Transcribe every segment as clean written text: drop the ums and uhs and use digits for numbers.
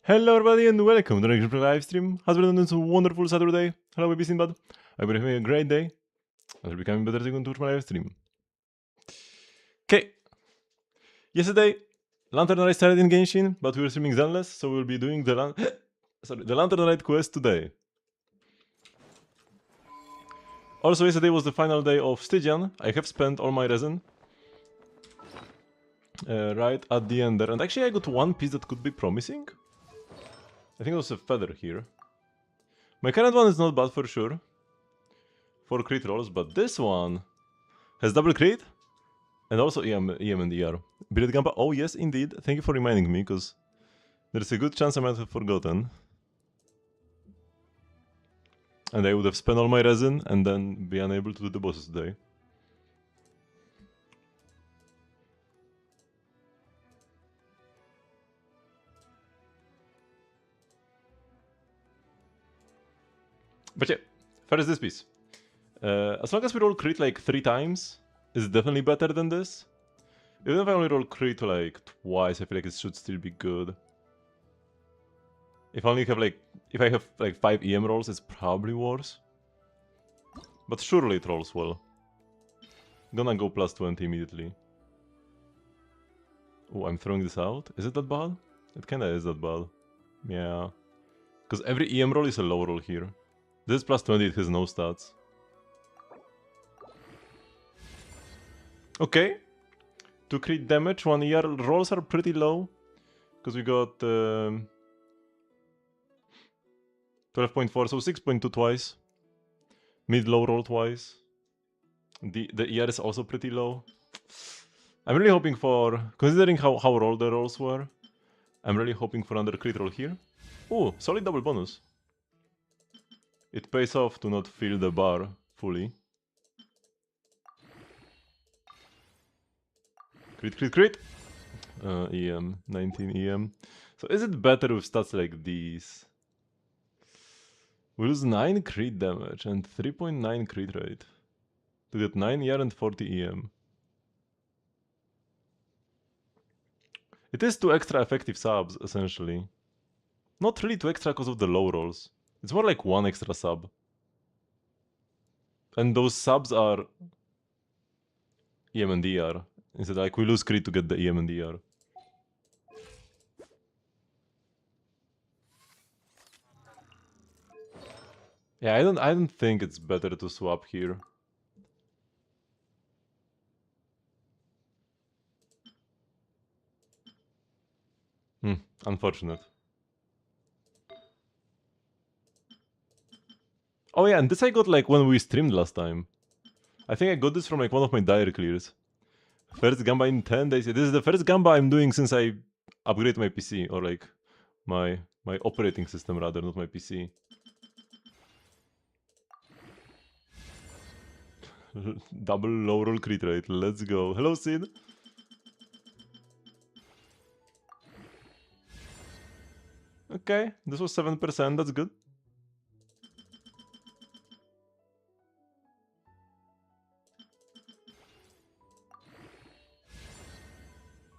Hello everybody and welcome to the next live stream. How's it been on this wonderful Saturday? Hello baby Sinbad. I've been having a great day. I'll be becoming better to watch my live stream. Okay. Yesterday, Lantern Rite started in Genshin, but we were streaming Zenless, so we'll be doing the Lantern Rite quest today. Also, yesterday was the final day of Stygian. I have spent all my resin right at the end there, and actually I got one piece that could be promising. I think it was a feather here. My current one is not bad for sure. For crit rolls, but this one has double crit and also EM and ER. Bearded Gamma, oh yes indeed, thank you for reminding me, because there's a good chance I might have forgotten. And I would have spent all my resin and then be unable to do the bosses today. But yeah, first this piece. As long as we roll crit like 3 times, it's definitely better than this. Even if I only roll crit like twice, I feel like it should still be good. If I only have like, if I have like 5 EM rolls, it's probably worse. But surely it rolls well. Gonna go plus 20 immediately. Oh, I'm throwing this out? Is it that bad? It kinda is that bad. Yeah. Because every EM roll is a low roll here. This is plus 20, it has no stats. Okay. To crit damage, 1 ER rolls are pretty low. Because we got 12.4, so 6.2 twice. Mid-low roll twice. The ER is also pretty low. I'm really hoping for, considering how rolled the rolls were, I'm really hoping for another crit roll here. Ooh, solid double bonus. It pays off to not fill the bar fully. Crit, crit, crit! EM, 19 EM. So is it better with stats like these? We lose 9 crit damage and 3.9 crit rate. To get 9 ER and 40 EM. It is 2 extra effective subs, essentially. Not really 2 extra because of the low rolls. It's more like 1 extra sub. And those subs are EM and DR. Instead, like, we lose crit to get the EM and DR. Yeah, I don't think it's better to swap here. Unfortunate. Oh yeah, and this I got like when we streamed last time. I think I got this from like one of my dire clears. First Gamba in 10 days. This is the first Gamba I'm doing since I upgraded my PC, or like my operating system rather, not my PC. Double low roll crit rate, let's go. Hello Sid! Okay, this was 7%, that's good.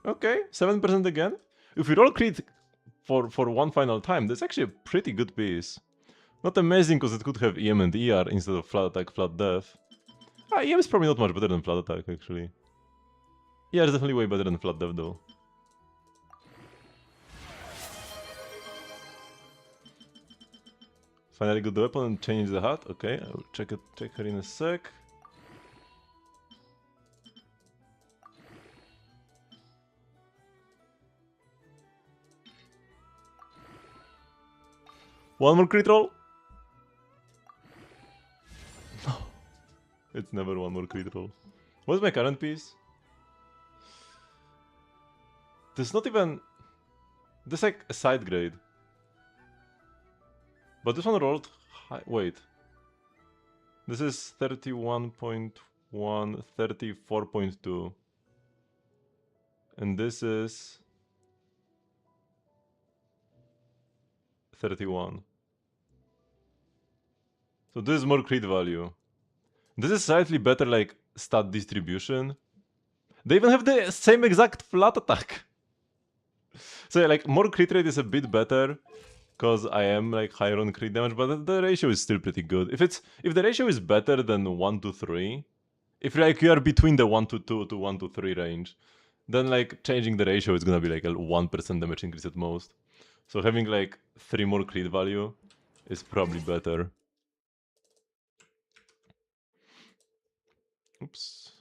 Okay, 7% again. If we roll crit for one final time, that's actually a pretty good piece. Not amazing because it could have EM and ER instead of flat attack, flat death. EM is probably not much better than flat attack actually. ER is definitely way better than flat death though. Finally got the weapon and changed the hat. Okay, I will check her in a sec. One more crit roll. No, it's never one more crit roll. What's my current piece? There's not even... This is like a side grade. But this one rolled high... Wait. This is 31.1, 34.2. And this is... 31. So this is more crit value. This is slightly better like stat distribution. They even have the same exact flat attack. So like more crit rate is a bit better because I am like higher on crit damage, but the ratio is still pretty good. If the ratio is better than 1 to 3, if like you are between the 1 to 2 to 1 to 3 range, then like changing the ratio is gonna be like a 1% damage increase at most. So having like 3 more crit value is probably better. Oops.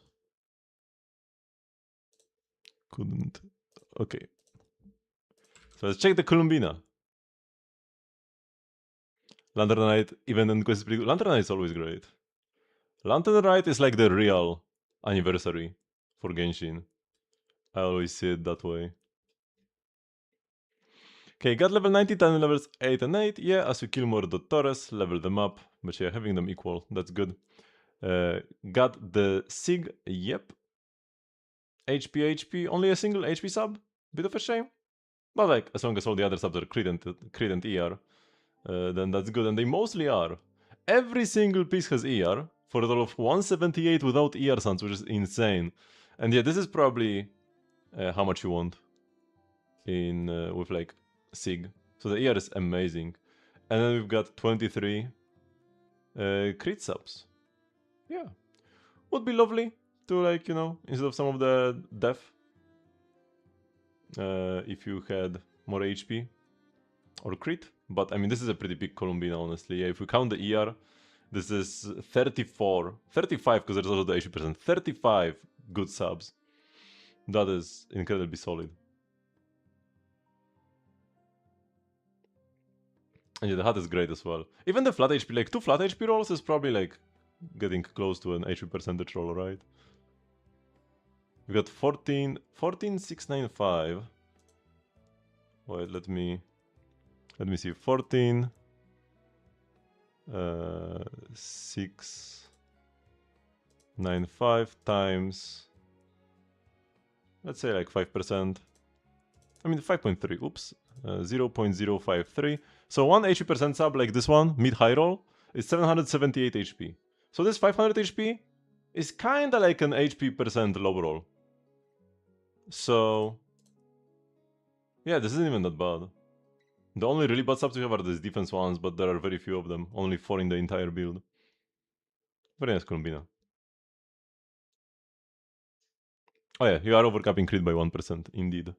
Couldn't. Okay. So let's check the Columbina. Lantern Rite, even in quest is pretty good. Lantern Rite is always great. Lantern Rite is like the real anniversary for Genshin. I always see it that way. Okay, got level 90, time levels 8 and 8. Yeah, as you kill more Dottores, level them up. But yeah, having them equal, that's good. Got the Sig, yep. HP, only a single HP sub? Bit of a shame. But like, as long as all the other subs are crit and ER, then that's good. And they mostly are. Every single piece has ER for a total of 178 without ER sounds, which is insane. And yeah, this is probably how much you want in with like Sig. So the ER is amazing. And then we've got 23 crit subs. Yeah. Would be lovely to like, you know, instead of some of the death, if you had more HP or crit. But I mean, this is a pretty big Columbina, honestly. Yeah, if we count the ER, this is 34, 35 because there's also the 80%. 35 good subs. That is incredibly solid. And yeah, the HUD is great as well. Even the flat HP, like 2 flat HP rolls is probably like getting close to an HP percentage roll, right? We got 14,695. Wait, let me see. 14, 695 times, let's say like 5%. I mean 5.3. Oops, 0.053. So 1 HP percent sub like this one, mid-high roll, is 778 HP. So this 500 HP is kinda like an HP percent low roll. So yeah, this isn't even that bad. The only really bad subs we have are these defense ones, but there are very few of them. Only 4 in the entire build. Very nice Columbina. Oh yeah, you are overcapping crit by 1%, indeed.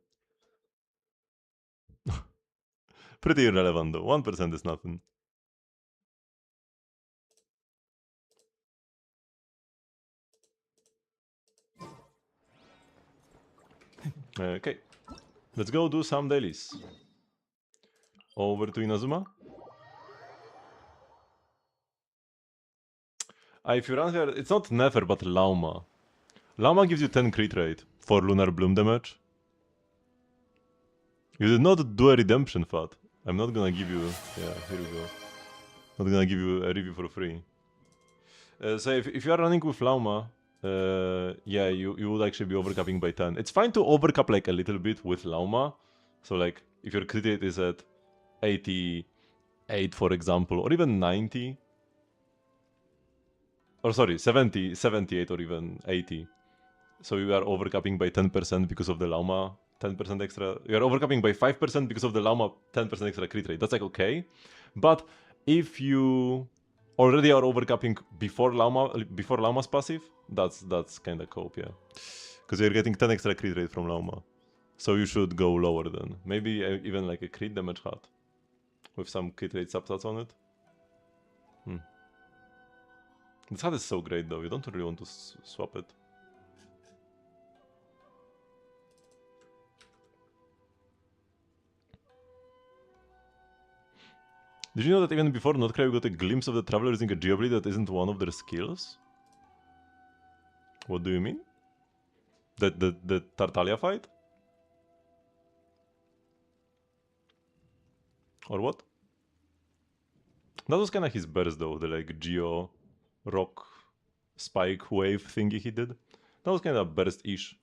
Pretty irrelevant though, 1% is nothing. Okay, let's go do some dailies. Over to Inazuma. If you run here, it's not Nefer, but Lauma. Lauma gives you 10 crit rate for Lunar Bloom damage. You did not do a redemption, Fat. I'm not gonna give you... Yeah, here we go. Not gonna give you a review for free. So if you are running with Lauma, yeah, you would actually be overcapping by 10. It's fine to overcap like a little bit with Lauma. So like, if your crit rate is at 88, for example, or even 90, or sorry, 70, 78 or even 80. So you are overcapping by 10% because of the Lauma 10% extra. You are overcapping by 5% because of the Lauma 10% extra crit rate. That's like okay. But if you already are overcapping before Lauma's passive, that's kind of cope, yeah. Because you're getting 10 extra crit rate from Lauma. So you should go lower then. Maybe even like a crit damage hat with some crit rate substats on it. This hat is so great though, you don't really want to swap it. Did you know that even before Notcry we got a glimpse of the Traveler using a Geoblade that isn't one of their skills? What do you mean? The Tartaglia fight? Or what? That was kinda his burst though, the like Geo rock spike wave thingy he did. That was kinda burst-ish.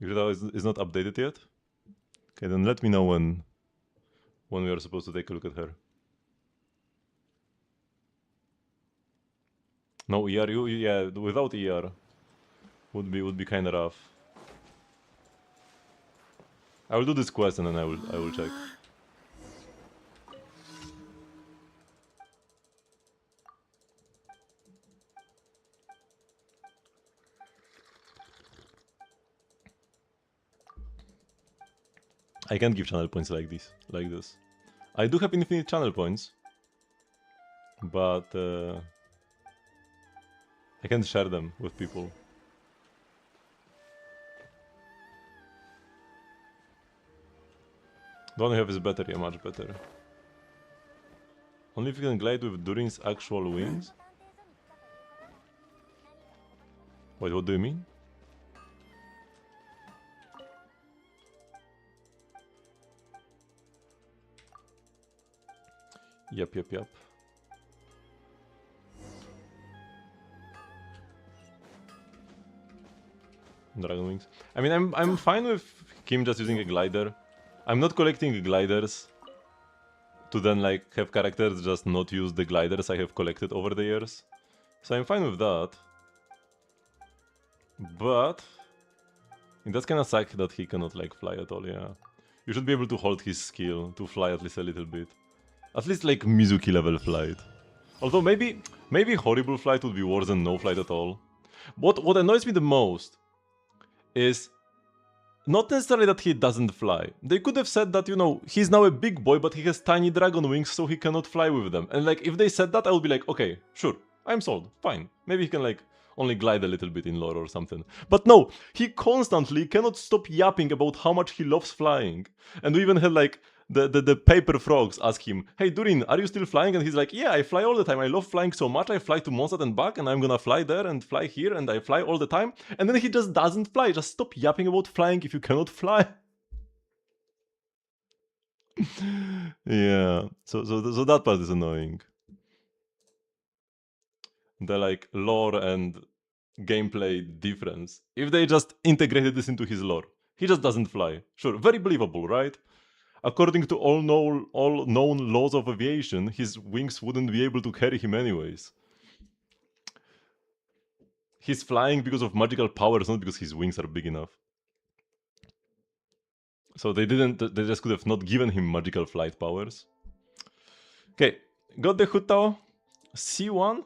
Gridao is not updated yet? Okay, then let me know when we are supposed to take a look at her. No ER, yeah, without ER. would be kind of rough. I will do this quest and then I will check. I can't give channel points like this. I do have infinite channel points, but I can't share them with people. The one I have is better, yeah, much better. Only if you can glide with Durin's actual wings? Wait, what do you mean? Yep. Dragon wings. I mean, I'm fine with Kim just using a glider. I'm not collecting gliders to then like have characters just not use the gliders I have collected over the years. So I'm fine with that. But it does kinda suck that he cannot like fly at all, yeah. You should be able to hold his skill to fly at least a little bit. At least like Mizuki level flight. Although maybe horrible flight would be worse than no flight at all. What annoys me the most is not necessarily that he doesn't fly. They could have said that, you know, he's now a big boy, but he has tiny dragon wings, so he cannot fly with them. And like, if they said that, I would be like, okay, sure, I'm sold, fine. Maybe he can like only glide a little bit in lore or something. But no, he constantly cannot stop yapping about how much he loves flying. And we even had like the paper frogs ask him, hey Durin, are you still flying? And he's like, yeah, I fly all the time. I love flying so much. I fly to Mondstadt and back, and I'm gonna fly there and fly here, and I fly all the time. And then he just doesn't fly. Just stop yapping about flying if you cannot fly. Yeah, so that part is annoying. The like lore and gameplay difference. If they just integrated this into his lore, he just doesn't fly. Sure, very believable, right? According to all known laws of aviation, his wings wouldn't be able to carry him anyways. He's flying because of magical powers, not because his wings are big enough. So they just could have not given him magical flight powers. Okay, got the Hutao C1,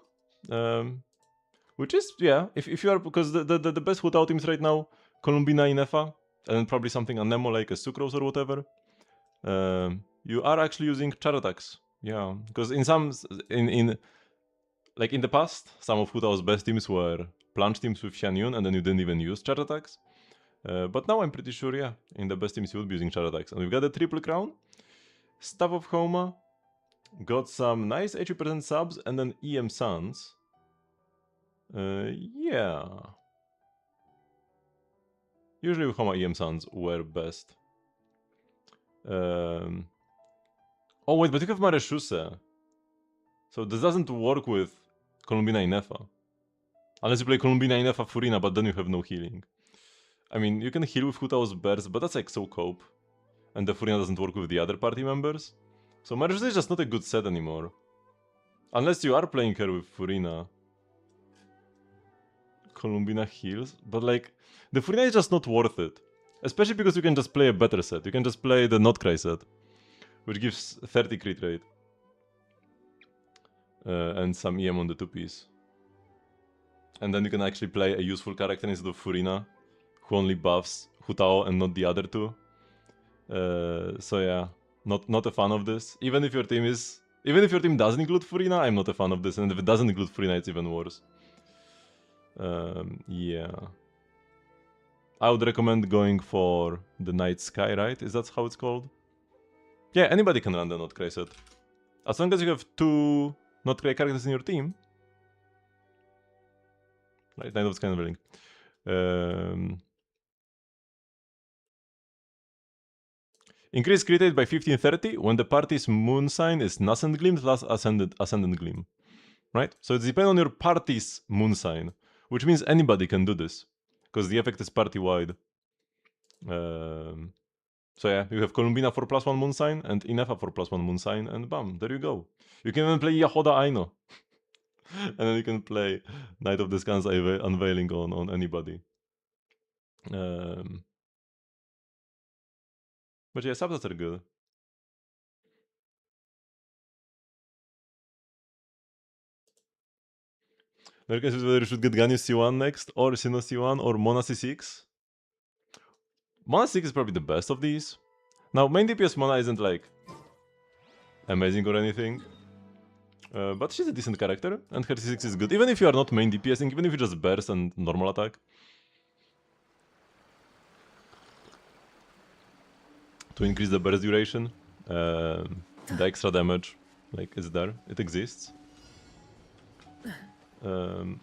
which is, yeah, if you are, because the best Hutao teams right now, Columbina Inefa, and then probably something Anemo like a Sucrose or whatever. You are actually using char attacks. Yeah, because in the past, some of Hutao's best teams were plunge teams with Xianyun, and then you didn't even use char attacks. But now I'm pretty sure, yeah, in the best teams you would be using char attacks. And we've got the triple crown, Staff of Homa, got some nice 80% subs, and then EM Suns. Yeah. Usually with Homa, EM Suns were best. Oh wait, but you have Mareshuse. So this doesn't work with Columbina Inefa. Unless you play Columbina Inefa Furina, but then you have no healing. I mean, you can heal with Hutao's burst, but that's like so cope. And the Furina doesn't work with the other party members. So Mareshuse is just not a good set anymore. Unless you are playing her with Furina. Columbina heals, but like, the Furina is just not worth it. Especially because you can just play a better set. You can just play the Notcry set, which gives 30 crit rate. And some EM on the 2-piece. And then you can actually play a useful character instead of Furina, who only buffs Hutao and not the other two. So yeah, not a fan of this. Even if your team doesn't include Furina, I'm not a fan of this. And if it doesn't include Furina, it's even worse. Yeah. I would recommend going for the Night Sky, right? Is that how it's called? Yeah, anybody can run the Notcry set. As long as you have 2 Notcry characters in your team. Right, Night of Scanveling. Increase crit rate by 1530 when the party's moon sign is Nascent Gleam plus Ascendant Gleam. Right? So it's dependent on your party's moon sign, which means anybody can do this, because the effect is party-wide. So yeah, you have Columbina for +1 moon sign and Inefa for +1 moon sign, and bam, there you go. You can even play Yahoda Aino. And then you can play Night of the Scans Unveiling on anybody. But yeah, subsets are good. The question is whether you should get Ganyu C1 next, or Sinnoh C1, or Mona C6. Mona C6 is probably the best of these. Now, main DPS Mona isn't like amazing or anything. But she's a decent character, and her C6 is good. Even if you are not main DPSing, even if you just burst and normal attack. To increase the burst duration. The extra damage, like, is there. It exists. And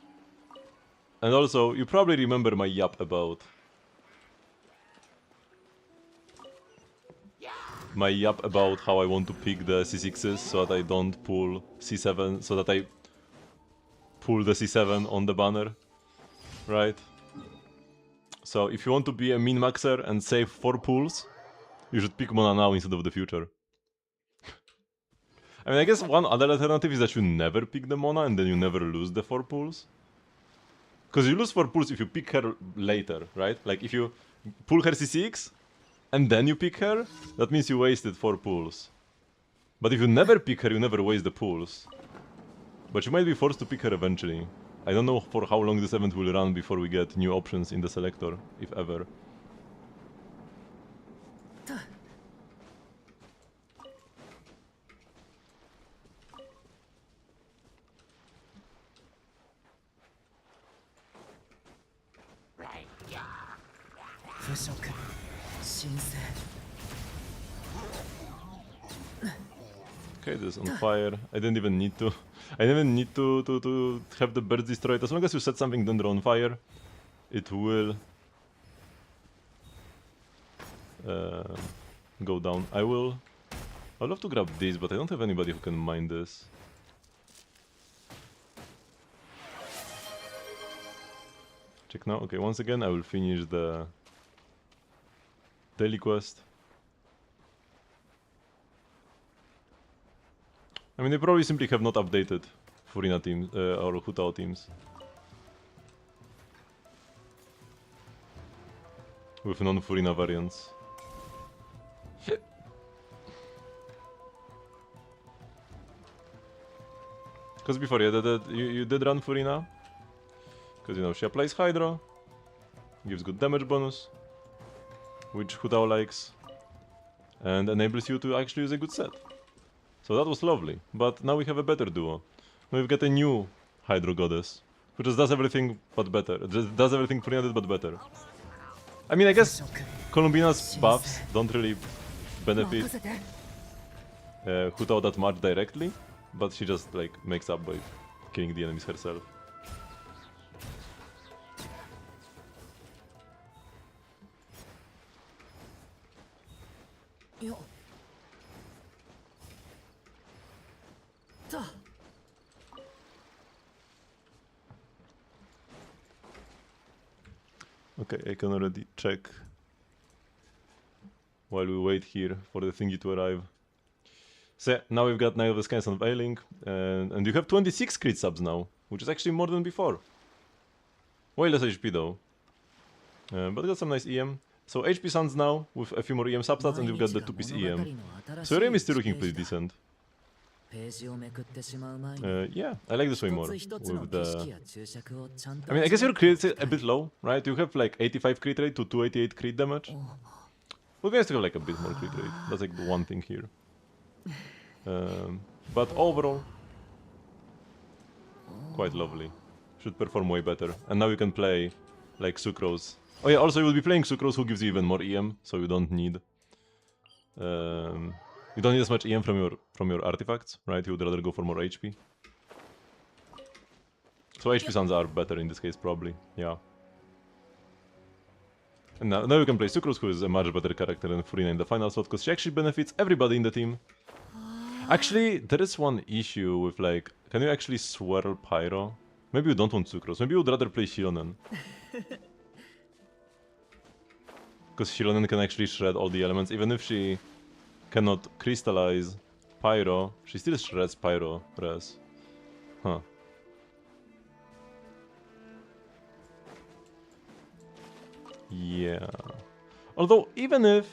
also, you probably remember my yap about... how I want to pick the C6s so that I don't pull C7, so that I pull the C7 on the banner, right? So if you want to be a min-maxer and save 4 pulls, you should pick Mona now instead of the future. I mean, I guess one other alternative is that you never pick the Mona and then you never lose the 4 pulls. Because you lose 4 pulls if you pick her later, right? Like if you pull her C6 and then you pick her, that means you wasted 4 pulls. But if you never pick her, you never waste the pulls. But you might be forced to pick her eventually. I don't know for how long this event will run before we get new options in the selector, if ever. Okay, this is on fire. I didn't even need to. I didn't need to have the birds destroyed. As long as you set something, then they're on fire, it will go down. I'd love to grab this, but I don't have anybody who can mine this. Check now. Okay, once again, I will finish the daily quest. I mean, they probably simply have not updated Furina teams or Hutao teams with non-Furina variants. Because before, yeah, you did run Furina. Because, you know, she applies Hydro, gives good damage bonus, which Hutao likes, and enables you to actually use a good set. So that was lovely, but now we have a better duo. We've got a new Hydro Goddess, who just does everything but better. Just does everything Furina did but better. I mean, I guess Columbina's buffs don't really benefit Hutao that much directly, but she just, like, makes up by killing the enemies herself. Okay, I can already check while we wait here for the thingy to arrive. So now we've got Night of the Skies unveiling, and you have 26 crit subs now, which is actually more than before. Way less HP though, but got some nice EM. So HP Suns now with a few more EM substats, and you've got the 2-piece EM. So your EM is still looking pretty decent. Yeah, I like this way more. With the... I mean, I guess your crit is a bit low, right? You have like 85 crit rate to 288 crit damage. We're going to have like a bit more crit rate. That's like the one thing here. But overall, quite lovely. Should perform way better. And now you can play like Sucrose. Oh yeah, also you will be playing Sucrose, who gives you even more EM, so you don't need... you don't need as much EM from your artifacts, right? You would rather go for more HP. So HP Suns are better in this case, probably. Yeah. And now you can play Sucrose, who is a much better character than Furina in the final slot, because she actually benefits everybody in the team. Actually, there is one issue with, like, can you actually swirl Pyro? Maybe you don't want Sucrose. Maybe you would rather play Shilonen. Because Shilonen can actually shred all the elements, even if she cannot crystallize Pyro, she still shreds Pyro res. Huh. Yeah. Although, even if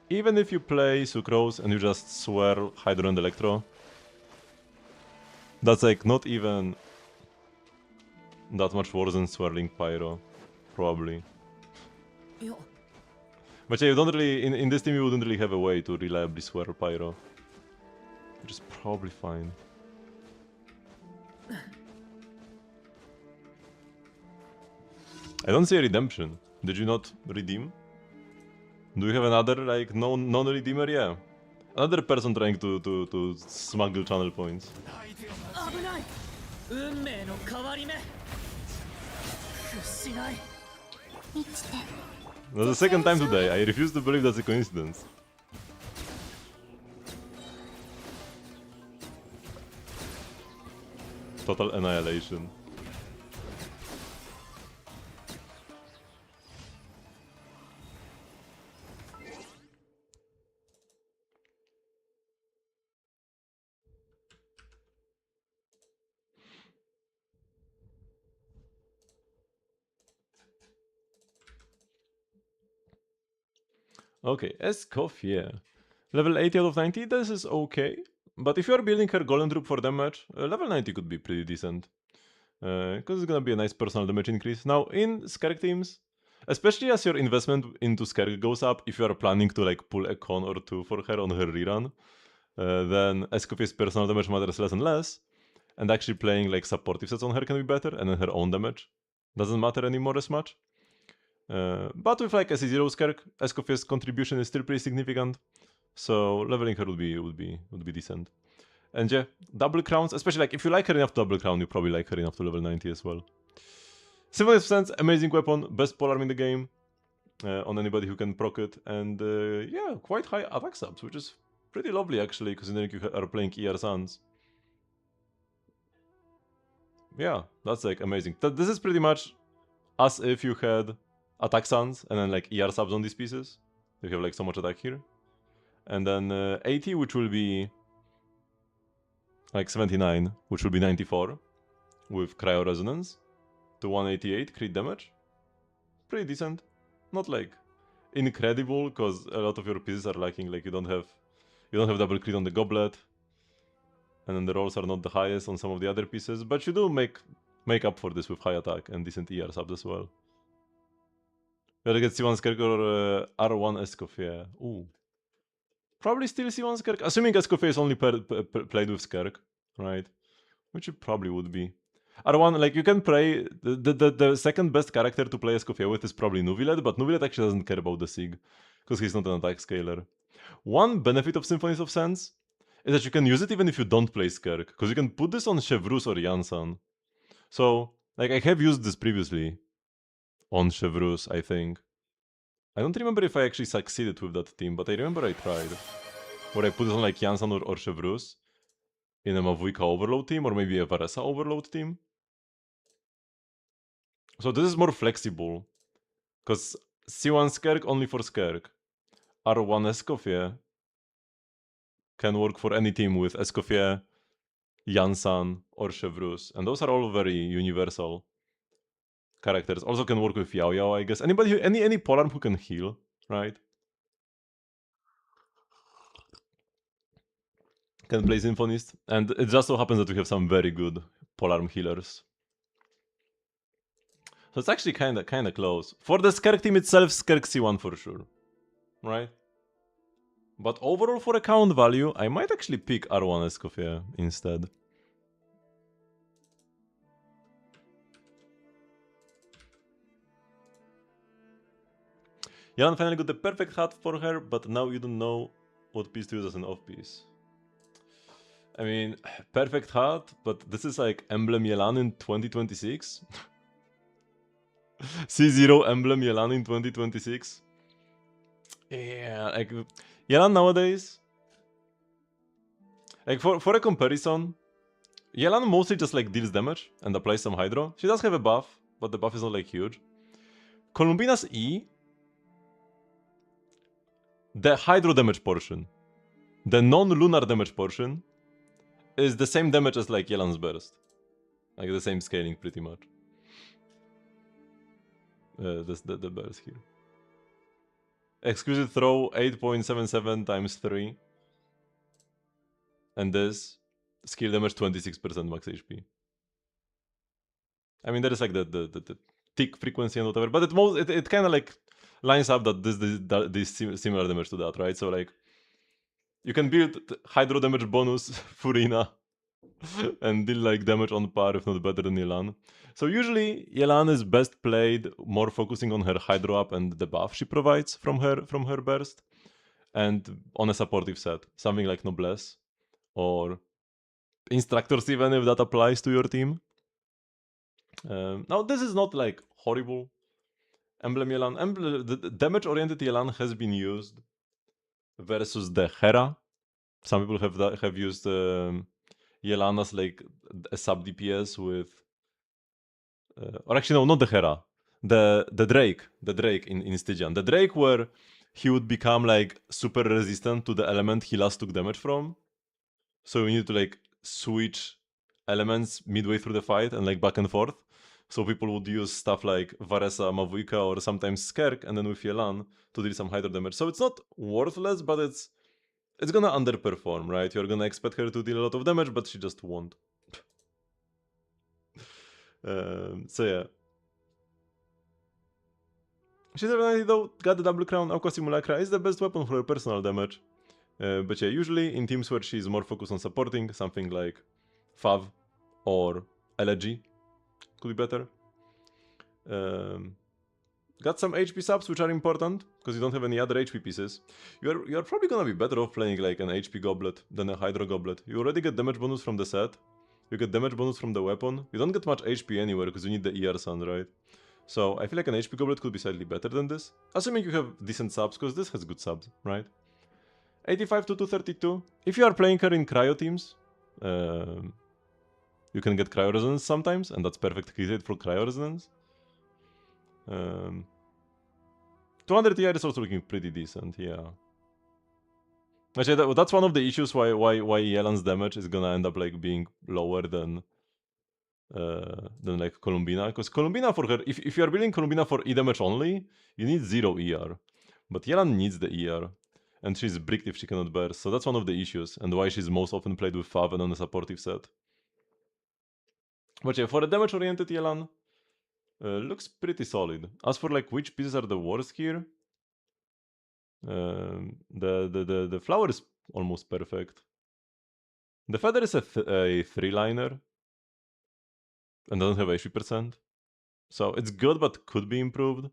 you play Sucrose and you just swirl Hydro and Electro, that's like not even that much worse than swirling Pyro, probably. But yeah, you don't really, in this team you wouldn't really have a way to reliably swirl Pyro, which is probably fine. I don't see a redemption. Did you not redeem? Do you have another, like, non-redeemer? Yeah. Another person trying to smuggle channel points. That's the second time today. I refuse to believe that's a coincidence. Total annihilation. Okay, Escoffier. Level 80 out of 90, this is okay. But if you are building her Golden Troop for damage, level 90 could be pretty decent. Because it's gonna be a nice personal damage increase. Now, in Skerk teams, especially as your investment into Skerk goes up, if you are planning to like pull a con or two for her on her rerun, then Escoffier's personal damage matters less and less, and actually playing like supportive sets on her can be better, and then her own damage doesn't matter anymore as much. But with like SE0 Skerk, Escoffier's contribution is still pretty significant, so leveling her would be decent. And yeah, double crowns, especially like if you like her enough to double crown, you probably like her enough to level 90 as well. Symphony of Sense, amazing weapon, best polearm in the game on anybody who can proc it, and yeah, quite high attack subs, which is pretty lovely actually, considering you are playing ER Sans. Yeah, that's like amazing. This is pretty much as if you had attack Sans and then like ER subs on these pieces. You have like so much attack here. And then 80, which will be like 79, which will be 94 with Cryo Resonance to 188 crit damage. Pretty decent. Not like incredible, because a lot of your pieces are lacking, like you don't have double crit on the goblet, and then the rolls are not the highest on some of the other pieces, but you do make up for this with high attack and decent ER subs as well. You gotta get C1 Skerk or R1 Escoffier. Ooh. Probably still C1 Skerk, assuming Escoffier is only played with Skerk, right? Which it probably would be. R1, like you can play, the second best character to play Escoffier with is probably Nuvilet, but Nuvilet actually doesn't care about the Sig, because he's not an attack scaler. One benefit of Symphonies of Sense is that you can use it even if you don't play Skerk, because you can put this on Chevrus or Yansan. So, like I have used this previously on Chevrus, I think. I don't remember if I actually succeeded with that team, but I remember I tried. Where I put it on like Yansan or Chevrus in a Mavuika Overload team, or maybe a Varesa Overload team. So this is more flexible, because C1 Skerk only for Skerk. R1 Escoffier can work for any team with Escoffier, Yansan, or Chevrus, and those are all very universal characters. Also can work with Yao Yao, I guess. Anybody any polearm who can heal, right? Can play Symphonist, and it just so happens that we have some very good polearm healers. So it's actually kinda close. For the Skerk team itself, Skerk C1 for sure, right? But overall for account value, I might actually pick R1 Escoffier instead. Jan finally got the perfect hat for her, but now you don't know what piece to use as an off piece. I mean, perfect hat, but this is like Emblem Yelan in 2026. C0 Emblem Yelan in 2026. Yeah, like Yelan nowadays. Like for a comparison, Yelan mostly just like deals damage and applies some Hydro. She does have a buff, but the buff is not like huge. Columbina's E, the Hydro damage portion, the non-lunar damage portion, is the same damage as like Yelan's burst. Like the same scaling pretty much. the bears here. Exquisite throw 8.77 times 3. And this skill damage 26% max HP. I mean, there is like the tick frequency and whatever, but it kind of like lines up that this similar damage to that, right? So like you can build hydro damage bonus Furina and deal like damage on par, if not better than Yelan. So usually Yelan is best played more focusing on her hydro up and the buff she provides from her burst, and on a supportive set, something like Noblesse or Instructors, even if that applies to your team. Now this is not like horrible. Emblem Yelan, the damage oriented Yelan has been used versus the Hera. Some people have used Yelan as like a sub DPS with, or actually no, not the Hera, the Drake in Stygian, the Drake where he would become like super resistant to the element he last took damage from. So you need to like switch elements midway through the fight and like back and forth. So people would use stuff like Varesa, Mavuika, or sometimes Skerk, and then with Yelan to deal some hydro damage. So it's not worthless, but it's gonna underperform, right? You're gonna expect her to deal a lot of damage, but she just won't. So yeah. She's definitely though got the double crown. Aqua Simulacra is the best weapon for her personal damage. But yeah, usually in teams where she's more focused on supporting, something like Fav or Elegy could be better. Got some HP subs which are important because you don't have any other HP pieces. You're probably gonna be better off playing like an HP goblet than a Hydro goblet. You already get damage bonus from the set. You get damage bonus from the weapon. You don't get much HP anywhere because you need the ER Sun, right? So I feel like an HP goblet could be slightly better than this. Assuming you have decent subs, because this has good subs, right? 85 to 232. If you are playing her in cryo teams, you can get cryo resonance sometimes, and that's perfect crit rate for cryo resonance. 200 TR is also looking pretty decent, yeah. Actually, that's one of the issues why Yelan's damage is gonna end up like being lower than like Columbina, because Columbina for her, if you are building Columbina for E damage only, you need 0 ER, but Yelan needs the ER, and she's bricked if she cannot burst, so that's one of the issues, and why she's most often played with Fav and on a supportive set. But yeah, for a damage-oriented Yelan, looks pretty solid. As for like which pieces are the worst here, the flower is almost perfect. The feather is a 3-liner and doesn't have HP percent, so it's good but could be improved.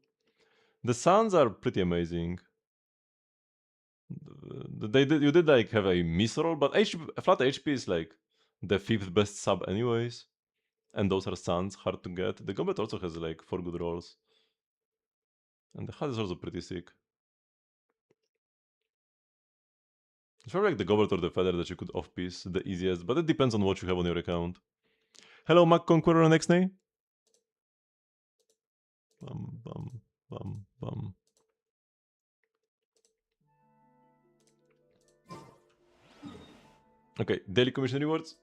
The suns are pretty amazing. You did like have a miss roll, but flat HP is like the 5th best sub anyways, and those are suns, hard to get. The goblet also has like 4 good rolls, and the hat is also pretty sick. It's probably like the goblet or the feather that you could off-piece the easiest, but it depends on what you have on your account. Hello, Mac Conqueror on X-Nay. Bum, bum, bum, bum. Okay, daily commission rewards.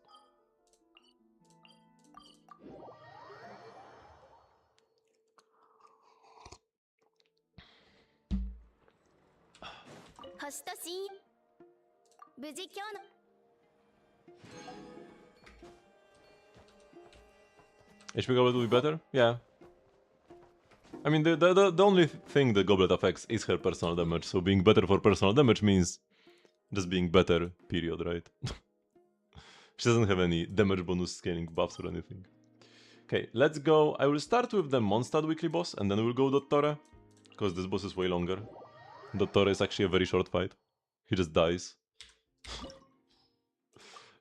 HP goblet will be better? Yeah. I mean, the only thing the goblet affects is her personal damage, so being better for personal damage means just being better, period, right? She doesn't have any damage bonus scaling buffs or anything. Okay, let's go. I will start with the Mondstadt weekly boss, and then we'll go Dottore, because this boss is way longer. Dottore is actually a very short fight. He just dies.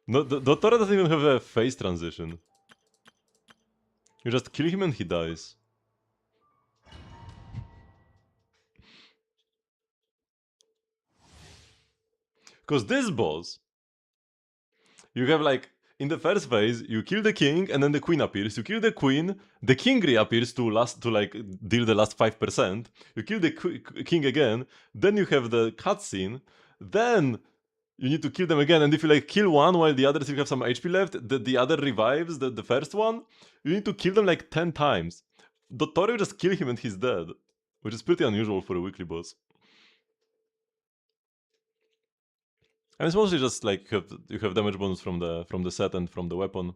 No, Dottore doesn't even have a phase transition. You just kill him and he dies. Because this boss, you have like, in the first phase, you kill the king and then the queen appears. You kill the queen, the king reappears to like deal the last 5%. You kill the king again, then you have the cutscene, then you need to kill them again, and if you like kill one while the other still have some HP left, the other revives the first one. You need to kill them like 10 times. Dottore will just kill him and he's dead, which is pretty unusual for a weekly boss. And it's mostly just like you have damage bonus from the set and from the weapon,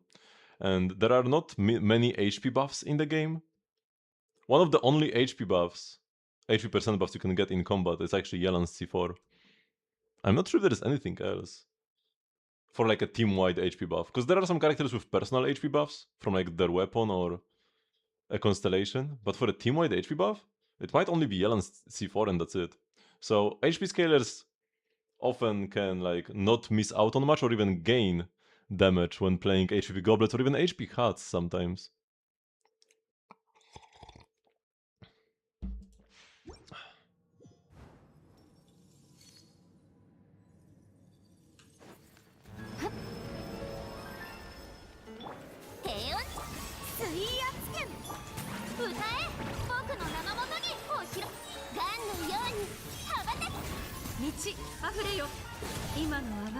and there are not many HP buffs in the game. One of the only HP percent buffs you can get in combat is actually Yelan's C4. I'm not sure there is anything else for like a team-wide HP buff, because there are some characters with personal HP buffs from like their weapon or a constellation, but for a team-wide HP buff, it might only be Yelan's C4 and that's it. So HP scalers often can like not miss out on much or even gain damage when playing HP goblets or even HP hats sometimes.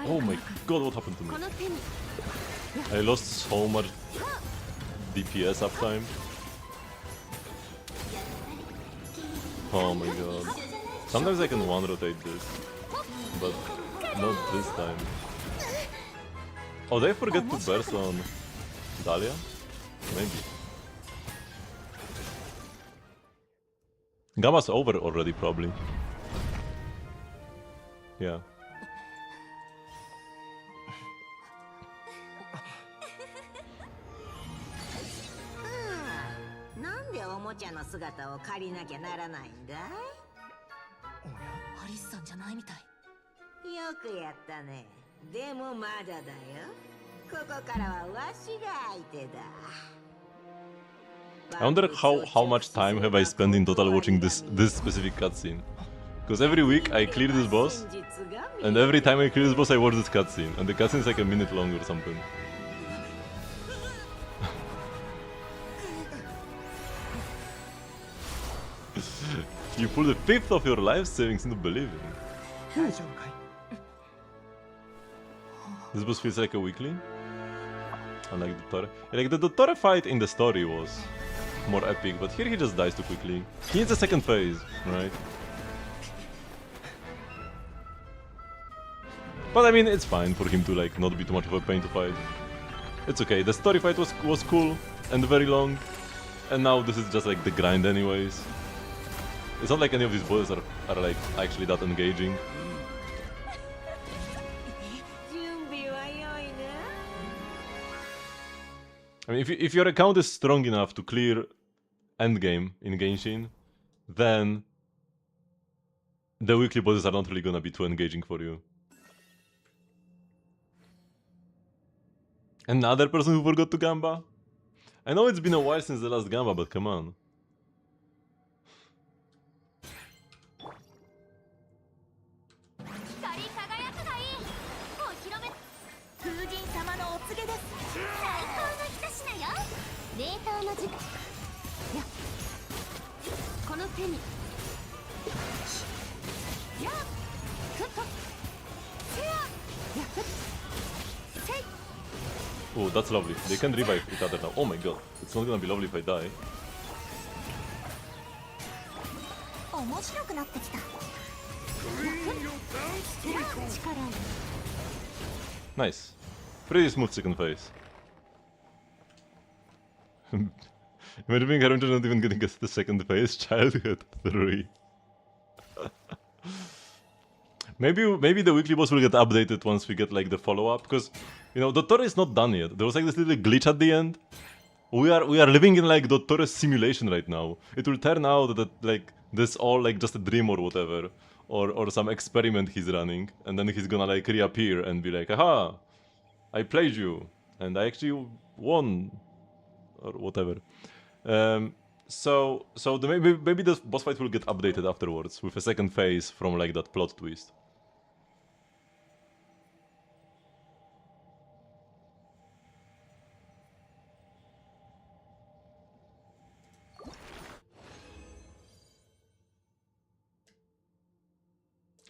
Oh my god, what happened to me? I lost so much DPS uptime. Oh my god. Sometimes I can one-rotate this, but not this time. Oh, did I forget to burst on Dahlia? Maybe. Gamma's over already, probably. Yeah. I wonder how much time have I spent in total watching this specific cutscene. Because every week I clear this boss, and every time I clear this boss I watch this cutscene, and the cutscene is like a minute long or something. You pulled a fifth of your life savings into believing. This boss feels like a weekly. Unlike Dottore. Like the Dottore fight in the story was more epic, but here he just dies too quickly. He needs a second phase, right? But I mean, it's fine for him to like not be too much of a pain to fight. It's okay. The story fight was cool and very long, and now this is just like the grind anyways. It's not like any of these bosses are like actually that engaging. I mean, if your account is strong enough to clear endgame in Genshin, then the weekly bosses are not really gonna be too engaging for you. Another person who forgot to Gamba? I know it's been a while since the last Gamba, but come on. Oh, that's lovely. They can revive each other now. Oh my god. It's not gonna be lovely if I die. Nice. Pretty smooth second phase. Imagine being Hermione not even getting the second phase. Childhood 3. Maybe the weekly boss will get updated once we get like the follow-up, because you know Dottore is not done yet. There was like this little glitch at the end. We are living in like Dottore's simulation right now. It will turn out that like this all like just a dream or whatever, or some experiment he's running, and then he's gonna like reappear and be like, aha, I played you, and I actually won, or whatever. So maybe the boss fight will get updated afterwards with a second phase from like that plot twist.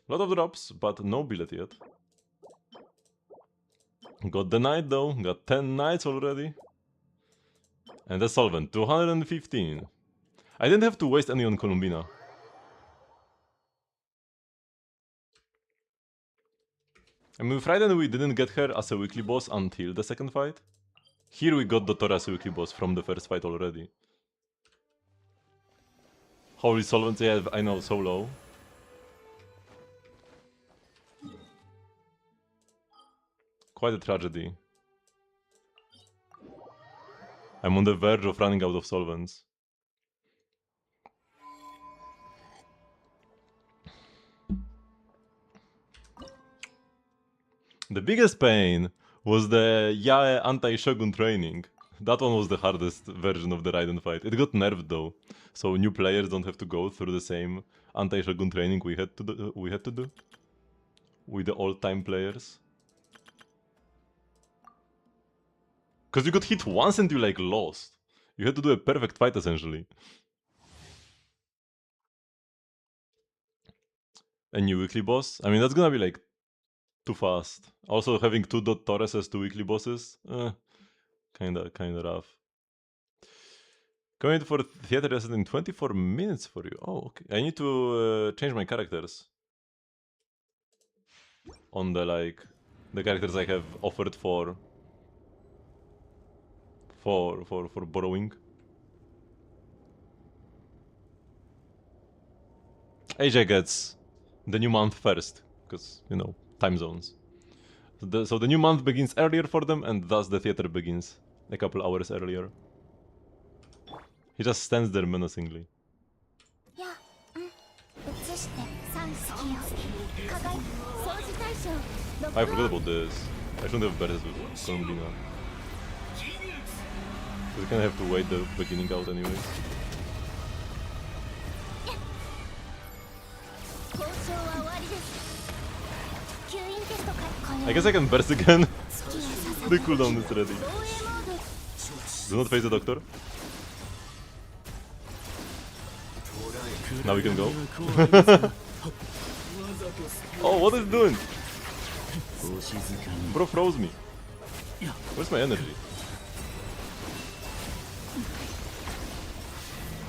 Lot of drops, but no billet yet. Got the knight though, got 10 knights already. And the solvent, 215. I didn't have to waste any on Columbina. I mean, with Rite we didn't get her as a weekly boss until the second fight. Here we got Dottor as a weekly boss from the first fight already. Holy solvency, I know, so low. Quite a tragedy. I'm on the verge of running out of solvents. The biggest pain was the Yae anti-Shogun training. That one was the hardest version of the Raiden fight. It got nerfed though, so new players don't have to go through the same anti-Shogun training we had to do with the old-time players. Cause you got hit once and you like lost. You had to do a perfect fight essentially. A new weekly boss? I mean, that's gonna be like too fast. Also having two Dottores as two weekly bosses, kinda rough. Coming for theater lesson in 24 minutes for you. Oh, okay. I need to change my characters. On the the characters I have offered for borrowing. AJ gets the new month first, because, you know, time zones. So the new month begins earlier for them, and thus the theater begins a couple hours earlier. He just stands there menacingly. I forgot about this. I shouldn't have better with Columbina. We kind of have to wait the beginning out anyways. I guess I can burst again. The cooldown is ready. Do not face the doctor. Now we can go. Oh, what is it doing? Bro froze me. Where's my energy?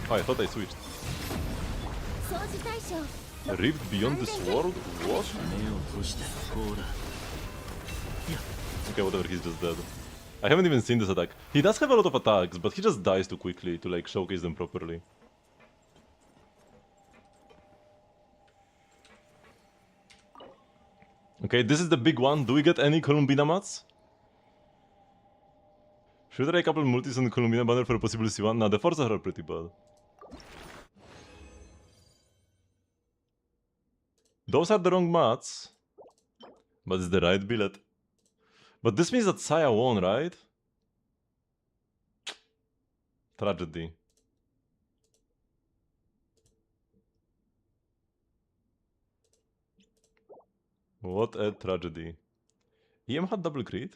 Oh, I thought I switched. Rift beyond this world? What? Okay, whatever, he's just dead. I haven't even seen this attack. He does have a lot of attacks, but he just dies too quickly to like showcase them properly. Okay, this is the big one. Do we get any Columbina mats? Should I try a couple multis on Columbina banner for a possible C1? Nah, the Forza are pretty bad. Those are the wrong mats. But it's the right billet. But this means that Saya won, right? Tragedy. What a tragedy. EM had double crit?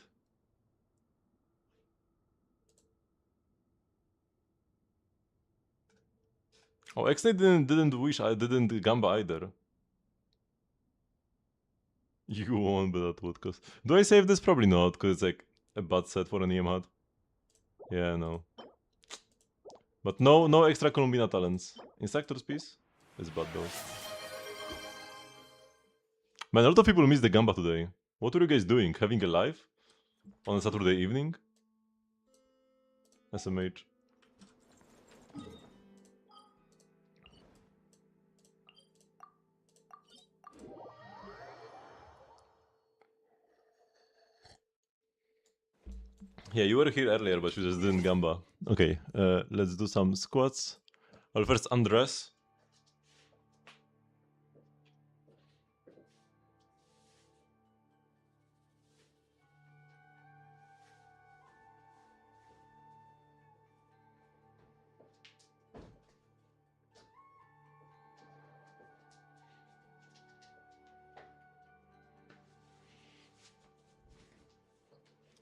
Oh, X-Nate didn't Gamba either. You won, but at what cost? Do I save this? Probably not, because it's like a bad set for an EM HUD. Yeah, no. But no extra Columbina talents. Instructor's piece? It's bad though. Man, a lot of people missed the Gamba today. What were you guys doing? Having a live? On a Saturday evening? SMH. Yeah, you were here earlier, but you just didn't Gamba. Okay, let's do some squats. I'll first undress.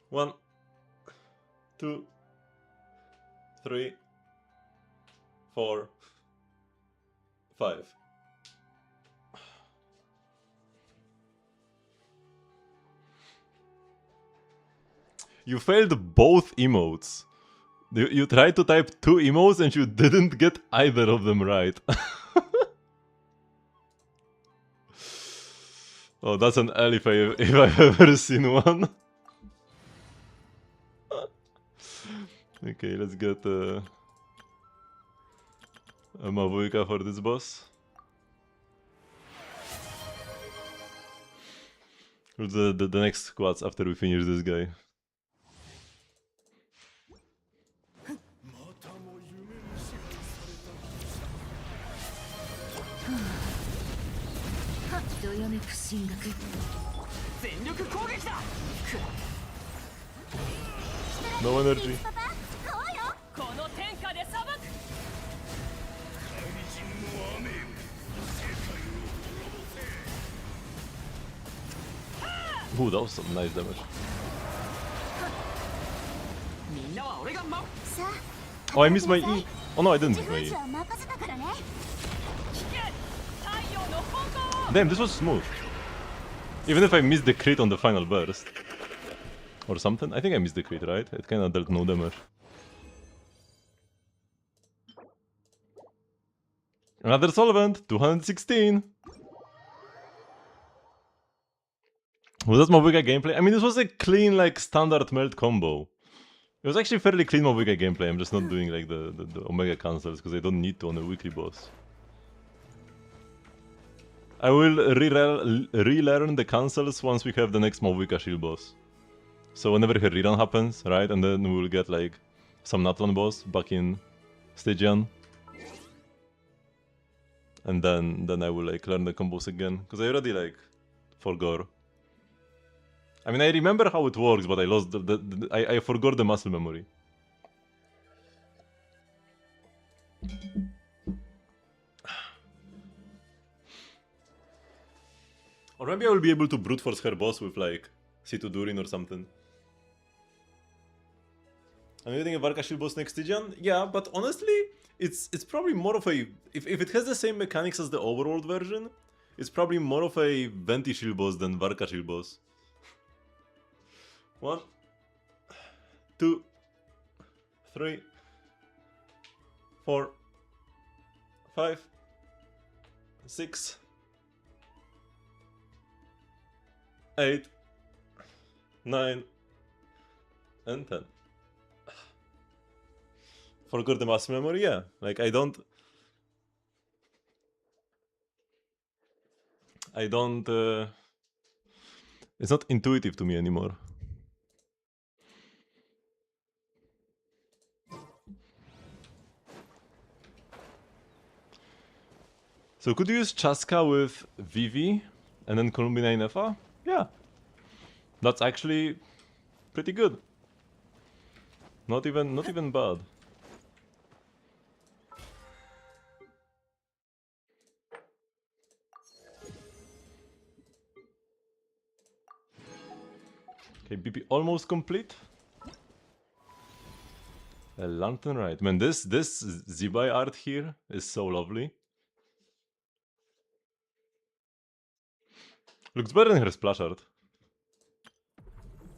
One, 2, 3, 4, 5. You failed both emotes. You tried to type 2 emos and you didn't get either of them right. Oh, that's an L if I've ever seen one. Okay, let's get a Mavuika for this boss. The next squads after we finish this guy. No energy. Ooh, that was some nice damage. Oh, I missed my E. Oh no, I didn't miss my E. Damn, this was smooth. Even if I missed the crit on the final burst. Or something. I think I missed the crit, right? It kinda dealt no damage. Another solvent, 216. Was that Mavuika gameplay? I mean, this was a clean, like, standard melt combo. It was actually fairly clean Mavuika gameplay. I'm just not doing, like, the Omega cancels, because I don't need to on a weekly boss. I will relearn the cancels once we have the next Mavuika shield boss. So whenever her rerun happens, right, and then we'll get, like, some Natlan boss back in Stygian. And then I will, like, learn the combos again, because I already, like, forgot. I mean, I remember how it works, but I lost I forgot the muscle memory. Or maybe I will be able to brute force her boss with, like, C2 Durin or something. I'm getting a Varka shield boss next Stygian? Yeah, but honestly, it's probably more of a... If it has the same mechanics as the overworld version, it's probably more of a Venti shield boss than Varka shield boss. 1, 2, 3, 4, 5, 6, 8, 9, and 10. Forgot the muscle memory? Yeah. Like, I don't... It's not intuitive to me anymore. So could you use Chaska with Vivi and then Columbina in FA? Yeah. That's actually pretty good. Not even bad. Okay, BP almost complete. A Lantern Rite. Man, this Zibai art here is so lovely. Looks better than her splash art.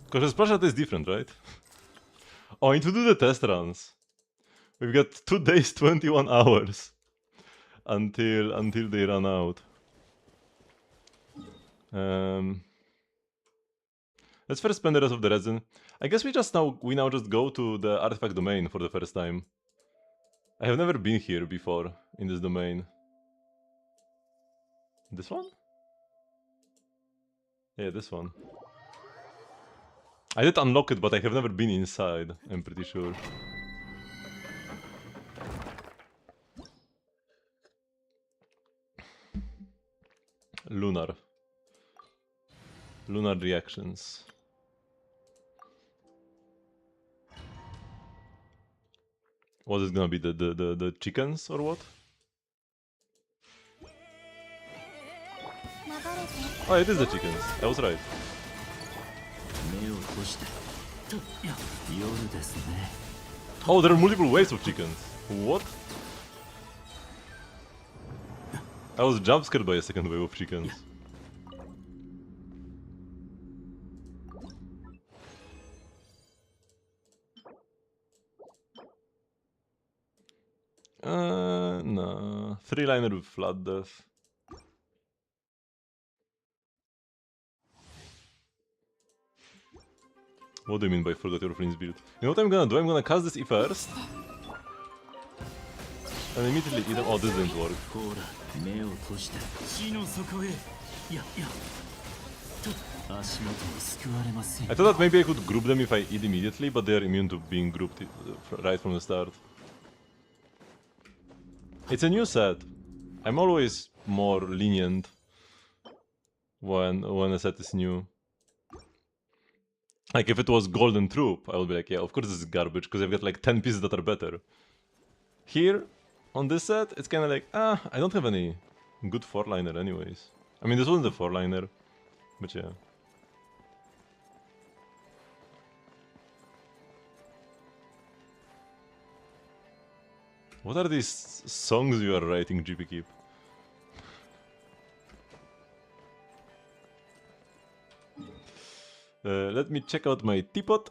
Because her splash art is different, right? Oh, I need to do the test runs. We've got 2 days, 21 hours until they run out. Let's first spend the rest of the resin. I guess we now just go to the artifact domain for the first time. I have never been here before in this domain. This one? Yeah, this one. I did unlock it, but I have never been inside, I'm pretty sure. Lunar reactions. Was it gonna be the chickens or what? Oh, it is the chickens. I was right. Oh, there are multiple waves of chickens. What? I was jump scared by a second wave of chickens. No. 3-liner with flat death. What do you mean by forgot your friend's build? You know what I'm gonna do? I'm gonna cast this E first. And immediately eat them. Oh, this didn't work. I thought that maybe I could group them if I eat immediately, but they're immune to being grouped right from the start. It's a new set. I'm always more lenient when a set is new. Like if it was Golden Troop, I would be like, yeah, of course this is garbage, because I've got like 10 pieces that are better. Here, on this set, it's kind of like, I don't have any good 4-liner anyways. I mean, this wasn't a 4-liner, but yeah. What are these songs you are writing, GP Keep? Let me check out my teapot.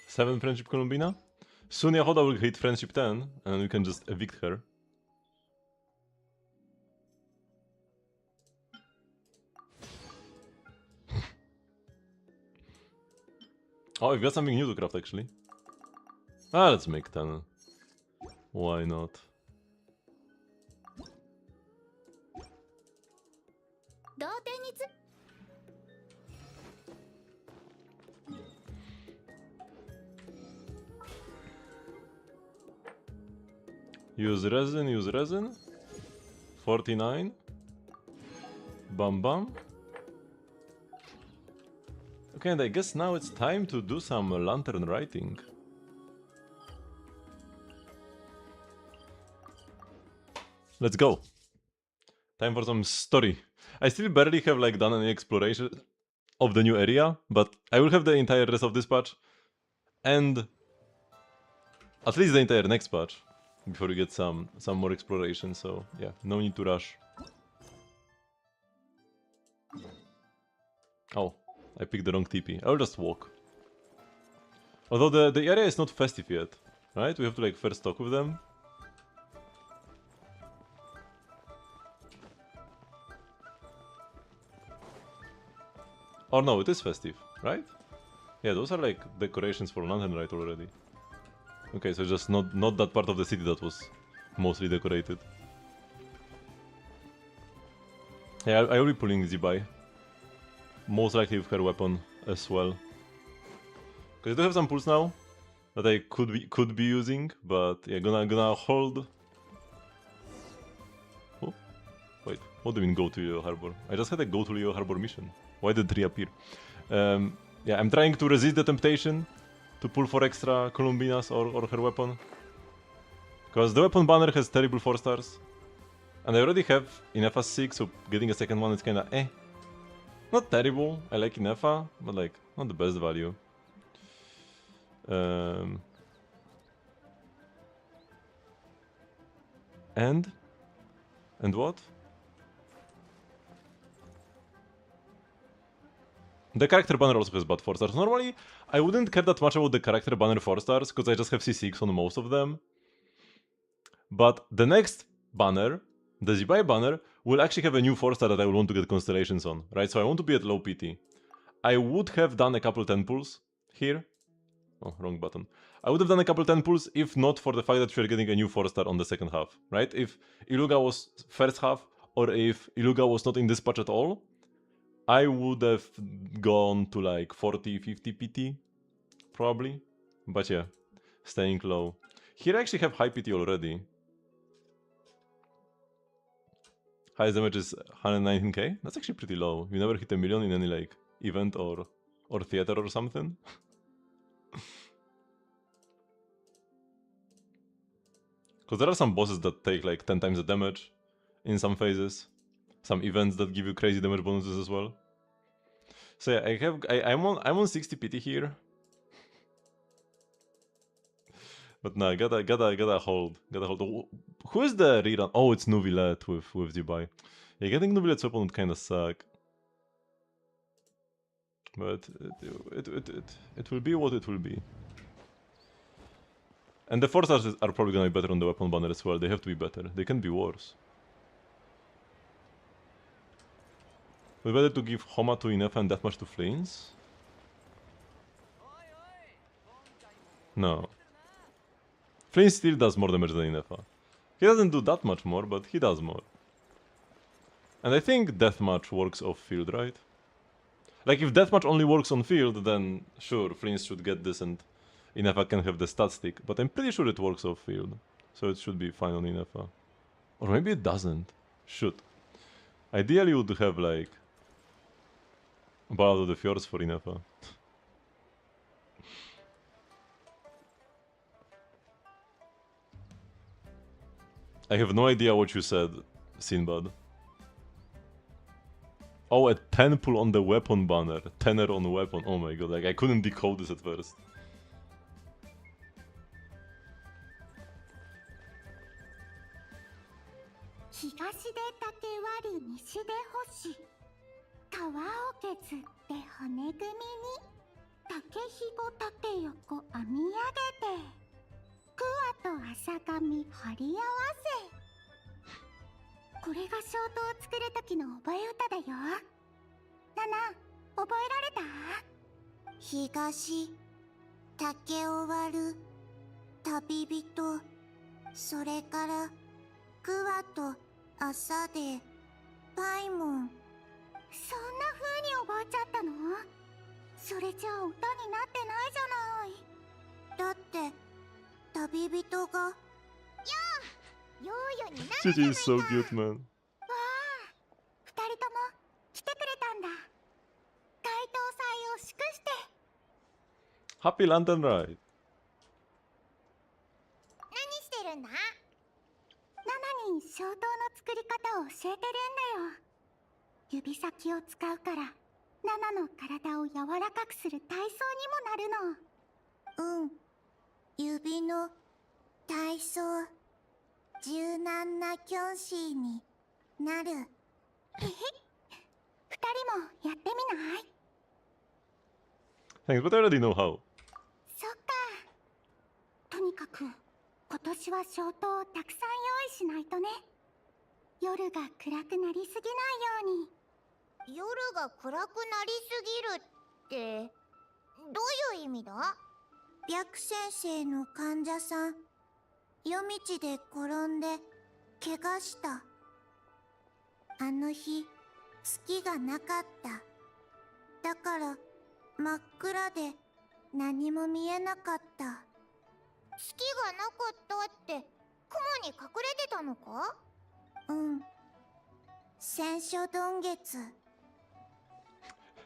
Seven Friendship Columbina? Soon Yahoda will hit Friendship 10, and we can just evict her. Oh, we've got something new to craft actually. Let's make 10. Why not? Use resin. 49. Bam bam. Okay, and I guess now it's time to do some lantern writing. Let's go. Time for some story. I still barely have like done any exploration of the new area, but I will have the entire rest of this patch and at least the entire next patch before we get some more exploration, so yeah, no need to rush. Oh, I picked the wrong TP. I will just walk. Although the area is not festive yet, right? We have to like first talk with them. Or no, it is festive, right? Yeah, those are like decorations for Lantern Rite already. Okay, so just not that part of the city that was mostly decorated. Yeah, I will be pulling Zibai. Most likely with her weapon as well. Because I do have some pulls now that I could be using, but yeah, gonna hold. Oh, wait, what do you mean go to Leo Harbor? I just had a go to Leo Harbor mission. Why did it reappear? Yeah, I'm trying to resist the temptation to pull for extra Columbinas or her weapon. Because the weapon banner has terrible 4 stars. And I already have Inefa 6, so getting a second one is kinda eh. Not terrible, I like Inefa, but like, not the best value. And what? The character banner also has bad 4 stars. Normally, I wouldn't care that much about the character banner 4 stars, because I just have C6 on most of them. But the next banner, the Zibai banner, will actually have a new 4 star that I will want to get constellations on, right? So I want to be at low PT. I would have done a couple 10 pulls here. Oh, wrong button. I would have done a couple 10 pulls if not for the fact that we're getting a new 4 star on the second half, right? If Iluga was first half, or if Iluga was not in this patch at all, I would have gone to like 40, 50 PT, probably. But yeah, staying low. Here I actually have high PT already. Highest damage is 119k? That's actually pretty low. You never hit a million in any like event or theater or something. Because there are some bosses that take like 10 times the damage in some phases. Some events that give you crazy damage bonuses as well. So yeah, I'm on 60 PT here. But nah, gotta hold. Who is the rerun? Oh, it's Nuvillet with Dubai. Yeah, getting Nuvillet's weapon would kinda suck. But it will be what it will be. And the Forces are probably gonna be better on the weapon banner as well. They have to be better. They can be worse. We better to give Homa to Inefa and Deathmatch to Flames? No. Flames still does more damage than Inefa. He doesn't do that much more, but he does more. And I think Deathmatch works off field, right? Like, if Deathmatch only works on field, then sure, Flames should get this and Inefa can have the stat stick. But I'm pretty sure it works off field. So it should be fine on Inefa. Or maybe it doesn't. Should. Ideally, you would have, like, Ballad of the Fjords for Inefa. I have no idea what you said, Sinbad. Oh, a 10 pull on the weapon banner. 10er on weapon. Oh my god, like I couldn't decode this at first. Gigi is so cute, man. Happy Lantern Ride. Thanks, but I already know how.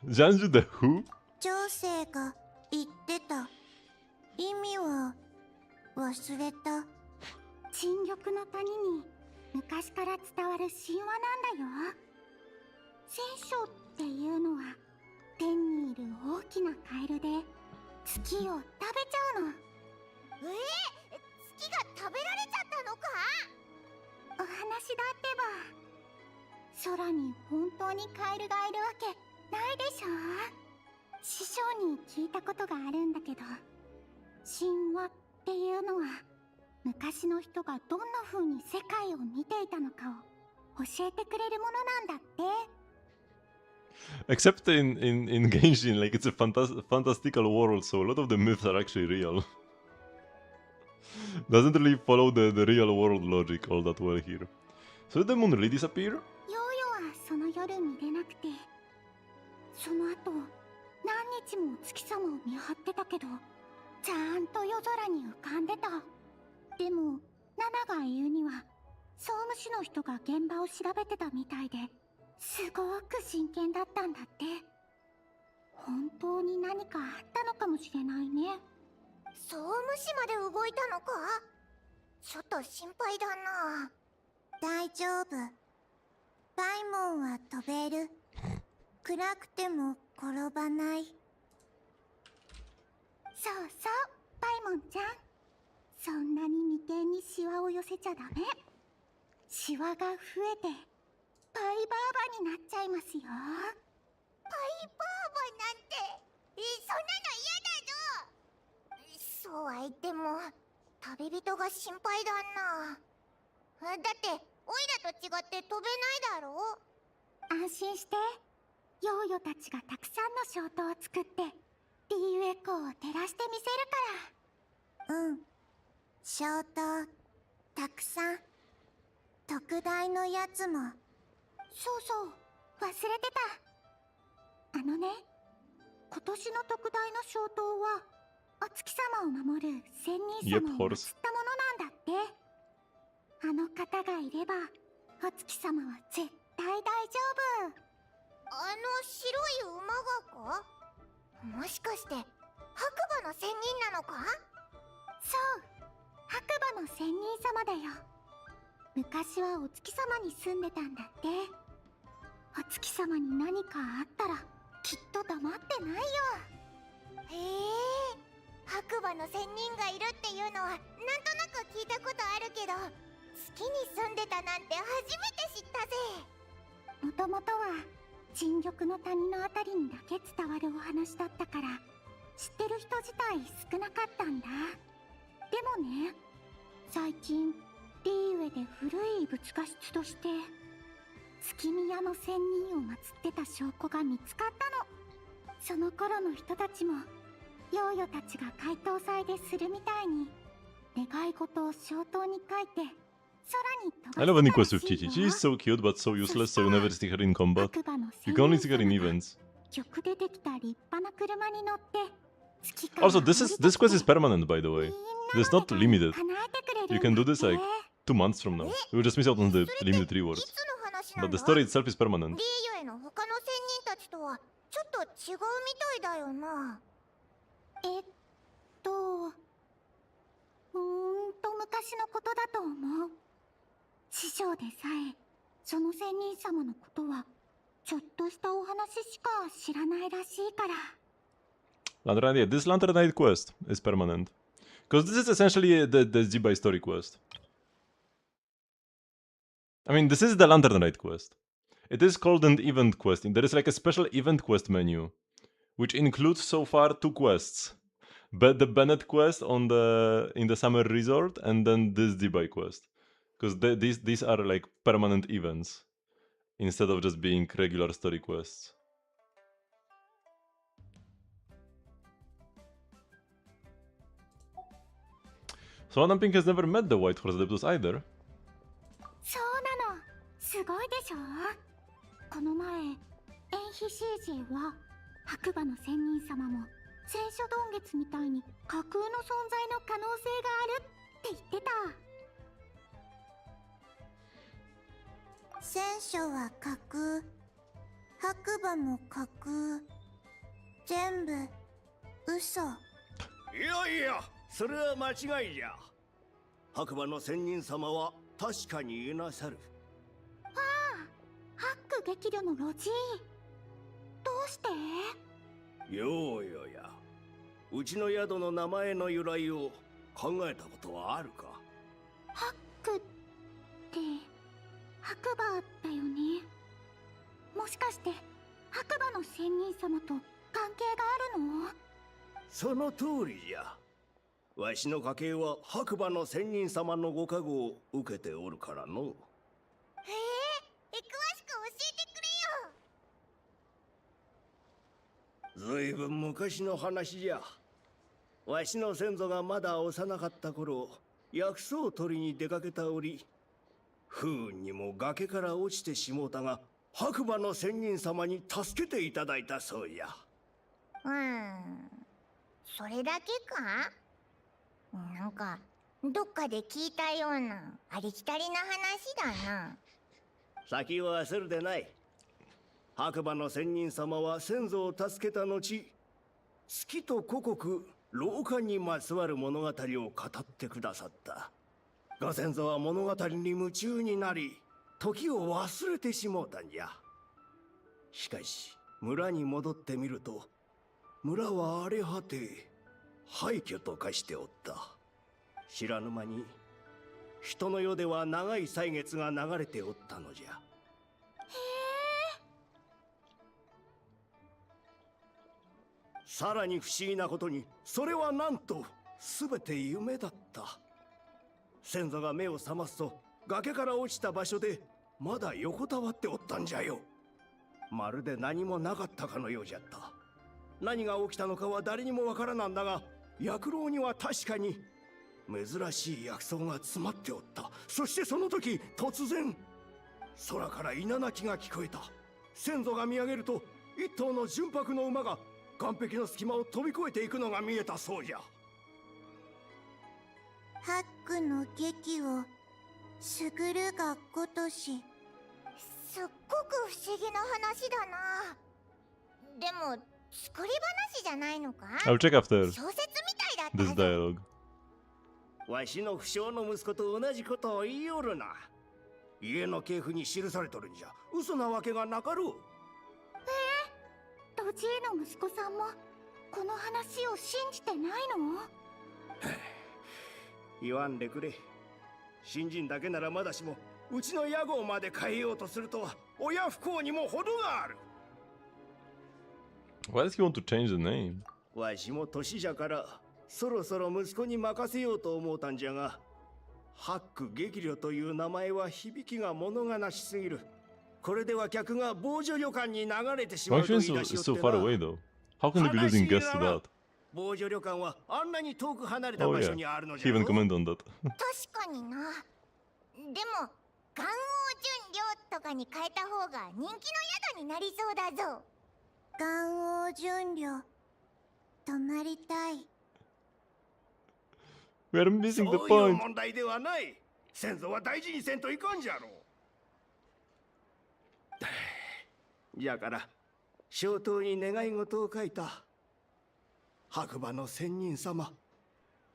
Janju the who? Except in Genshin, like it's a fantastical world, so a lot of the myths are actually real. Doesn't really follow the real world logic all that well here. So did the moon really disappear? けちゃダメ。シワが増えてパイバーバになっちゃいますよ。パイバーバなんて、そんなの嫌だぞ。そうは言っても旅人が心配だな。だってオイラと違って飛べないだろ。安心して、ヨーヨたちがたくさんの消灯を作って DU エコーを照らしてみせるから。うん、消灯たくさん。特大のやつも。そうそう、忘れてた。今年の特大の消灯はお月様を守る仙人様を祀ったものなんだって。あの方がいればお月様は絶対大丈夫。白い馬がか？もしかして白馬の仙人なのか？そう、白馬の仙人様だよ。昔はお月様に住んでたんだって。お月様に何かあったらきっと黙ってないよ。へえ、白馬の仙人がいるっていうのはなんとなく聞いたことあるけど、月に住んでたなんて初めて知ったぜ。もともとは陳玉の谷のあたりにだけ伝わるお話だったから知ってる人自体少なかったんだ。でもね、最近リーウェで古い遺物が出土して月宮の仙人を祀ってた証拠が見つかったの。その頃の人たちもヨーヨたちが解凍祭でするみたいに願い事を消灯に書いて空に飛ばしたらしいよ。 I love any quest with Chichi. She is so cute but so useless, so you never see her in combat. You can only see her in events. Also, this quest is permanent, by the way. It's not limited. You can do this like 2 months from now. You will just miss out on the limited rewards. But the story itself is permanent. リーユへの他の仙人たちとはちょっと違うみたいだよな。昔のことだと思う。師匠でさえその仙人様のことはちょっとしたお話しか知らないらしいから。Lantern Knight, yeah, this Lantern Knight quest is permanent. Because this is essentially the Zibai story quest. I mean, this is the Lantern Knight quest. It is called an event quest. There is like a special event quest menu, which includes so far 2 quests. But the Bennett quest in the summer resort, and then this Zibai quest. Because these are like permanent events, instead of just being regular story quests. So Adam Pink has never met the White Horse Adeptus either. そうなの。すごいでしょ。この前、エンヒシージーは白馬の仙人様も聖書曇月みたいに架空の存在の可能性があるって言ってた。聖書は架空、白馬も架空、全部嘘。いやいや、それは間違いじゃ。白馬の仙人様は確かにいなさる。ああ、ハック激怒のロジー。どうして？ようよや、うちの宿の名前の由来を考えたことはあるか？ハックって白馬だよね。もしかして白馬の仙人様と関係があるの？その通りじゃ。わしの家系は白馬の仙人様のご加護を受けておるからの。詳しく教えてくれよ。ずいぶん昔の話じゃ。わしの先祖がまだ幼かった頃、薬草を取りに出かけた折、不運にも崖から落ちてしもうたが、白馬の仙人様に助けていただいたそうや。それだけか？なんかどっかで聞いたようなありきたりな話だな。先は焦るでない。白馬の仙人様は先祖を助けた後、月と古国老化にまつわる物語を語ってくださった。ご先祖は物語に夢中になり、時を忘れてしもうたんじゃ。しかし村に戻ってみると、村は荒れ果て廃墟と化しておった。知らぬ間に人の世では長い歳月が流れておったのじゃ。さらに不思議なことに、それはなんと全て夢だった。先祖が目を覚ますと、崖から落ちた場所でまだ横たわっておったんじゃよ。まるで何もなかったかのようじゃった。何が起きたのかは誰にもわからなんだが、薬蝋には確かに珍しい薬草が詰まっておった。そしてその時、突然空から稲鳴きが聞こえた。先祖が見上げると、一頭の純白の馬が岸壁の隙間を飛び越えていくのが見えたそうじゃ。ハックの劇を卓るがごとし。すっごく不思議な話だな。でも作り話じゃないのか？ I'll check after 小説みたいだった this ぞ。 dialogue. わしの不肖の息子と同じことを言いよるな。家の系譜に記されとるんじゃ。嘘なわけがなかろう。ドジーの息子さんもこの話を信じてないの？言わんでくれ。新人だけならまだしも、うちの屋号まで変えようとするとは親不孝にも程がある。 Why does he want to change the name? わしも年じゃからそろそろ息子に任せようと思うたんじゃが、ハック激旅という名前は響きが物悲しすぎる。これでは客が防除旅館に流れてしまうと Genshin 言い出し is よって so far な。 away though. How can he be losing guests to that? 防除旅館はあんなに遠く離れた Oh 場 yeah, 所にあるの he じゃ even ろ。 commented on that. 確かにな。でも元王純領とかに変えた方が人気の宿になりそうだぞ。元王純領泊まりたい。 We are missing そ the ういう point. 問題ではない。先祖は大事にせんといかんじゃろう。じゃから小刀に願い事を書いた。白馬の仙人様、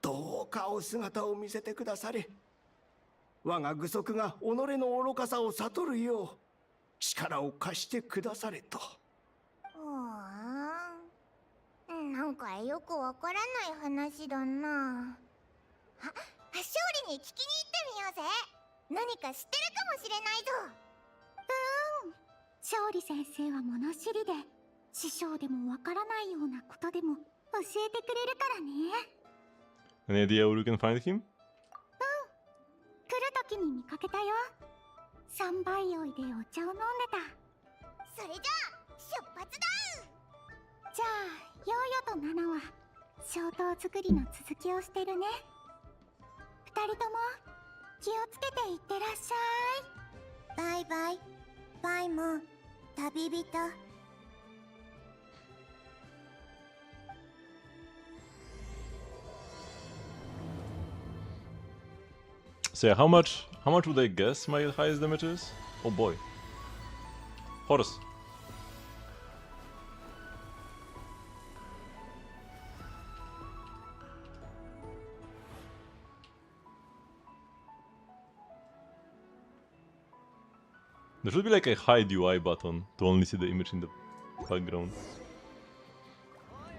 どうかお姿を見せてくだされ。我が具足が己の愚かさを悟るよう力を貸してくだされと。なんかよくわからない話だな。勝利に聞きに行ってみようぜ。何か知ってるかもしれないぞ。勝利先生は物知りで、師匠でもわからないようなことでも教えてくれるからね。 Any idea where we can find him? 来る時に見かけたよ。3倍酔いでお茶を飲んでた。それじゃあ出発だ。じゃあヨーヨとナナは小刀作りの続きをしてるね。2人とも気をつけていってらっしゃい。バイバイ。バイも旅人。 So yeah, how much would I guess my highest damage is? Oh boy. Horse. There should be like a hide UI button to only see the image in the background.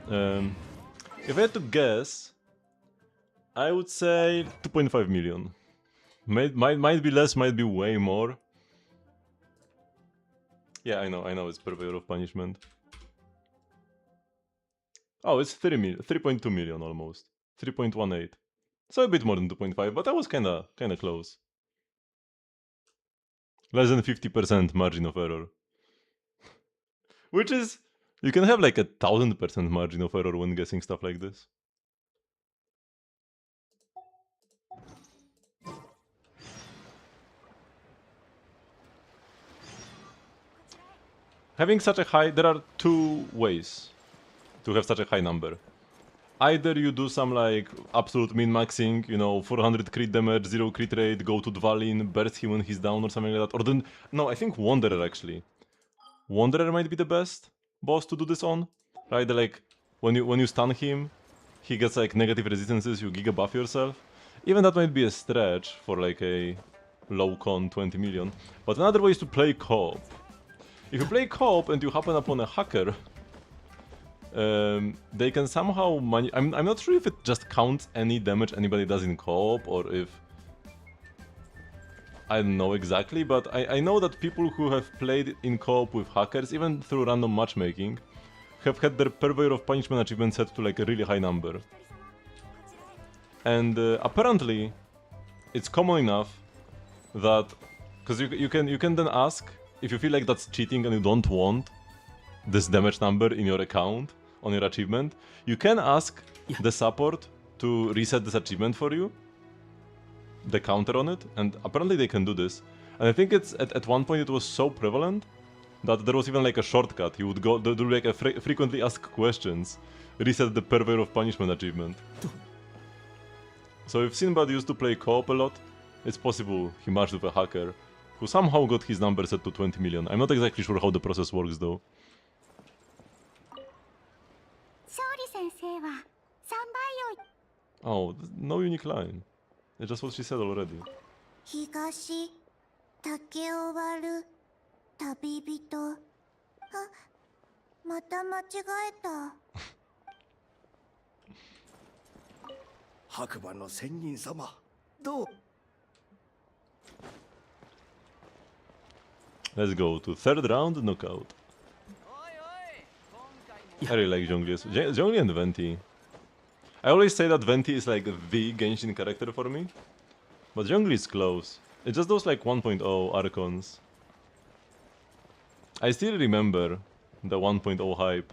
If I had to guess, I would say 2.5 million. Might be less, might be way more. Yeah, I know, it's Purveyor of Punishment. Oh, it's 3.2 million almost. 3.18. So a bit more than 2.5, but I was kinda close. Less than 50% margin of error. Which is, you can have like 1000% margin of error when guessing stuff like this. Having such a high, there are two ways to have such a high number. Either you do some like absolute min-maxing, you know, 400 crit damage, 0 crit rate, go to Dvalin, burst him when he's down or something like that. Or then, no, I think Wanderer actually. Wanderer might be the best boss to do this on. Right, like when you stun him, he gets like negative resistances, you giga buff yourself. Even that might be a stretch for like a low con 20 million. But another way is to play co-op. If you play co-op and you happen upon a hacker, they can somehow I'm not sure if it just counts any damage anybody does in co-op or if I don't know exactly, but I know that people who have played in co-op with hackers, even through random matchmaking, have had their Purveyor of Punishment achievement set to like a really high number. And apparently, it's common enough that, because you can then ask if you feel like that's cheating and you don't want this damage number in your account on your achievement, you can ask the support to reset this achievement for you, the counter on it, and apparently they can do this. And I think it's at one point it was so prevalent that there was even like a shortcut. You would go do like a frequently asked questions, reset the Purveyor of Punishment achievement. So if Sinbad used to play co-op a lot, it's possible he matched with a hacker who somehow got his number set to 20 million. I'm not exactly sure how the process works though. Oh, no unique line. It's just what she said already. 東竹を割る旅人。あ、また間違えた。白馬の仙人様、どう？ Let's go to third round knockout. I really like Zhongli. Zhongli and Venti. I always say that Venti is like the Genshin character for me, but Zhongli is close. It's just those like 1.0 Archons. I still remember the 1.0 hype.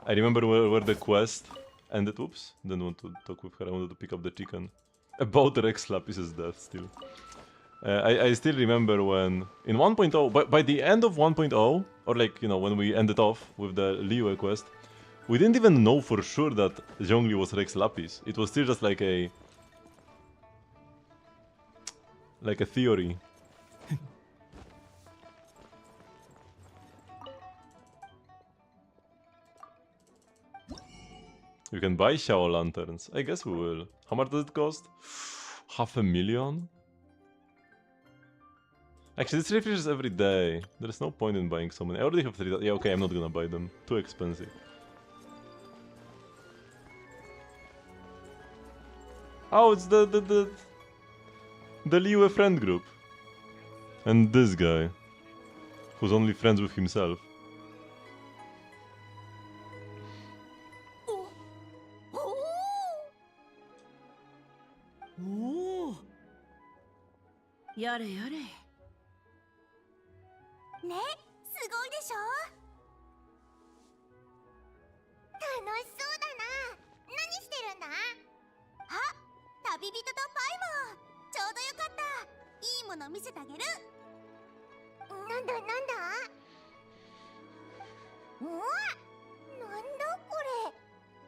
I remember where the quest ended. Oops, didn't want to talk with her. I wanted to pick up the chicken. About Rex Lapis's death still. I still remember when in 1.0, by the end of 1.0, or like, you know, when we ended off with the Liyue quest, we didn't even know for sure that Zhongli was Rex Lapis. It was still just like a theory. You can buy Xiao lanterns. I guess we will. How much does it cost? 500,000? Actually, this refreshes every day. There's no point in buying so many. I already have 3. Yeah, okay, I'm not gonna buy them. Too expensive. Oh, it's the Liyue friend group. And this guy, who's only friends with himself. Oh. やれやれ。ね、すごいでしょ。楽しそうだな。何してるんだ？あ、旅人とパイモン。ちょうどよかった。いいもの見せてあげる。なんだなんだ？うわ、なんだこれ。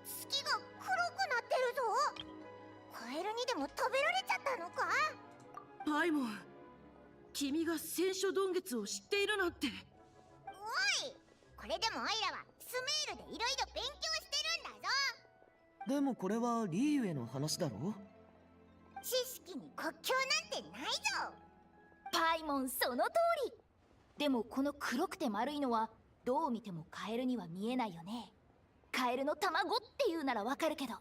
月が黒くなってるぞ。カエルにでも食べられちゃったのか？パイモン、君が戦書曇月を知っているなんて。おい、これでもオイラはスメールでいろいろ勉強してるんだぞ。でもこれはリーユへの話だろ。知識に国境なんてないぞ。パイモン、その通り。でもこの黒くて丸いのはどう見てもカエルには見えないよね。カエルの卵っていうならわかるけど、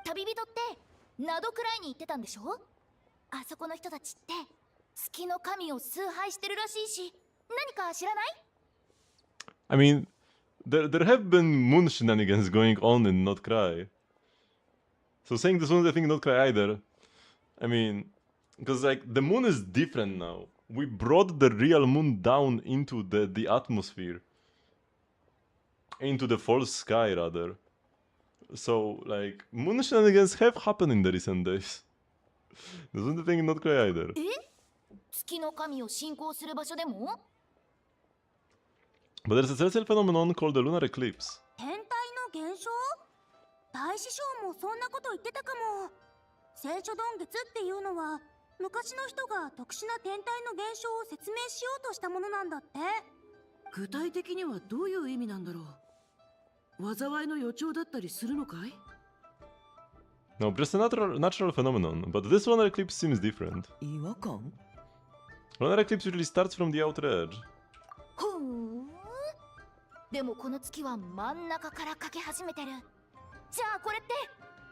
旅人ってナドくらいに言ってたんでしょ。あそこの人たちって月の神を崇拝してるらしいし、何か知らない？ I mean, there have been moon shenanigans going on in Not Cry. So saying this one's I think Not Cry either. I mean, because like the moon is different now. We brought the real moon down into the atmosphere. Into the false sky rather. So like moon shenanigans have happened in the recent days. This one's I think Not Cry either. 月の神を信仰する場所でも？ But there's a celestial phenomenon called the lunar eclipse. 天体の現象？大師匠もそんなこと言ってたかも。戦書曇月っていうのは昔の人が特殊な天体の現象を説明しようとしたものなんだって。具体的にはどういう意味なんだろう。災いの予兆だったりするのかい？ No, just a natural phenomenon, but this lunar eclipse seems different. 違和感？ Lunar eclipse usually starts from the outer edge. ほー。でもこの月は真ん中からかけ始めてる。じゃあこれって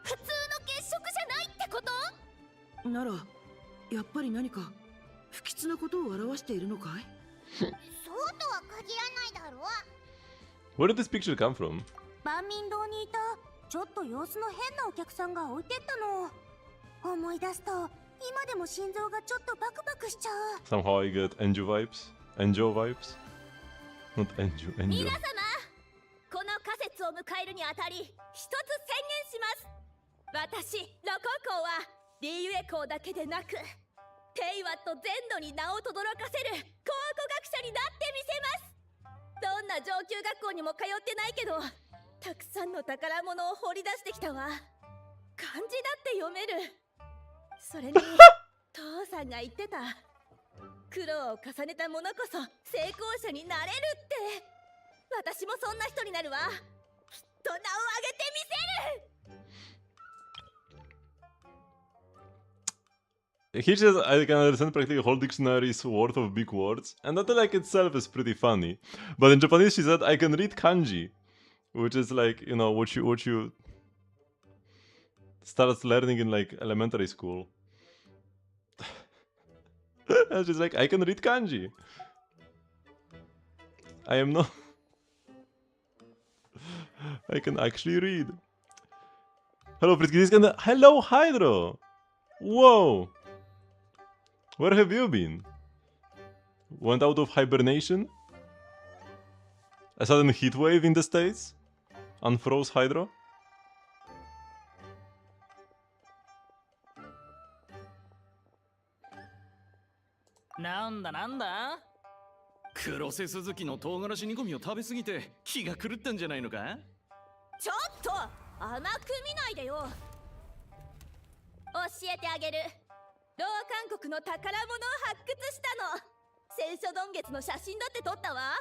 普通の月食じゃないってこと？ならやっぱり何か。不吉なことを表しているのかい？そうとは限らないだろ。 Where did this picture come from? 万民堂にいたちょっと様子の変なお客さんが置いてったの。思い出すと今でも心臓がちょっとバクバクしちゃう。 Somehow I get Enjo vibes. Enjo vibes? Not Enjo, 皆 Enjo. 様、この仮説を迎えるにあたり一つ宣言します。私ロコ公はリーユエ公だけでなくテイワット全土に名を轟かせる考古学者になってみせます。どんな上級学校にも通ってないけどたくさんの宝物を掘り出してきたわ。漢字だって読める。それに父さんが言ってた、苦労を重ねた者こそ成功者になれるって。私もそんな人になるわ。きっと名を挙げてみせる。 He says I can understand practically a whole dictionary's worth of big words, and that like itself is pretty funny. But in Japanese she said I can read kanji, which is like, you know, what you start learning in like elementary school. And she's like, I can read kanji. I am not. I can actually read. Hello, Fritzky. Hello, Hydro. Whoa. Where have you been? Went out of hibernation? A sudden heat wave in the States? Unfroze Hydro? なんだなんだ、黒瀬鈴木の唐辛子煮込みを食べ過ぎて気が狂ったんじゃないのか？ちょっと甘く見ないでよ。教えてあげる。老韓国の宝物を発掘したの。戦書ドン月の写真だって撮ったわ。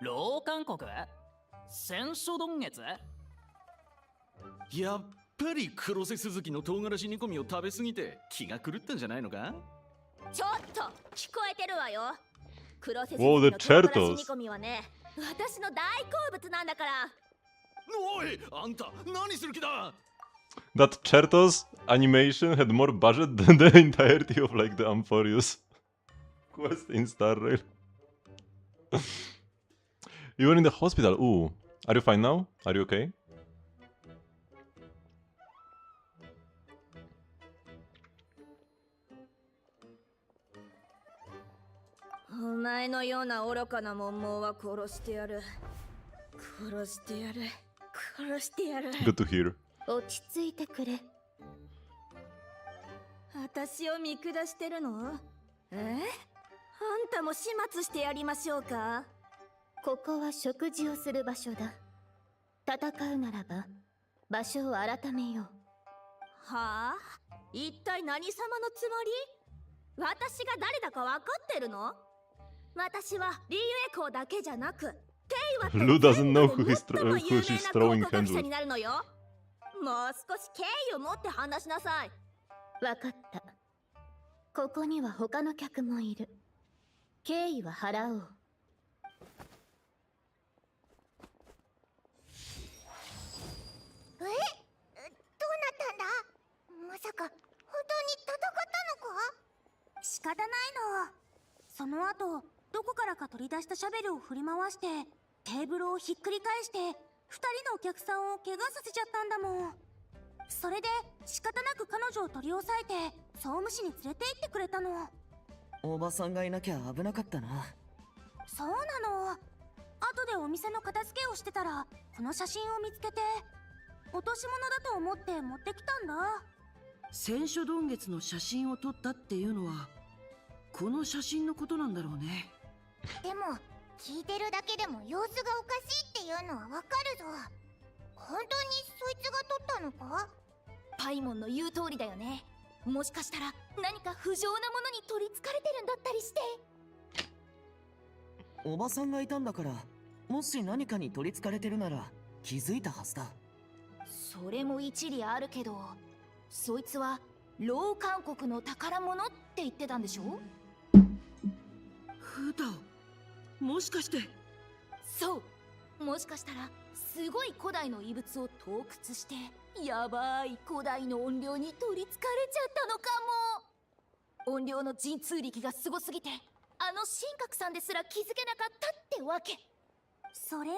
老韓国？戦書ドン月？やっぱり黒瀬鈴木の唐辛子煮込みを食べ過ぎて気が狂ったんじゃないのか？ちょっと聞こえてるわよ。黒瀬 Whoa, 鈴 the 木の唐辛 turtles. 子煮込みはね、私の大好物なんだから。おい、あんた何する気だ？ That Chertos animation had more budget than the entirety of like the Amphorius quest in Star Rail. You were in the hospital. Ooh. Are you fine now? Are you okay? お前のような愚かな文盲は殺してやる。殺してやる。殺してやる。 Good to hear. 落ち着いてくれ。私を見下してるの？あんたも始末してやりましょうか。ここは食事をする場所だ。戦うならば場所を改めよう。はあ？一体何様のつもり？私が誰だか分かってるの？私はリーユエ公だけじゃなく、テイワット Lou doesn't know who 最も who 有 she's 名な考 throwing 古学 hands 者 with. になるのよ。もう少し敬意を持って話しなさい。わかった。ここには他の客もいる。敬意は払おう。どうなったんだ？まさか本当に戦ったのか？仕方ないの。その後どこからか取り出したシャベルを振り回してテーブルをひっくり返して2人のお客さんを怪我させちゃったんだもん。それで仕方なく彼女を取り押さえて総務士に連れて行ってくれたの。おばさんがいなきゃ危なかったな。そうなの。後でお店の片付けをしてたらこの写真を見つけて、落とし物だと思って持ってきたんだ。戦書ドン月の写真を撮ったっていうのはこの写真のことなんだろうね。でも聞いてるだけでも様子がおかしいっていうのはわかるぞ。本当にそいつが撮ったのか？パイモンの言う通りだよね。もしかしたら何か不浄なものに取りつかれてるんだったりして。おばさんがいたんだから、もし何かに取りつかれてるなら気づいたはずだ。それも一理あるけど、そいつは老韓国の宝物って言ってたんでしょ？フータオ、もしかして。そう、もしかしたらすごい古代の遺物を盗掘してやばい古代の怨霊に取りつかれちゃったのかも。音量の神通力がすごすぎて、あの神格さんですら気づけなかったってわけ。それは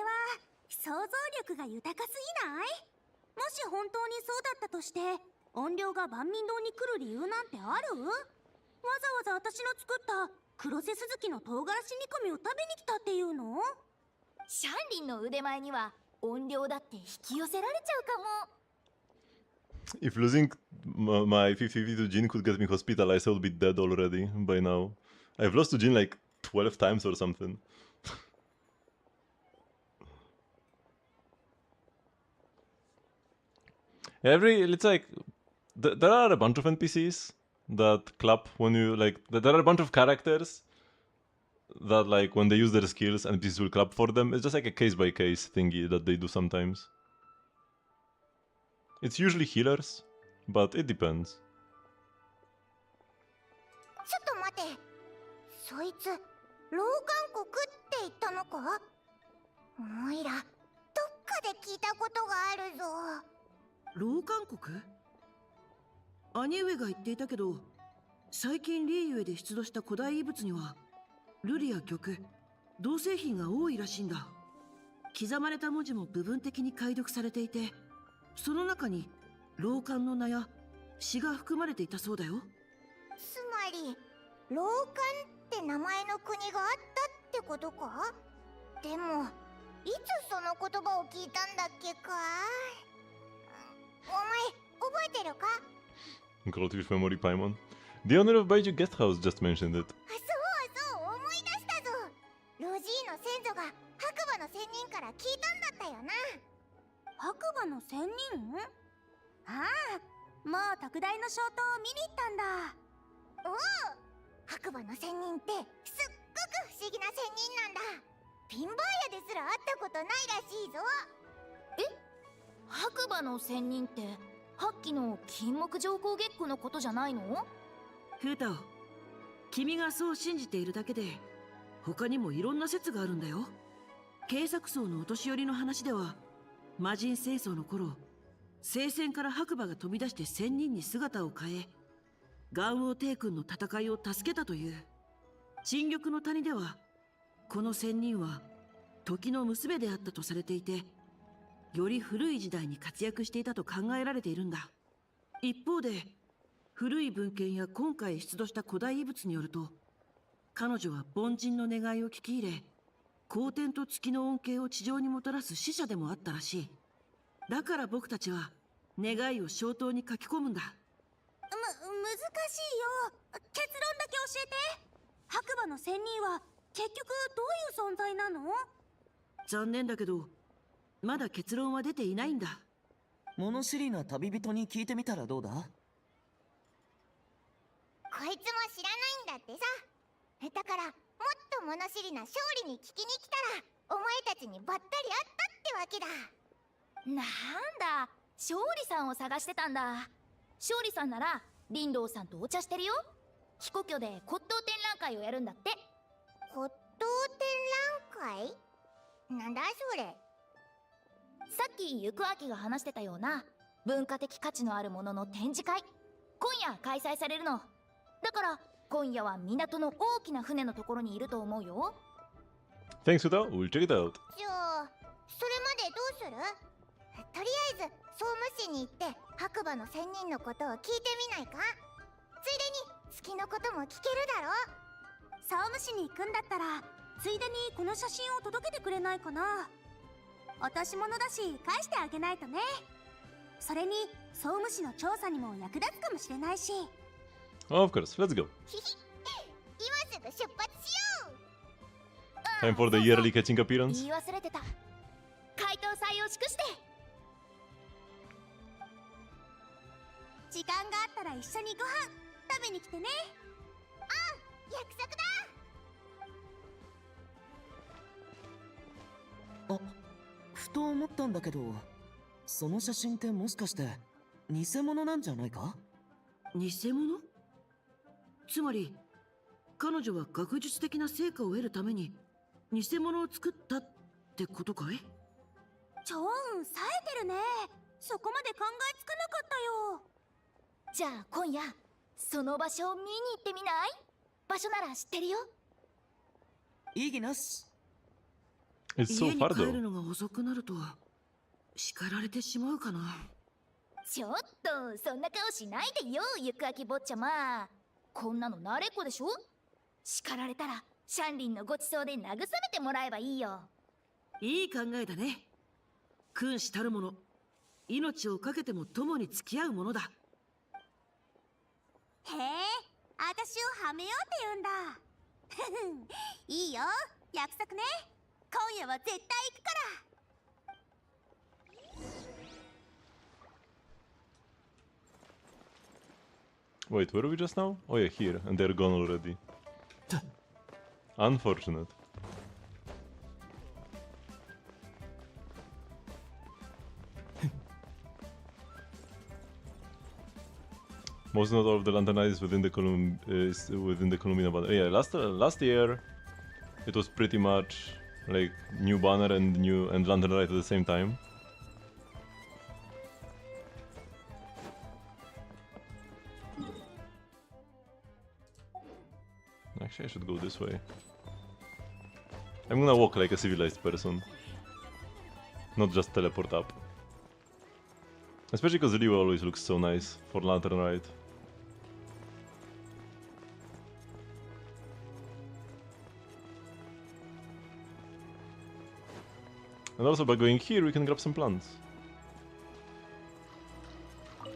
想像力が豊かすぎない？もし本当にそうだったとして、音量が万民堂に来る理由なんてある？わざわざ私の作った黒瀬鈴木の唐辛子煮込みを食べに来たっていうの？シャンリンの腕前には音量だって引き寄せられちゃうかも。If losing my 50-50 to Jin could get me hospitalized, I would be dead already by now. I've lost to Jin like 12 times or something. It's like there are a bunch of NPCs that clap when you like. There are a bunch of characters that like when they use their skills, NPCs will clap for them. It's just like a case by case thingy that they do sometimes. It's usually healers, but it depends. ちょっと待って、そいつ老韓国って言ったのか？おいらどっかで聞いたことがあるぞ。老韓国？兄上が言っていたけど、最近リーユエで出土した古代遺物には瑠璃や玉、銅製品が多いらしいんだ。刻まれた文字も部分的に解読されていて、その中に老漢の名や詩が含まれていたそうだよ。つまり老漢って名前の国があったってことか？でもいつその言葉を聞いたんだっけか？お前覚えてるか？ Goldfish Memory Paimon. The owner of Baiju Guest House just mentioned it. そうそう、思い出したぞ。ロジーの先祖が白馬の仙人から聞いたんだったよな。白馬の仙人？ああ、もう特大の消灯を見に行ったんだ。おお、白馬の仙人ってすっごく不思議な仙人なんだ。ピンバーヤですら会ったことないらしいぞ。白馬の仙人ってハッキの金木上皇月句のことじゃないの？フータオ、君がそう信じているだけで他にもいろんな説があるんだよ。慶作層のお年寄りの話では、魔人戦争の頃、聖戦から白馬が飛び出して仙人に姿を変え、元王帝君の戦いを助けたという。陳玉の谷では、この仙人は時の娘であったとされていて、より古い時代に活躍していたと考えられているんだ。一方で、古い文献や今回出土した古代遺物によると、彼女は凡人の願いを聞き入れ、光天と月の恩恵を地上にもたらす使者でもあったらしい。だから僕たちは願いを消灯に書き込むんだ。難しいよ。結論だけ教えて。白馬の仙人は結局どういう存在なの？残念だけど、まだ結論は出ていないんだ。物知りな旅人に聞いてみたらどうだ？こいつも知らないんだってさ。だからもっと物知りな勝利に聞きに来たら、お前たちにばったり会ったってわけだ。なんだ、勝利さんを探してたんだ。勝利さんなら林道さんとお茶してるよ。飛行居で骨董展覧会をやるんだって。骨董展覧会？なんだそれ。さっきゆくあきが話してたような文化的価値のあるものの展示会、今夜開催されるの。だから今夜は港の大きな船のところにいると思うよ。 Thanks, Huta. We'll check it out. じゃあそれまでどうする？とりあえず総務士に行って白馬の仙人のことを聞いてみないか？ついでに月のことも聞けるだろ。総務士に行くんだったらついでにこの写真を届けてくれないかな。落とし物だし返してあげないとね。それに総務士の調査にも役立つかもしれないし。 Of course, let's go. 今すぐ出発しよう。 Time for the yearly catching appearance. 言い忘れてた。回答祭を祝して。時間があったら一緒にご飯食べに来てね。約束だ。あ、ふと思ったんだけど、その写真ってもしかして偽物なんじゃないか？偽物？つまり彼女は学術的な成果を得るために偽物を作ったってことかい？超運冴えてるね。そこまで考えつかなかったよ。じゃあ今夜その場所を見に行ってみない？場所なら知ってるよ。異議なし。 It's so 家に far 帰 though. るのが遅くなると叱られてしまうかな。ちょっとそんな顔しないでよ、行くあき坊ちゃま。こんなの慣れっこでしょ。叱られたらシャンリンのごちそうで慰めてもらえばいいよ。いい考えだね。君子たるもの、命を懸けても共に付き合うものだ。へえ、私をはめようって言うんだ。いいよ、約束ね。今夜は絶対行くから。Wait, where are we just now? Oh yeah, here, and they're gone already. Unfortunate. Most not all of the Lantern Knight is within the Columina banner. Yeah, last year it was pretty much like new banner and Lantern Knight at the same time. Actually, I should go this way. I'm gonna walk like a civilized person, not just teleport up. Especially because Ryu always looks so nice for Lantern Rite. And also by going here we can grab some plants.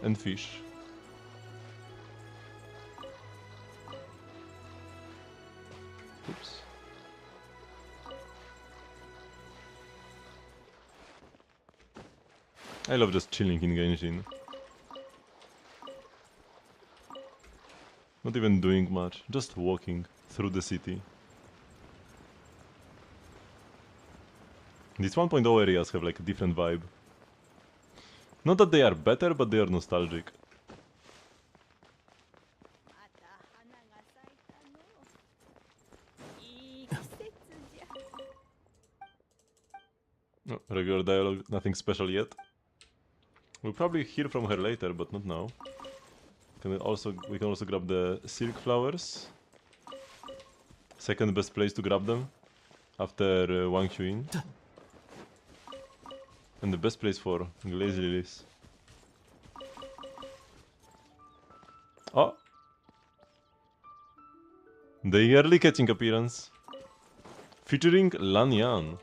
And fish. Oops. I love just chilling in Genshin. Not even doing much, just walking through the city. These 1.0 areas have like a different vibe. Not that they are better, but they are nostalgic. Oh, regular dialogue, nothing special yet. We'll probably hear from her later, but not now. We can also grab the silk flowers. Second best place to grab them after Wang Xuyin. And the best place for glaze lilies. Oh! The yearly catching appearance. Featuring Lan Yan.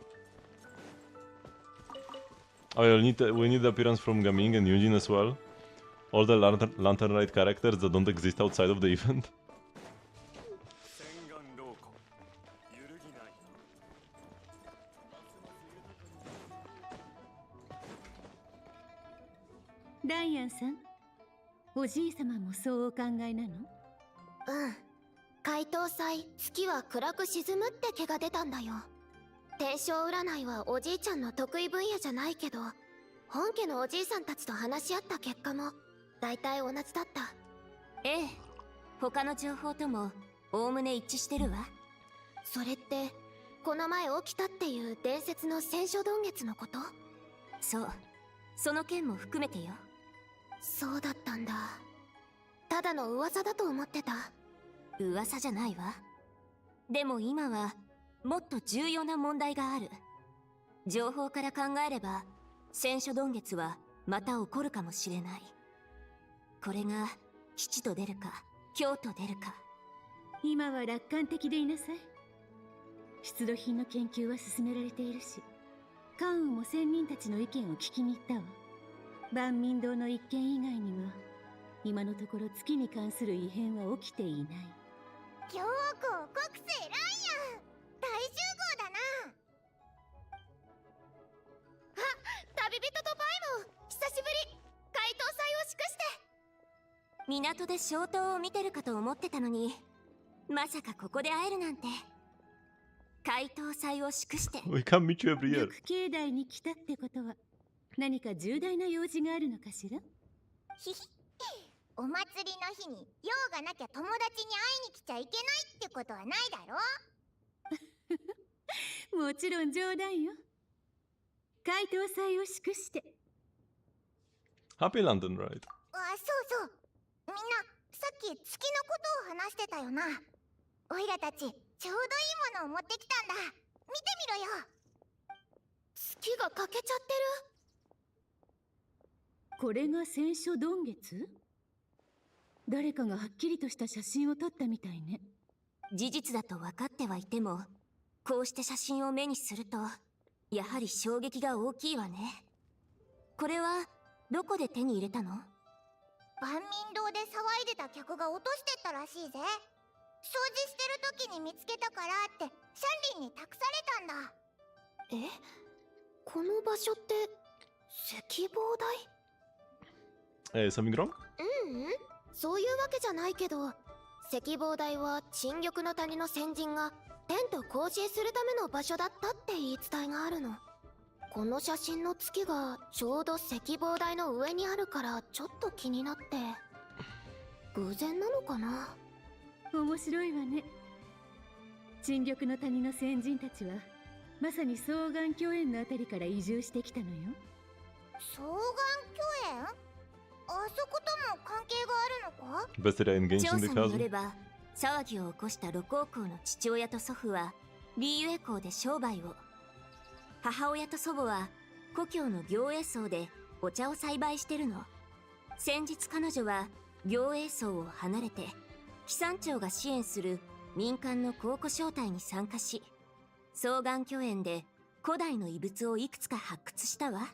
Oh, we need the appearance from Gaming and Yunjin as well. All the Lantern Rite characters that don't exist outside of the event. Ryan-san、おじい様もそうお考えなの？うん。解凍祭、月は暗く沈むって気が出たんだよ。天正占いはおじいちゃんの得意分野じゃないけど、本家のおじいさんたちと話し合った結果も大体同じだった。ええ、他の情報ともおおむね一致してるわ。それってこの前起きたっていう伝説の戦書洞月のこと？そう、その件も含めてよ。そうだったんだ。ただの噂だと思ってた。噂じゃないわ。でも今はもっと重要な問題がある。情報から考えれば戦書洞月はまた起こるかもしれない。これが吉と出るか凶と出るか。今は楽観的でいなさい。出土品の研究は進められているし、関羽も仙人たちの意見を聞きに行ったわ。万民堂の一件以外にも今のところ月に関する異変は起きていない。強豪国生ライアン、大集合だな。あ、旅人とパイモン、久しぶり。解凍祭を祝して。港で消灯を見てるかと思ってたのに、まさかここで会えるなんて。解凍祭を祝して。We can meet you every year. 境内に来たってことは何か重大な用事があるのかしら？ひひ、お祭りの日に用がなきゃ友達に会いに来ちゃいけないってことはないだろ？もちろん冗談よ。解凍祭を祝して。 Happy Lantern Rite. あ、そうそう。みんな、さっき月のことを話してたよな。オイラたちちょうどいいものを持ってきたんだ。見てみろよ。月が欠けちゃってる。これが戦書曇月？誰かがはっきりとした写真を撮ったみたいね。事実だと分かってはいても、こうして写真を目にするとやはり衝撃が大きいわね。これはどこで手に入れたの？万民堂で騒いでた客が落としてったらしいぜ。掃除してる時に見つけたからってシャンリンに託されたんだ。え、この場所って石棒台？Something wrong? そういうわけじゃないけど、石棒台は陳玉の谷の先人が天と交信するための場所だったって言い伝えがあるの。この写真の月がちょうど石棒台の上にあるからちょっと気になって。偶然なのかな？面白いわね。陳玉の谷の先人たちはまさに双眼鏡園のあたりから移住してきたのよ。双眼鏡園？あそことも関係があるのか？ Best area in 調 Genshin 査 the によれ Castle. ば、騒ぎを起こした六王公の父親と祖父はリーユエ港で商売を、母親と祖母は故郷の行栄荘でお茶を栽培してるの。先日彼女は行栄荘を離れて紀山町が支援する民間の考古招待に参加し、双眼鏡園で古代の遺物をいくつか発掘したわ。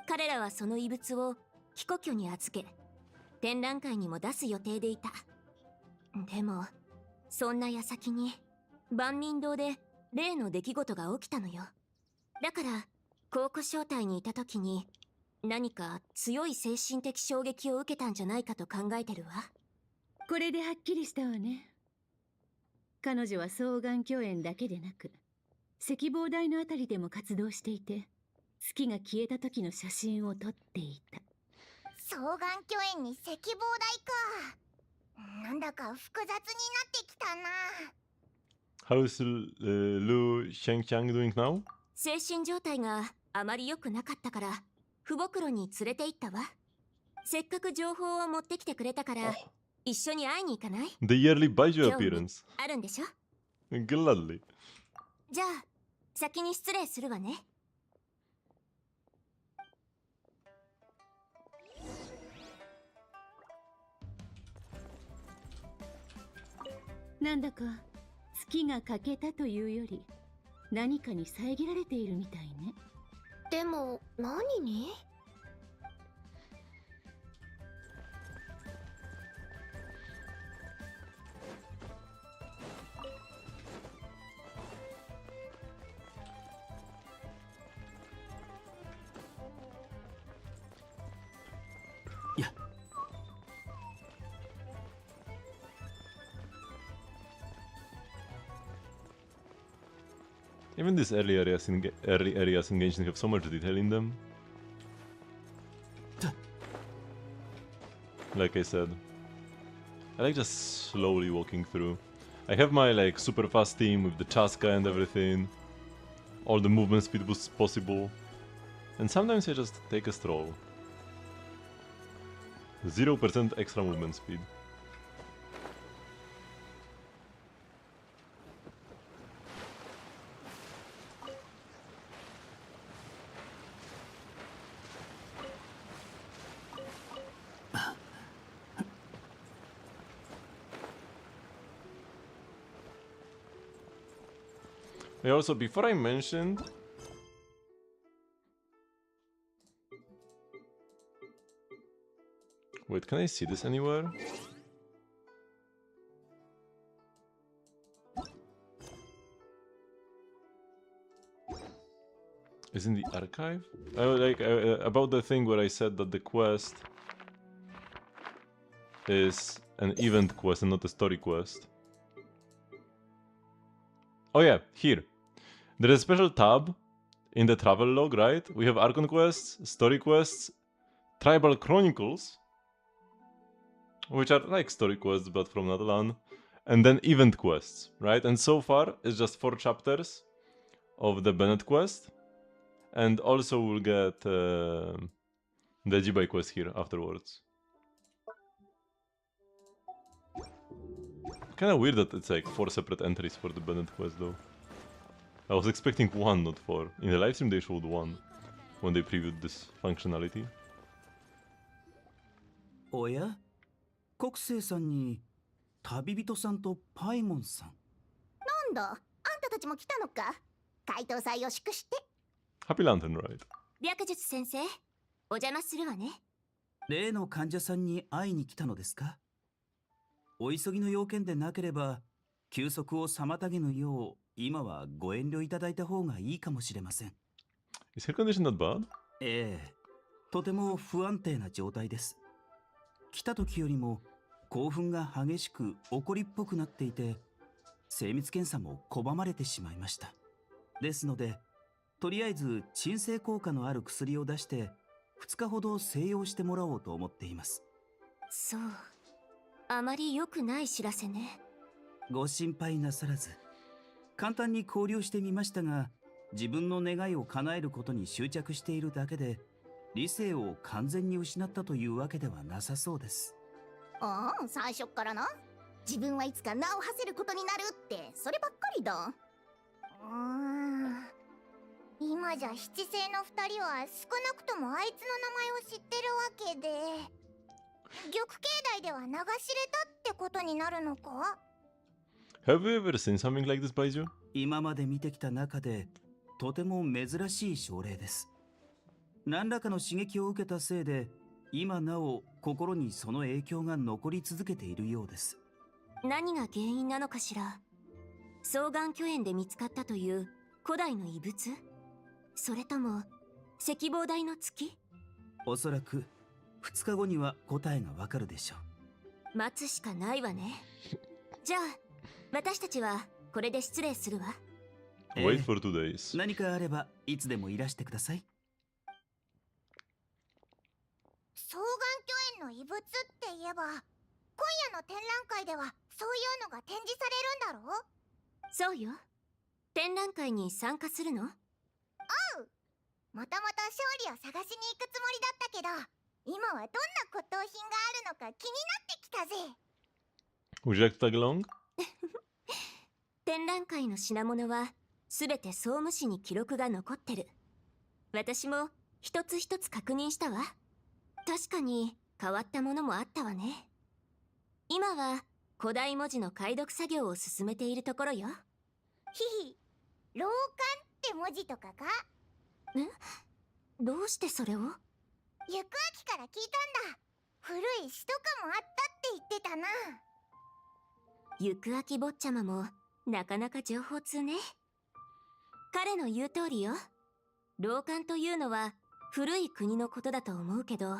彼らはその遺物を帰故郷に預け、展覧会にも出す予定でいた。でもそんな矢先に万民堂で例の出来事が起きたのよ。だから考古招待にいた時に何か強い精神的衝撃を受けたんじゃないかと考えてるわ。これではっきりしたわね。彼女は双眼鏡園だけでなく石棒台のあたりでも活動していて、月が消えた時の写真を撮っていた。双眼鏡園に石棒台か。なんだか複雑になってきたな。 How's Lu Shengqiang doing now? 精神状態があまり良くなかったから父母黒に連れて行ったわ。せっかく情報を持ってきてくれたから一緒に会いに行かない？ The yearly Baiju 興味 appearance. あるんでしょ？ Gladly. じゃあ先に失礼するわね。なんだか月が欠けたというより何かに遮られているみたいね。でも何に？Even these early areas in Genshin have so much detail in them. Like I said, I like just slowly walking through. I have my like super fast team with the Chaska and everything, all the movement speed boosts possible, and sometimes I just take a stroll. 0% extra movement speed. I also, before I mentioned... Wait, can I see this anywhere? Is in the archive? About the thing where I said that the quest is an event quest and not a story quest. Oh yeah, here. There is a special tab in the travel log, right? We have Archon quests, story quests, tribal chronicles, which are like story quests but from Nadalan, and then event quests, right? And so far it's just 4 chapters of the Bennett quest, and also we'll get the Jibai quest here afterwards. Kind of weird that it's like 4 separate entries for the Bennett quest though. I was expecting 1, not 4. In the livestream they showed 1 when they previewed this functionality. おや国生さんに旅人さんとパイモンさん。なんだ、あんたたちも来たのか。解答祭を祝して。Happy Lantern, right? 白術先生、お邪魔するわね。例の患者さんに会いに来たのですか。お急ぎの要件でなければ休息を妨げぬよう今はご遠慮いただいた方がいいかもしれません。 Is her condition not bad? ええ、とても不安定な状態です。来た時よりも興奮が激しく怒りっぽくなっていて、精密検査も拒まれてしまいました。ですので、とりあえず鎮静効果のある薬を出して2日ほど静養してもらおうと思っています。そう、あまり良くない知らせね。ご心配なさらず。簡単に考慮してみましたが、自分の願いを叶えることに執着しているだけで、理性を完全に失ったというわけではなさそうです。ああ、最初っからな。自分はいつか名を馳せることになるってそればっかりだ。今じゃ七星の2人は少なくともあいつの名前を知ってるわけで、玉境内では名が知れたってことになるのか。 Have you ever seen something like this, Baiju? 今まで見てきた中でとても珍しい症例です。何らかの刺激を受けたせいで今なお心にその影響が残り続けているようです。何が原因なのかしら。双眼巨炎で見つかったという古代の遺物、それとも赤望台の月。おそらく2日後には答えがわかるでしょう。待つしかないわね。じゃあ私たちはこれで失礼するわ。Wait for 2 days. 何かあればいつでもいらしてください。双眼巨炎の遺物って言えば、今夜の展覧会ではそういうのが展示されるんだろう。そうよ。展覧会に参加するの？おう。もともと勝利を探しに行くつもりだったけど、今はどんな骨董品があるのか気になってきたぜ。Would you like to tag along? 展覧会の品物はすべて総務誌に記録が残ってる。私も一つ一つ確認したわ。確かに変わったものもあったわね。今は古代文字の解読作業を進めているところよ。ひひ、老館って文字とかか？どうしてそれを？行く秋から聞いたんだ。古い詩とかもあったって言ってたな。行く秋坊ちゃまもなかなか情報通ね。彼の言う通りよ。老館というのは古い国のことだと思うけど、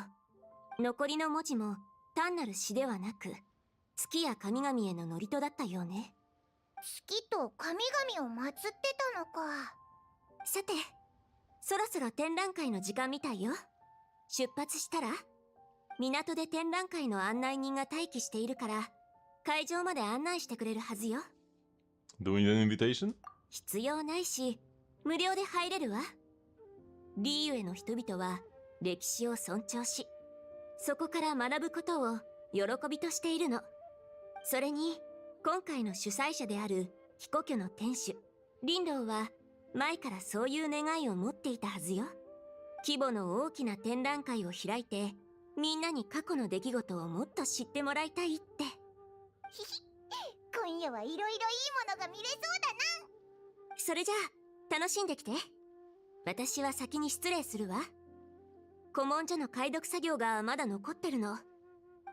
残りの文字も単なる詩ではなく月や神々への祝詞だったようね。月と神々を祀ってたのか。さて、そろそろ展覧会の時間みたいよ。出発したら？港で展覧会の案内人が待機しているから会場まで案内してくれるはずよ。Do we need an invitation? 必要ないし、無料で入れるわ。リーユへの人々は歴史を尊重し、そこから学ぶことを喜びとしているの。それに、今回の主催者である飛行居の店主、リンローは前からそういう願いを持っていたはずよ。規模の大きな展覧会を開いて、みんなに過去の出来事をもっと知ってもらいたいって。ひひ、今夜はいろいろいいものが見れそうだな。それじゃあ楽しんできて。私は先に失礼するわ。古文書の解読作業がまだ残ってるの。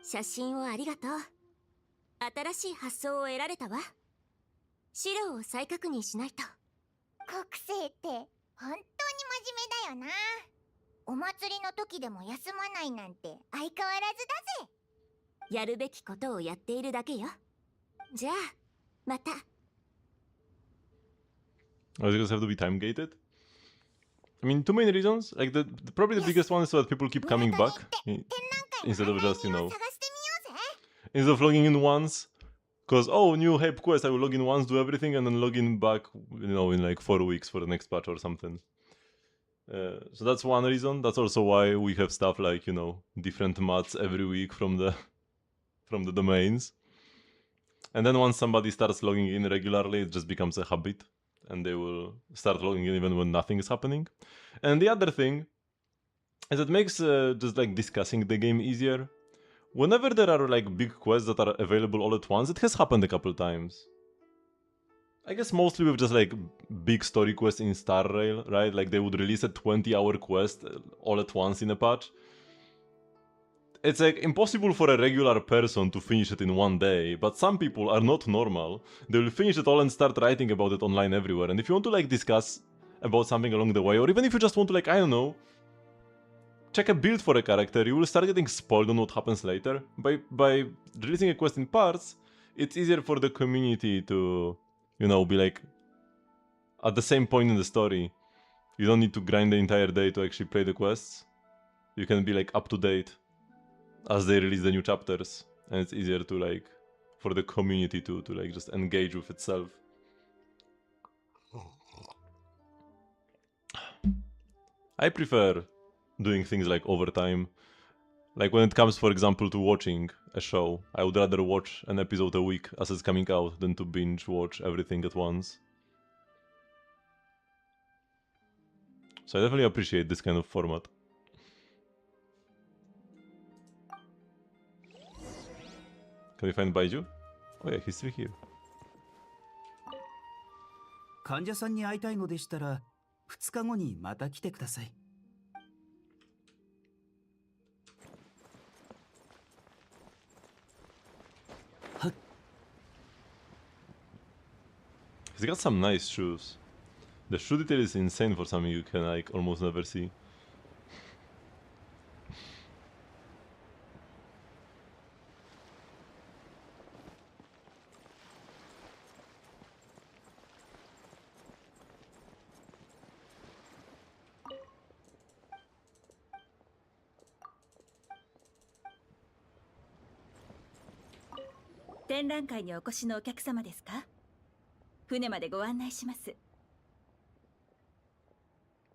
写真をありがとう。新しい発想を得られたわ。資料を再確認しないと。国生って本当に真面目だよな。お祭りの時でも休まないなんて相変わらずだぜ。やるべきことをやっているだけよ。じゃあまた。Are these have to be time gated? I mean, two main reasons. Like probably the biggest one is so that people keep coming back instead of just, you know, instead of logging in once. Because, oh, new hype quest, I will log in once, do everything, and then log in back, you know, in like 4 weeks for the next patch or something. So that's one reason. That's also why we have stuff like, you know, different mats every week from the domains. And then once somebody starts logging in regularly, it just becomes a habit, and they will start logging in even when nothing is happening. And the other thing is it makes just like discussing the game easier. Whenever there are like big quests that are available all at once, it has happened a couple times. I guess mostly with just like big story quests in Star Rail, right? Like they would release a 20-hour quest all at once in a patch. It's like impossible for a regular person to finish it in one day, but some people are not normal. They will finish it all and start writing about it online everywhere. And if you want to like discuss about something along the way, or even if you just want to like, I don't know, check a build for a character, you will start getting spoiled on what happens later. By releasing a quest in parts, it's easier for the community to, you know, be like at the same point in the story. You don't need to grind the entire day to actually play the quests. You can be like up to date as they release the new chapters, and it's easier to like for the community to like just engage with itself. I prefer doing things like overtime. Like when it comes, for example, to watching a show, I would rather watch an episode a week as it's coming out than to binge watch everything at once. So I definitely appreciate this kind of format. Can we find Baiju? Oh yeah, he's still here. 患者さんに会いたいのでしたら、2日後にまた来てください。He's got some nice shoes. The shoe detail is insane for something you can like almost never see.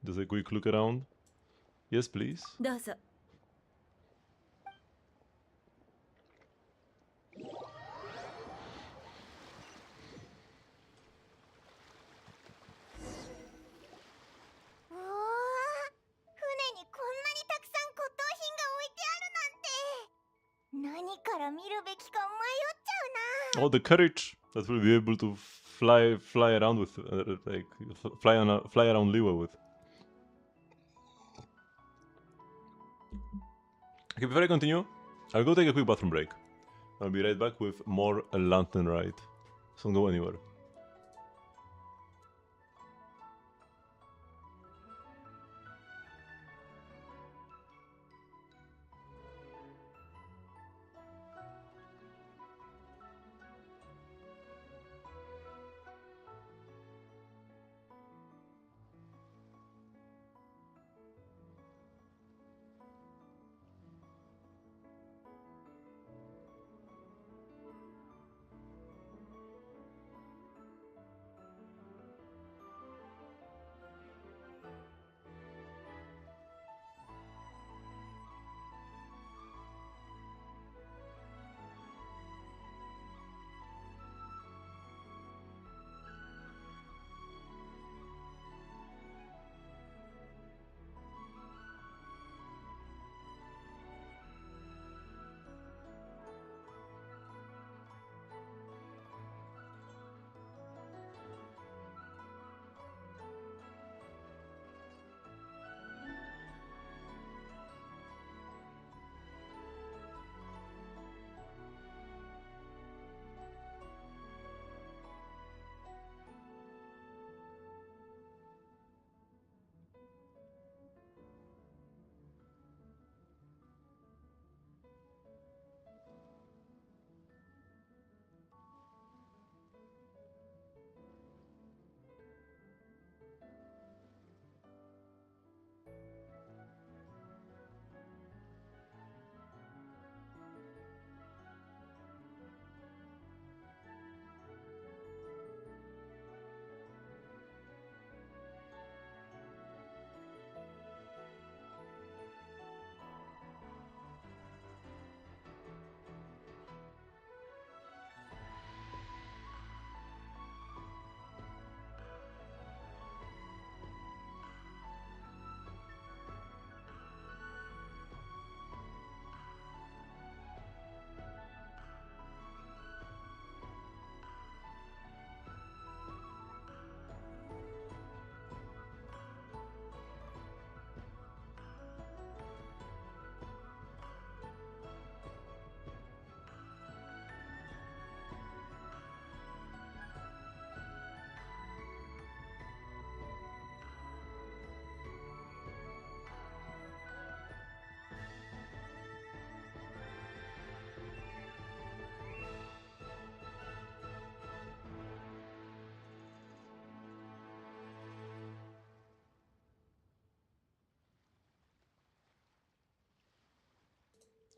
Does a quick look around? Yes, please. どうぞ。うわー、船にこんなにたくさん骨董品が置いてあるなんて。何から見るべきか迷っちゃうな。 Oh, the carriage that will be able to fly around with, like fly around Liwa with. Okay, before I continue, I'll go take a quick bathroom break. I'll be right back with more Lantern Rite. So don't go anywhere.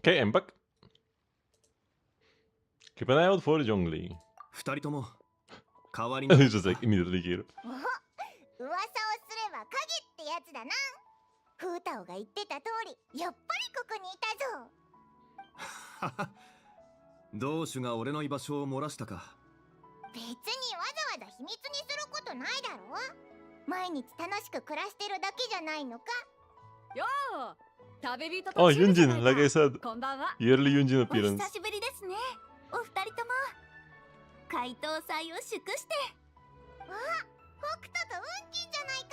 Okay, I'm back. Keep an eye out for Zhongli. 二人とも代わりに He's just like immediately killed. お噂をすれば影ってやつだな。フータオが言ってた通り、やっぱりここにいたぞ。同種が俺の居場所を漏らしたか。別にわざわざ秘密にすることないだろ。毎日楽しく暮らしてるだけじゃないのか。よう旅人 Oh, とチルじゃな Yunjin, い like I か said. こんばんは。 Yearly Yunjin お appearance. 久しぶりですね、お二人とも。怪盗祭を祝して。わあ、北斗と運金じゃないか。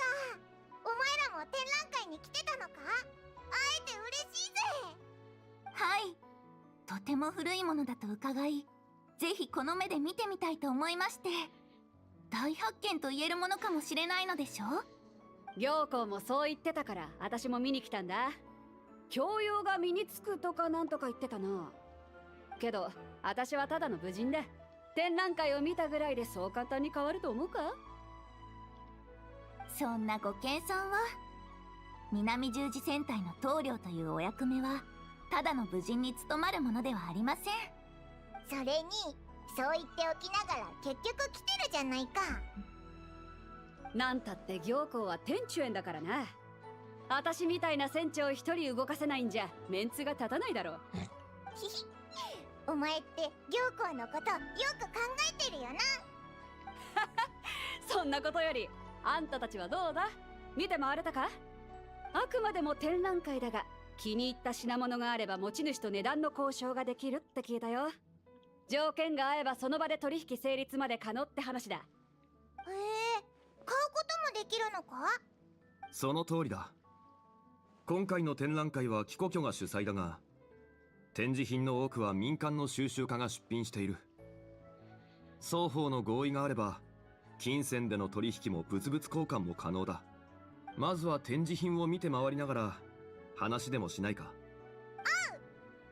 お前らも展覧会に来てたのか。会えて嬉しいぜ。はい、とても古いものだと伺い、ぜひこの目で見てみたいと思いまして。大発見と言えるものかもしれないのでしょ。行子もそう言ってたから私も見に来たんだ。教養が身につくとかなんとか言ってたな。けど私はただの武人だ。展覧会を見たぐらいでそう簡単に変わると思うか。そんなご謙遜を。南十字戦隊の棟梁というお役目はただの武人に務まるものではありません。それにそう言っておきながら結局来てるじゃないか。なんたって行子は天中園だからな。私みたいな船長一人動かせないんじゃメンツが立たないだろう。ひひ、お前って行子のことよく考えてるよな。そんなことよりあんたたちはどうだ。見て回れたか。あくまでも展覧会だが気に入った品物があれば持ち主と値段の交渉ができるって聞いたよ。条件が合えばその場で取引成立まで可能って話だ。買うこともできるのか。その通りだ。今回の展覧会は貴公居が主催だが、展示品の多くは民間の収集家が出品している。双方の合意があれば金銭での取引も物々交換も可能だ。まずは展示品を見て回りながら話でもしないか。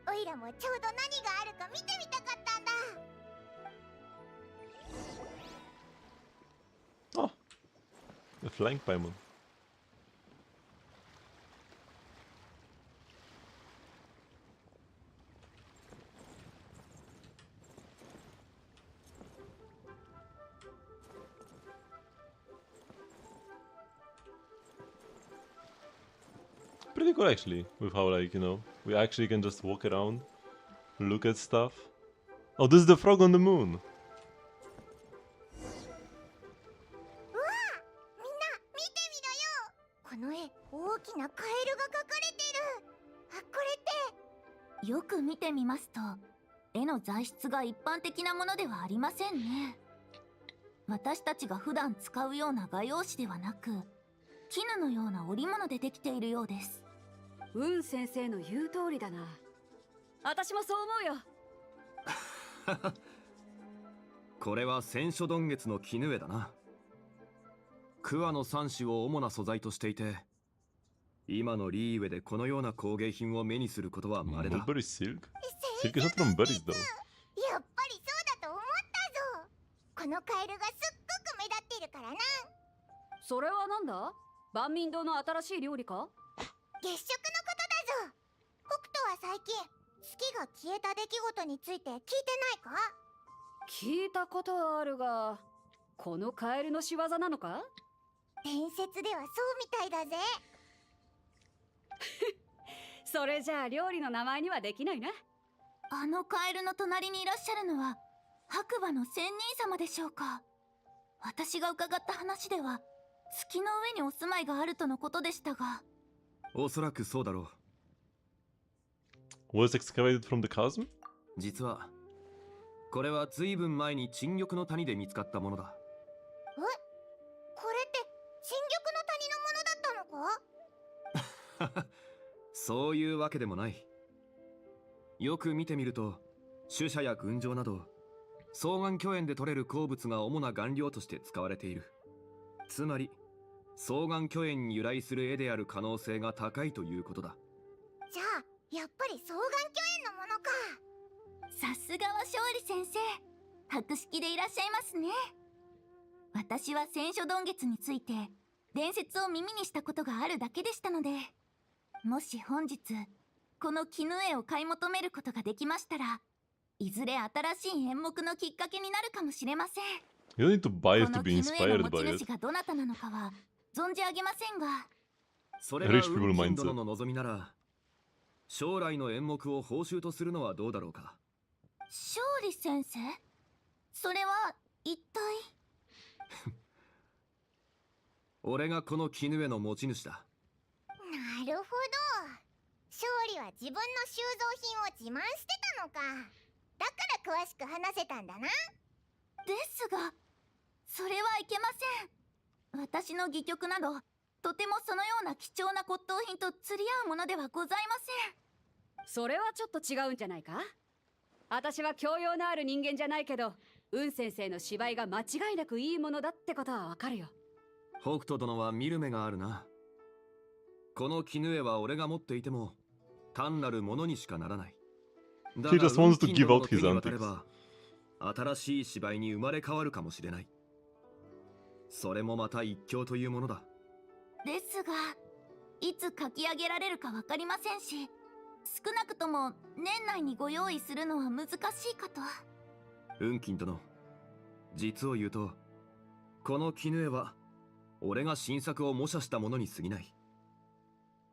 おいらもちょうど何があるか見てみたかったんだ。 Oh, the flying Paimon. Pretty cool actually, with how like, you know, we actually can just walk around, look at stuff. Oh, this is the frog on the moon. うわ、みんな見てみろよ。この絵、大きなカエルが描かれてる。あ、これって。よく見てみますと、絵の材質が一般的なものではありませんね。私たちが普段使うような画用紙ではなく、絹のような織物でできているようです。運先生の言う通りだな。私もそう思うよ。これは千書鈍月の絹絵だな。桑の三種を主な素材としていて、今のリーウェでこのような工芸品を目にすることは稀だ。 Mulberry silk? Silk is not from berries though. やっぱりそうだと思ったぞ。このカエルがすっごく目立ってるからな。それはなんだ。万民堂の新しい料理か。月食のことだぞ。北斗は最近月が消えた出来事について聞いてないか。聞いたことはあるが、このカエルの仕業なのか。伝説ではそうみたいだぜ。それじゃあ料理の名前にはできないな。あのカエルの隣にいらっしゃるのは白馬の仙人様でしょうか。私が伺った話では月の上にお住まいがあるとのことでしたが。おそらくそうだろう。 Was excavated from the chasm? 実はこれは随分前に沈玉の谷で見つかったものだ。え、これって沈玉の谷のものだったのか。そういうわけでもない。よく見てみると種舎や群青など双眼巨炎で取れる鉱物が主な顔料として使われている。つまり双眼巨炎に由来する絵である可能性が高いということだ。じゃあやっぱり双眼巨炎のものか。さすがは勝利先生、博識でいらっしゃいますね。私は千書鈍月について伝説を耳にしたことがあるだけでしたので、もし本日この絹絵を買い求めることができましたら、いずれ新しい演目のきっかけになるかもしれません。 You don't need to buy こ it to の be 絹絵の inspired 持 by ち it. 主がどなたなのかは存じ上げませんが、それが Rich 運 people 金 mindset. 殿の望みなら、将来の演目を報酬とするのはどうだろうか。勝利先生、それは一体。俺がこの絹絵の持ち主だ。なるほど。勝利は自分の収蔵品を自慢してたのか。だから詳しく話せたんだな。ですが、それはいけません。私の戯曲などとてもそのような貴重な骨董品と釣り合うものではございません。それはちょっと違うんじゃないか。私は教養のある人間じゃないけど、雲先生の芝居が間違いなくいいものだってことはわかるよ。北斗殿は見る目があるな。この絹絵は俺が持っていても単なるものにしかならない。だ He が just wants to 運 give 金殿 out の手 his に渡れ antics. ば新しい芝居に生まれ変わるかもしれない。それもまた一興というものだ。ですが、いつ書き上げられるかわかりませんし、少なくとも年内にご用意するのは難しいかと。運金殿、実を言うとこの絹絵は俺が新作を模写したものに過ぎない。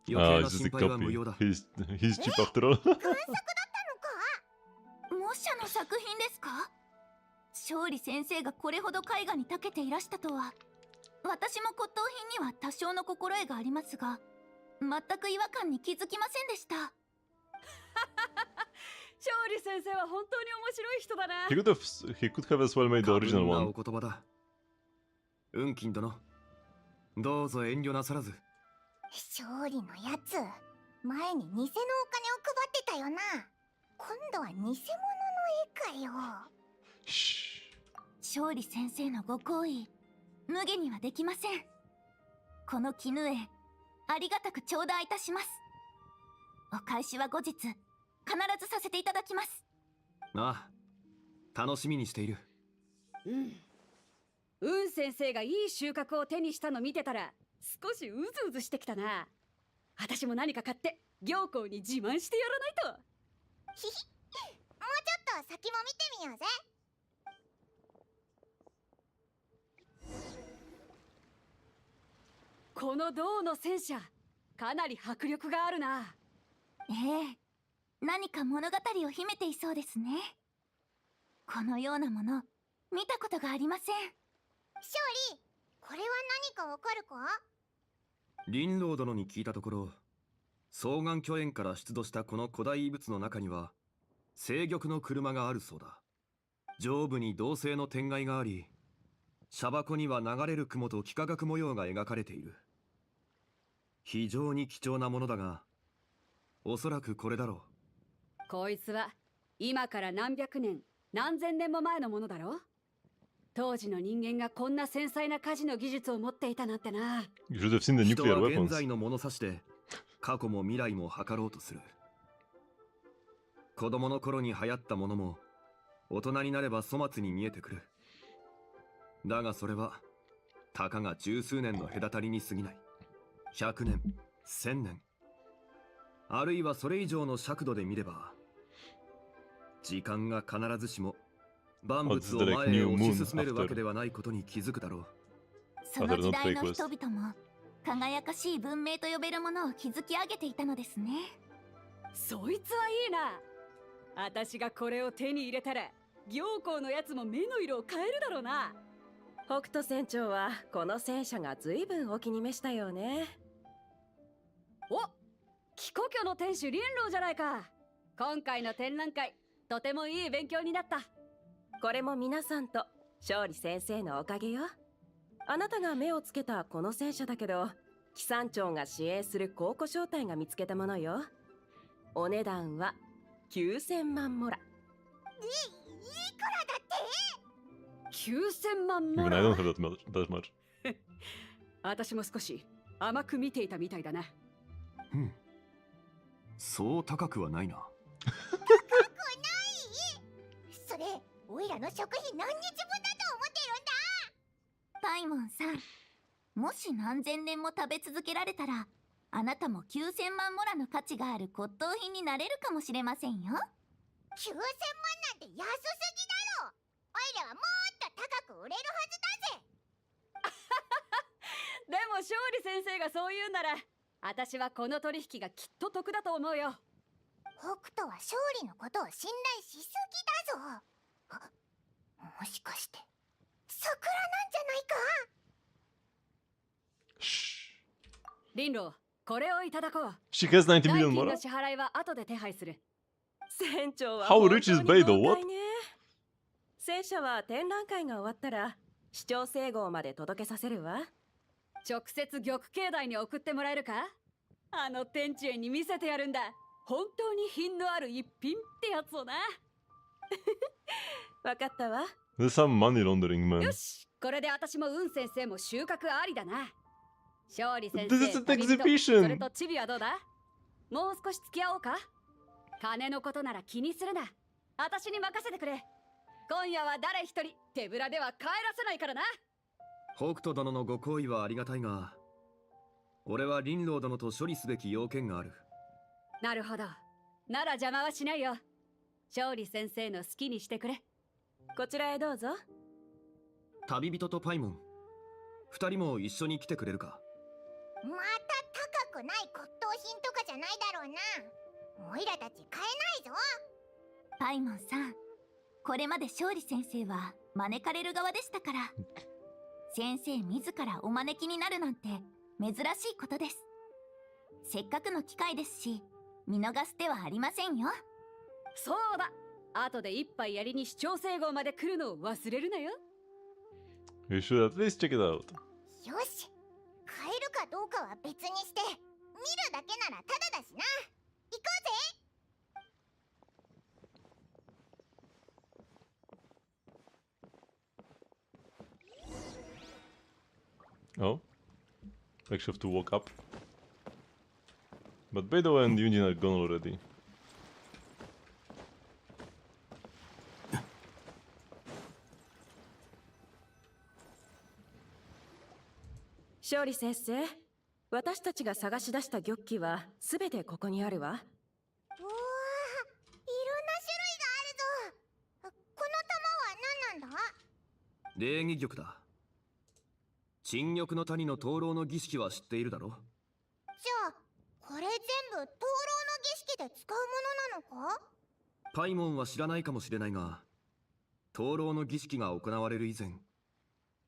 余 Ah, 計な it's just 心 a 配は無 copy. 用だ。 He's cheap after all. 贋作だったのか。模写の作品ですか？勝利先生がこれほど絵画に長けていらしたとは。私も骨董品には多少の心得がありますが、全く違和感に気づきませんでした。勝利先生は本当に面白い人だな。 He could have as well made the 過 original 分な one. お言葉だ。運金殿、どうぞ遠慮なさらず。勝利のやつ、前に偽のお金を配ってたよな。今度は偽物の絵かよ。Shh. 勝利先生のご好意、無下にはできません。この絹絵、ありがたく頂戴いたします。お返しは後日、必ずさせていただきます。ああ、楽しみにしている。雲先生がいい収穫を手にしたの見てたら少しうずうずしてきたな。私も何か買って行幸に自慢してやらないと。ひひ、もうちょっと先も見てみようぜ。この銅の戦車、かなり迫力があるな。ええ、何か物語を秘めていそうですね。このようなもの、見たことがありません。勝利、これは何かわかるか？林老殿に聞いたところ、双眼巨園から出土したこの古代遺物の中には青玉の車があるそうだ。上部に銅製の天蓋があり、車箱には流れる雲と幾何学模様が描かれている。非常に貴重なものだが、おそらくこれだろう。こいつは今から何百年何千年も前のものだろ。当時の人間がこんな繊細な火事の技術を持っていたなんてな。You should have seen the 人 nuclear は現 weapons. 在の物差しで過去も未来も測ろうとする。子供の頃に流行ったものも大人になれば粗末に見えてくる。だがそれはたかが十数年の隔たりに過ぎない。100年、1000年、あるいはそれ以上の尺度で見れば、時間が必ずしも万物を前へ推し進めるわけではないことに気づくだろう。その時代の人々も輝かしい文明と呼べるものを築き上げていたのですね。そいつはいいな。私がこれを手に入れたら行幸のやつも目の色を変えるだろうな。北斗船長はこの戦車が随分お気に召したようね。お、貴故郷の天守林老じゃないか。今回の展覧会、とてもいい勉強になった。これも皆さんと勝利先生のおかげよ。あなたが目をつけたこの戦車だけど、騎山長が支援する考古商隊が見つけたものよ。お値段は9000万モラ。いくらだって？9000万モ Even ラ。 I don't have that much. 私も少し甘く見ていたみたいだな。うん。そう高くはないな。高くない？それ、おいらの食費何日分だと思ってるんだ？パイモンさん、もし何千年も食べ続けられたら、あなたも9000万モラの価値がある骨董品になれるかもしれませんよ。9000万なんて安すぎだろ。オイラはもっと高く売れるはずだぜ。でも勝利先生がそう言うなら、私はこの取引がきっと得だと思うよ。北斗は勝利のことを信頼しすぎだぞ。もしかして桜なんじゃないか。リンロー、これをいただこう。 She has 90代 million 金 mora? の支払いは後で手配する。船長は How 本当 rich is に Beidou? 豪 What? 快ね。戦車は展覧会が終わったら市長整合まで届けさせるわ。直接玉境内に送ってもらえるか。あの天地に見せてやるんだ。本当に品のある一品ってやつをな。わかったわ。 There's some money laundering, man. よし、これで私も運先生も収穫ありだな。勝利先 This 生、 is an 旅人 exhibition. それとチビはどうだ。もう少し付き合おうか。金のことなら気にするな。私に任せてくれ。今夜は誰一人手ぶらでは帰らせないからな。北斗殿のご好意はありがたいが、俺は林郎殿と処理すべき要件がある。なるほど。なら邪魔はしないよ。勝利先生の好きにしてくれ。こちらへどうぞ。旅人とパイモン、二人も一緒に来てくれるか。また高くない骨董品とかじゃないだろうな。オイラたち買えないぞ。パイモンさん、これまで勝利先生は招かれる側でしたから。先生自らお招きになるなんて珍しいことです。せっかくの機会ですし、見逃す手はありませんよ。そうだ。後で一杯やりに市長整合まで来るのを忘れるなよ。You should at least check it out. よし、買えるかどうかは別にして見るだけならタダだしな。行こうぜ。Oh. Actually have to walk up. But Beidou and Yunjin are gone already. 勝利先生、私たちが探し出した玉器はすべてここにあるわ。うわー、いろんな種類があるぞ。この玉は何なんだ。礼儀玉だ。沈玉の谷の灯籠の儀式は知っているだろ。じゃあこれ全部灯籠の儀式で使うものなのか。パイモンは知らないかもしれないが、灯籠の儀式が行われる以前、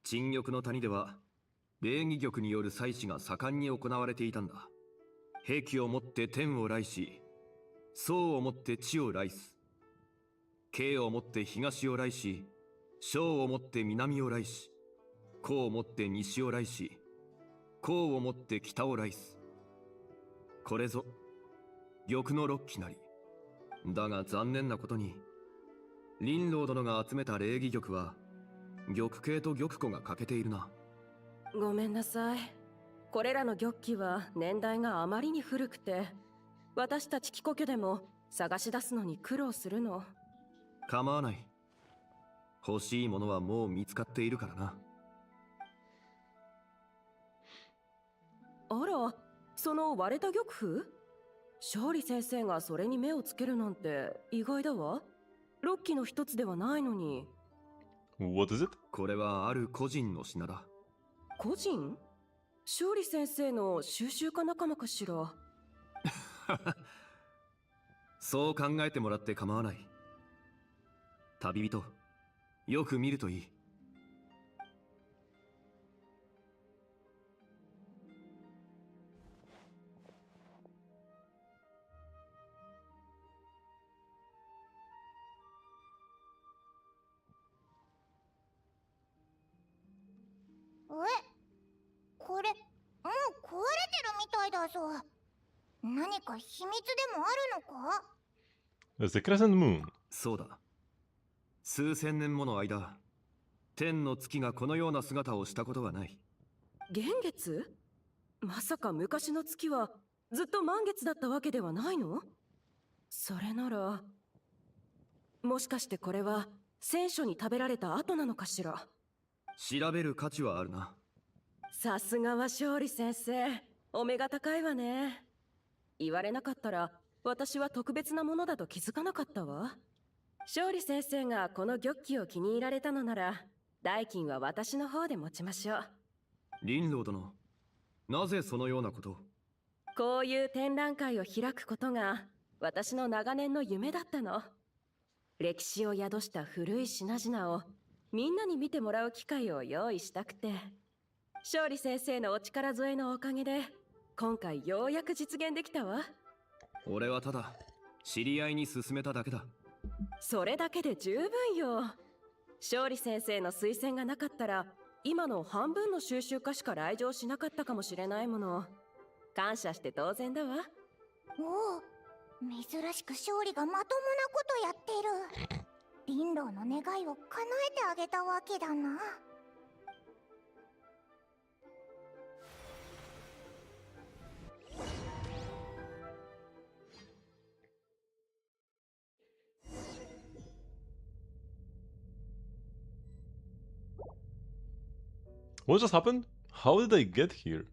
沈玉の谷では礼儀玉による祭祀が盛んに行われていたんだ。兵をもって天を来し、宋をもって地を来す、慶をもって東を来し、小をもって南を来し、公をもって西を来し、公をもって北を来す。これぞ玉の六器なり。だが残念なことに、林郎殿が集めた礼儀玉は玉形と玉子が欠けているな。ごめんなさい。これらの玉器は年代があまりに古くて、私たち貴古居でも探し出すのに苦労するの。構わない。欲しいものはもう見つかっているからな。あら、その割れた玉譜？勝利先生がそれに目をつけるなんて意外だわ。六器の一つではないのに。What is it? これはある個人の品だ。個人？勝利先生の収集家仲間かしら。そう考えてもらって構わない。旅人、よく見るといい。これもう壊れてるみたいだぞ。何か秘密でもあるのか。 There's the crescent moon. そうだ。数千年もの間、天の月がこのような姿をしたことはない。幻月？まさか昔の月はずっと満月だったわけではないの？それなら、もしかしてこれは戦書に食べられた後なのかしら。調べる価値はあるな。さすがは勝利先生。お目が高いわね。言われなかったら私は特別なものだと気づかなかったわ。勝利先生がこの玉器を気に入られたのなら代金は私の方で持ちましょう。林老殿、なぜそのようなことを？こういう展覧会を開くことが私の長年の夢だったの。歴史を宿した古い品々をみんなに見てもらう機会を用意したくて、勝利先生のお力添えのおかげで今回ようやく実現できたわ。俺はただ知り合いに勧めただけだ。それだけで十分よ。勝利先生の推薦がなかったら今の半分の収集家しか来場しなかったかもしれないもの。感謝して当然だわ。おお、珍しく勝利がまともなことやってる。林老の願いを叶えてあげたわけだな。What just happened? How did I get here?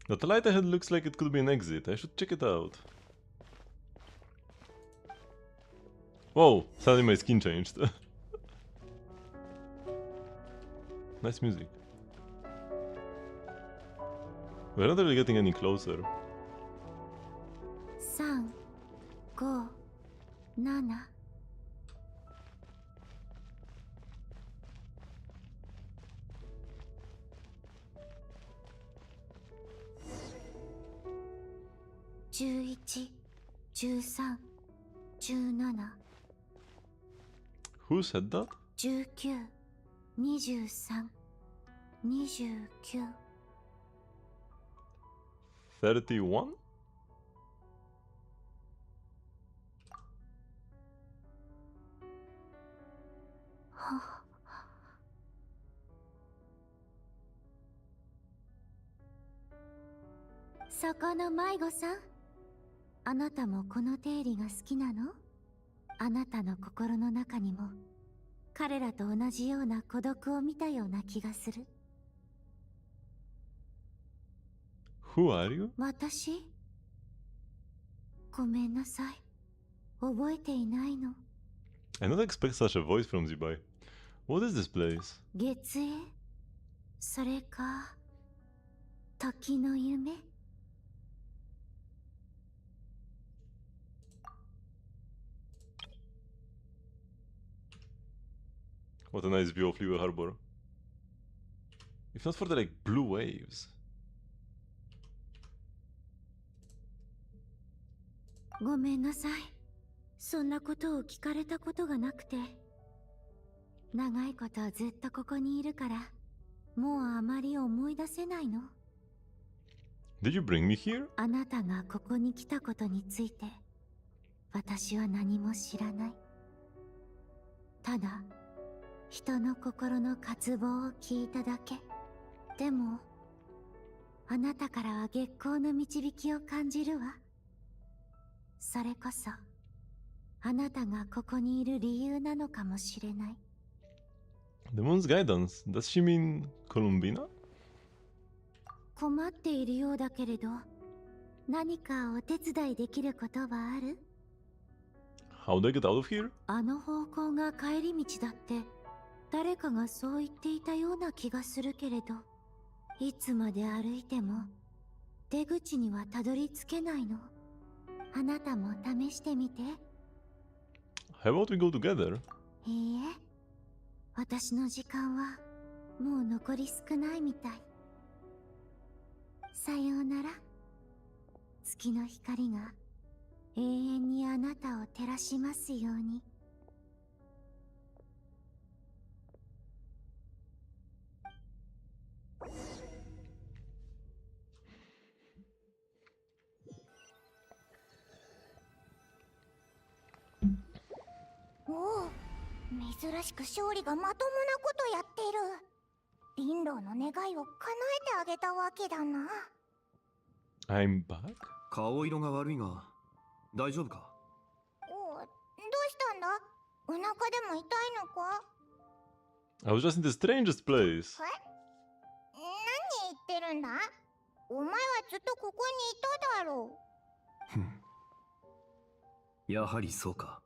That light ahead looks like it could be an exit. I should check it out. Whoa! Suddenly my skin changed. Nice music. We're not really getting any closer. 3、5、7。11、13、17。Who said that? 19、23、29。31? そこの迷子さん、あなたもこの定理が好きなの？あなたの心の中にも彼らと同じような孤独を見たような気がする。Who are you? 私？ごめんなさい。覚えていないの。I don't expect such a voice from Zibai. What is this place? 月影？それか時の夢？What a nice view of Liyue Harbor. If not for the like blue waves. ごめんなさい。そんなことを聞かれたことがなくて。長いことずっとここにいるから、もうあまり思い出せないの。Did you bring me here? あなたがここに来たことについて、私は何も知らない。ただ、人の心の渇望を聞いただけ。でも、あなたからは月光の導きを感じるわ。それこそ、あなたがここにいる理由なのかもしれない。The moon's guidance. Does she mean Columbina? 困っているようだけれど、何かお手伝いできることはある？ How do I get out of here? あの方向が帰り道だって、誰かがそう言っていたような気がするけれど、いつまで歩いても出口にはたどり着けないの。あなたも試してみて。How about we go together? いいえ、私の時間はもう残り少ないみたい。さようなら。月の光が永遠にあなたを照らしますように。おお、珍しく勝利がまともなことやってる。林老の願いを叶えてあげたわけだな。I'm back? 顔色が悪いが、大丈夫か？おう、どうしたんだ？お腹でも痛いのか？ I was just in the strangest place. え？ってるんだ？お前はずっとここにいただろふん。やはりそうか。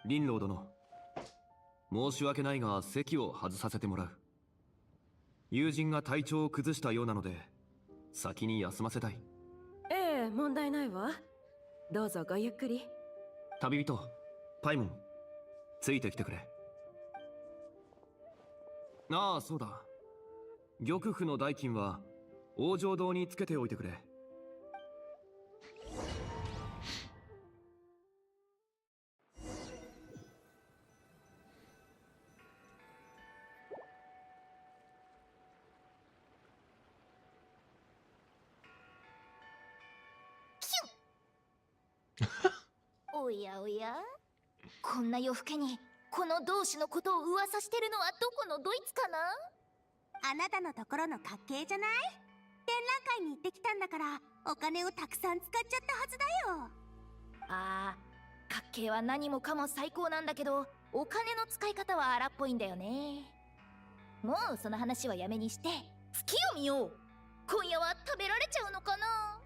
リンロー殿。申し訳ないが席を外させてもらう。友人が体調を崩したようなので、先に休ませたい。ええ、問題ないわ。どうぞごゆっくり。旅人、パイモン、ついてきてくれ。ああ、そうだ。玉符の代金は王城堂につけておいてくれ。おやおや、こんな夜更けにこの同士のことを噂してるのはどこのドイツかな？あなたのところの家系じゃない？展覧会に行ってきたんだから、お金をたくさん使っちゃったはずだよ。あー、家計は何もかも最高なんだけど、お金の使い方は荒っぽいんだよね。もうその話はやめにして月を見よう。今夜は食べられちゃうのかな？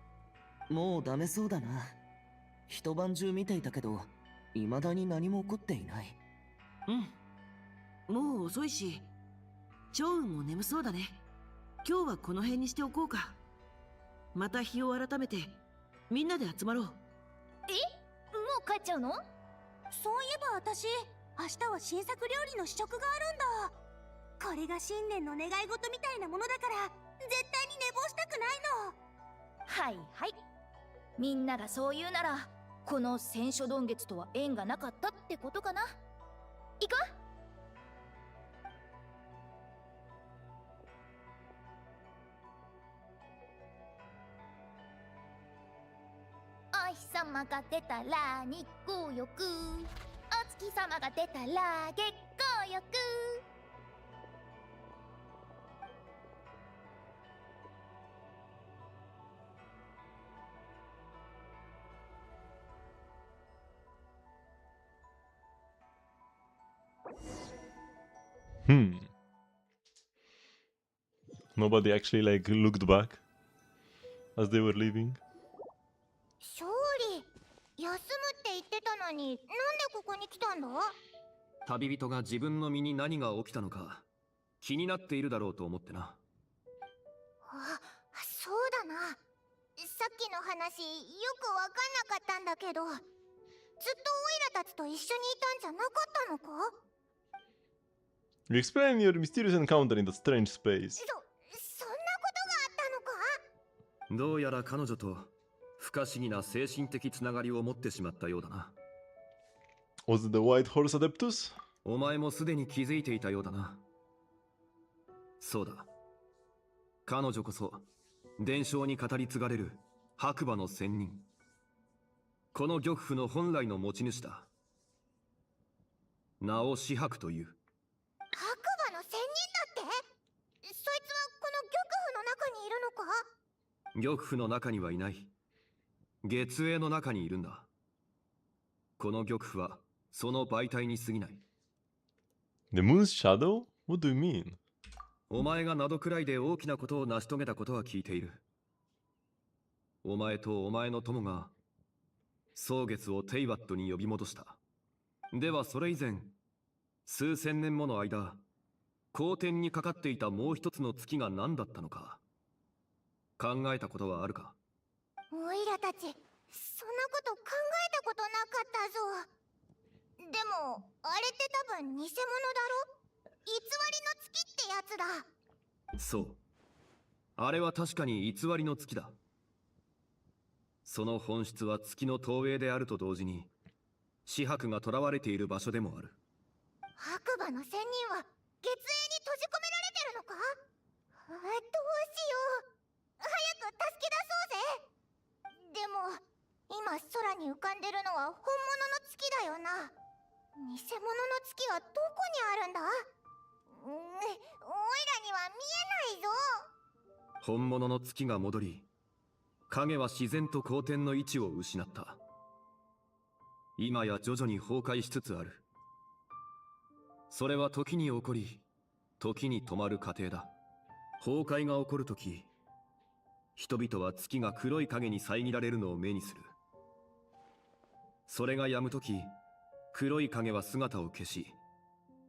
もうダメそうだな。一晩中見ていたけど、未だに何も起こっていない。うん、もう遅いし、趙雲も眠そうだね。今日はこの辺にしておこうか。また日を改めてみんなで集まろう。え、もう帰っちゃうの？そういえば私、明日は新作料理の試食があるんだ。これが新年の願い事みたいなものだから、絶対に寝坊したくないの。はいはい、みんながそう言うならこの戦書丼月とは縁がなかったってことかな。行く？お日様が出たら日光浴、お月様が出たら月光浴。Nobody actually like looked back as they were leaving. 勝利、休むって言ってたのに、なんでここに来たんだ？旅人が自分の身に何が起きたのか気になっているだろうと思ってな。あ、そうだな。さっきの話、よくわかんなかったんだけど、ずっとオイラたちと一緒にいたんじゃなかったのか？ You explain your mysterious encounter in that strange space. そんなことがあったのか？どうやら彼女と不可思議な精神的つながりを持ってしまったようだな。Was it the White Horse Adeptus? お前もすでに気づいていたようだな。そうだ。彼女こそ伝承に語り継がれる白馬の仙人。この玉符の本来の持ち主だ。名を紫伯という。白馬の仙人だって？そいつはこの玉符の中にいるのか？玉符の中にはいない。月影の中にいるんだ。この玉符はその媒体に過ぎない。The moon's shadow? What do you mean? お前が名どくらいで大きなことを成し遂げたことは聞いている。お前とお前の友が蒼月をテイワットに呼び戻した。ではそれ以前、数千年もの間、公転にかかっていたもう一つの月が何だったのか考えたことはあるか？オイラたち、そんなこと考えたことなかったぞ。でも、あれって多分偽物だろ？偽りの月ってやつだ。そう。あれは確かに偽りの月だ。その本質は月の投影であると同時に、紫伯が囚われている場所でもある。白馬の仙人は月影に閉じ込められてるのか？どうしよう。早く助け出そうぜ。でも、今空に浮かんでるのは本物の月だよな。偽物の月はどこにあるんだ？オイラには見えないぞ。本物の月が戻り、影は自然と公転の位置を失った。今や徐々に崩壊しつつある。それは時に起こり、時に止まる過程だ。崩壊が起こるとき、人々は月が黒い影に遮られるのを目にする。それが止むとき、黒い影は姿を消し、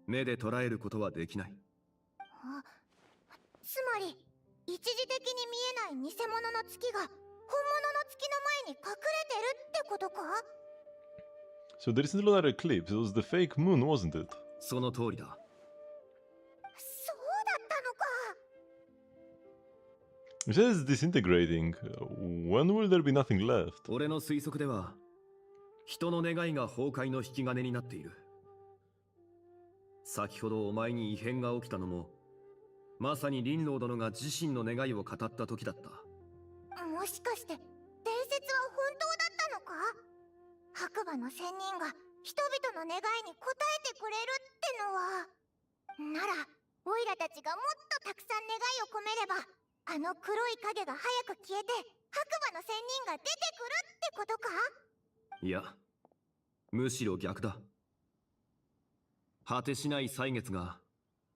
目で捉えることはできない。つまり一時的に見えない偽物の月が本物の月の前に隠れてるってことか？ So there isn't another eclipse, it was the fake moon, wasn't it? その通りだ。そうだったのか。 You said it's disintegrating. When will there be nothing left? 俺の推測では、人の願いが崩壊の引き金になっている。先ほどお前に異変が起きたのも、まさに林老殿が自身の願いを語った時だった。もしかして伝説は本当だったのか？白馬の仙人が人々の願いに応えてくれるってのは、ならオイラたちがもっとたくさん願いを込めれば、あの黒い影が早く消えて白馬の仙人が出てくるってことか？いや、むしろ逆だ。果てしない歳月が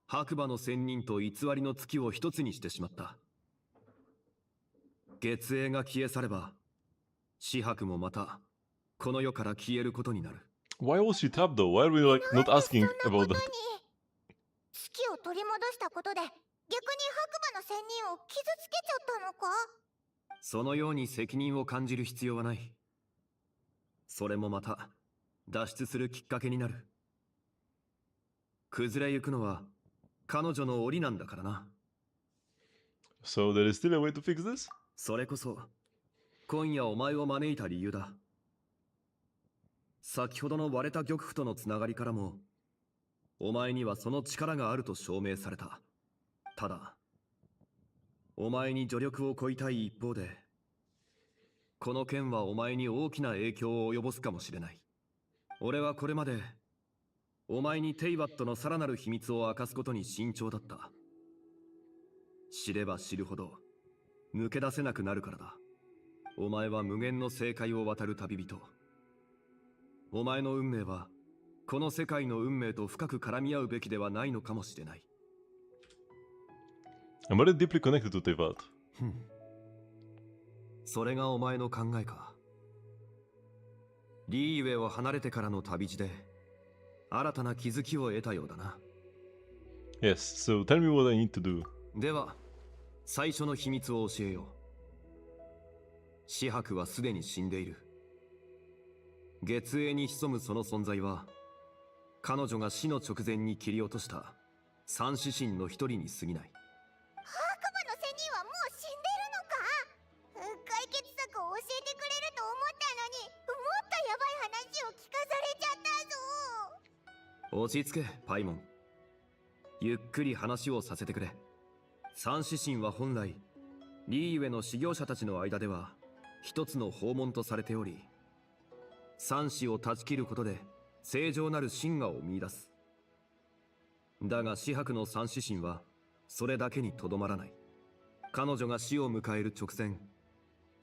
白馬の仙人と偽りの月を一つにしてしまった。月影が消え去れば、紫伯もまたこの世から消えることになる。Why was she tapped though? Why are we like not asking about that? 月を取り戻したことで逆に白馬の仙人を傷つけちゃったのか？そのように責任を感じる必要はない。それもまた脱出するきっかけになる。崩れゆくのは彼女の檻なんだからな。So there is still a way to fix this? それこそ今夜お前を招いた理由だ。先ほどの割れた玉譜とのつながりからも、お前にはその力があると証明された。ただ、お前に助力を乞いたい一方で、この件はお前に大きな影響を及ぼすかもしれない。俺はこれまで、お前にテイバットのさらなる秘密を明かすことに慎重だった。知れば知るほど、抜け出せなくなるからだ。お前は無限の正解を渡る旅人。お前の運命は、この世界の運命と深く絡み合うべきではないのかもしれない。I'm very deeply connected to Tevat. それがお前の考えか。リーウェを離れてからの旅路で、新たな気づきを得たようだな。Yes, so tell me what I need to do. では、最初の秘密を教えよう。紫伯はすでに死んでいる。月影に潜むその存在は、彼女が死の直前に切り落とした三指神の一人に過ぎない。白馬の仙人はもう死んでるのか？解決策を教えてくれると思ったのに、もっとヤバい話を聞かされちゃったぞ。落ち着け、パイモン。ゆっくり話をさせてくれ。三指神は本来、リーウェの修行者たちの間では、一つの訪問とされており、三子を断ち切ることで正常なる真我を見出す。だが紫伯の三子神はそれだけにとどまらない。彼女が死を迎える直前、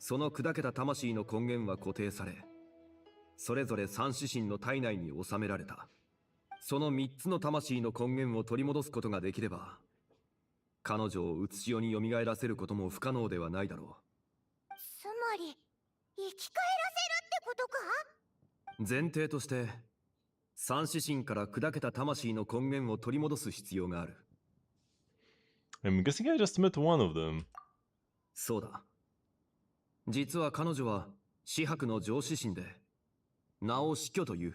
その砕けた魂の根源は固定され、それぞれ三子神の体内に収められた。その三つの魂の根源を取り戻すことができれば、彼女を写し世に蘇らせることも不可能ではないだろう。つまり生き返らせるってことか？前提として三指神から砕けた魂の根源を取り戻す必要がある。I'm guessing I just met one of them. そうだ。実は彼女は紫伯の上司神で、名を死去という。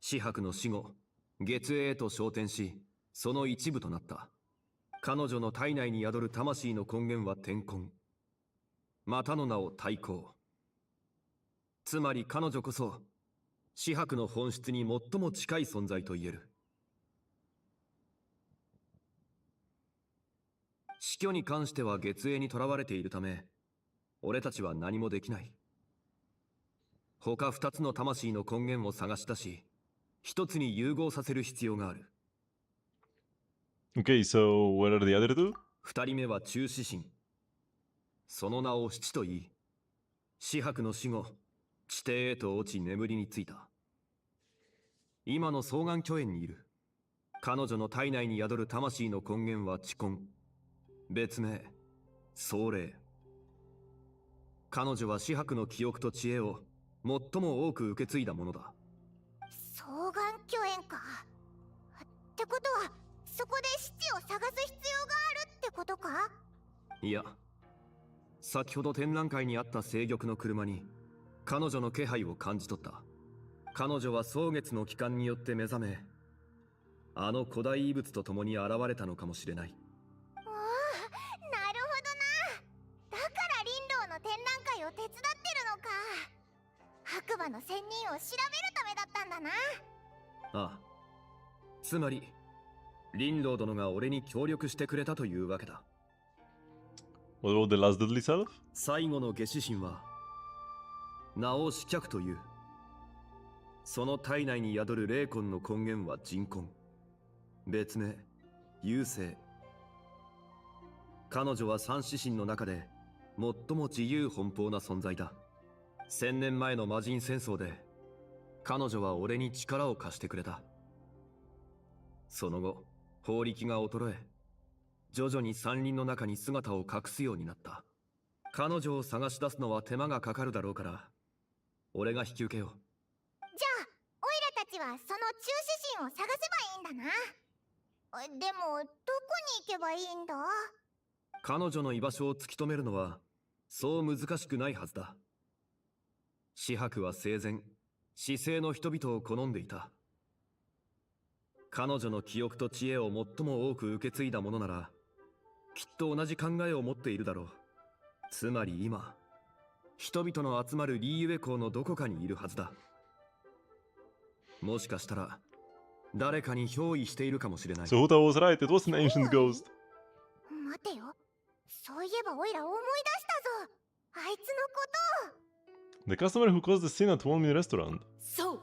紫伯の死後、月影へと昇天し、その一部となった。彼女の体内に宿る魂の根源は天根。またの名を太閤。つまり彼女こそ、紫伯の本質に最も近い存在と言える。死去に関しては月影に囚われているため、俺たちは何もできない。他二つの魂の根源を探し出し、一つに融合させる必要がある。Okay, so what are the other two? 二人目は中指神。その名を七と言い、紫伯の死後、地底へと落ち眠りについた。今の双眼巨園にいる。彼女の体内に宿る魂の根源は地根。別名、壮麗。彼女は紫伯の記憶と知恵を最も多く受け継いだものだ。双眼巨炎か。ってことはそこで七を探す必要があるってことか？いや、先ほど展覧会にあった聖玉の車に彼女の気配を感じ取った。彼女は蒼月の帰還によって目覚め、あの古代遺物と共に現れたのかもしれない。おお、なるほどな。だから林道の展覧会を手伝ってるのか。白馬の仙人を調べるためだったんだな。ああ、つまり林道殿が俺に協力してくれたというわけだ。What about the last deadly self? 最後の下死神は名を死脚という。その体内に宿る霊魂の根源は人魂、別名幽星。彼女は三死神の中で最も自由奔放な存在だ。1000年前の魔人戦争で彼女は俺に力を貸してくれた。その後法力が衰え、徐々に山林の中に姿を隠すようになった。彼女を探し出すのは手間がかかるだろうから、俺が引き受けよう。じゃあオイラたちはその中死神を探せばいいんだな。でもどこに行けばいいんだ？彼女の居場所を突き止めるのはそう難しくないはずだ。紫伯は生前至聖の人々を好んでいた。彼女の記憶と知恵を最も多く受け継いだものならきっと同じ考えを持っているだろう。つまり今人々の集まるリーユエ港のどこかにいるはずだ。もしかしたら誰かに憑依しているかもしれない。 So Huta was right, it was an ancient ghost. 待てよ、そういえばオイラ思い出したぞ。あいつのこと。 The customer who caused the scene at One Meal Restaurant. そ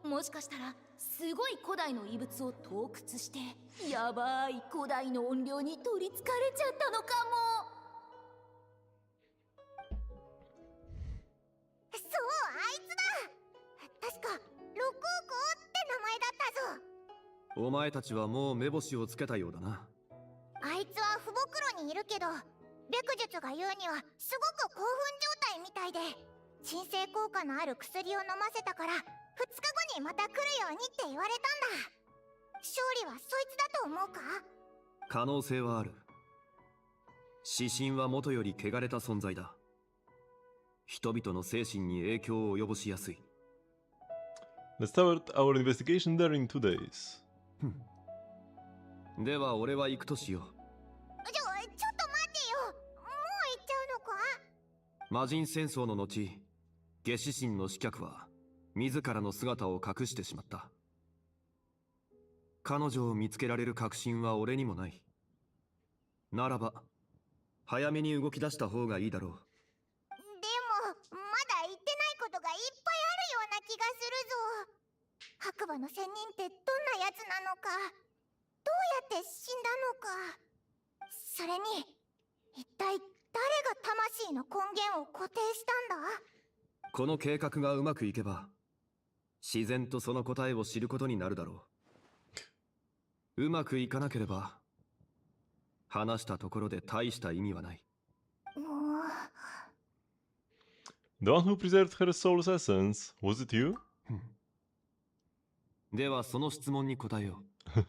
う、もしかしたらすごい古代の遺物を盗掘してやばい古代の怨霊に取りつかれちゃったのかも。そう、あいつだ。確か六王校って名前だったぞ。お前たちはもう目星をつけたようだな。あいつは不袋にいるけど、白術が言うにはすごく興奮状態みたいで、鎮静効果のある薬を飲ませたから2日後にまた来るようにって言われたんだ。勝利はそいつだと思うか？可能性はある。指針は元より汚れた存在だ。人々の精神に影響を及ぼしやすい。 Let's start our investigation there in 2 days. では俺は行くとしよう。ちょっと待てよ。もう行っちゃうのか？魔人戦争の後、下死神の死脚は自らの姿を隠してしまった。彼女を見つけられる確信は俺にもない。ならば早めに動き出した方がいいだろう。でもまだ言ってないことがいっぱいあるような気がするぞ。白馬の仙人ってどんなやつなのか、どうやって死んだのか、それに一体誰が魂の根源を固定したんだ？この計画がうまくいけば自然とその答えを知ることになるだろう。うまくいかなければ話したところで大した意味はない。The one who preserved her soul's essence, was it you? ではその質問に答えよう。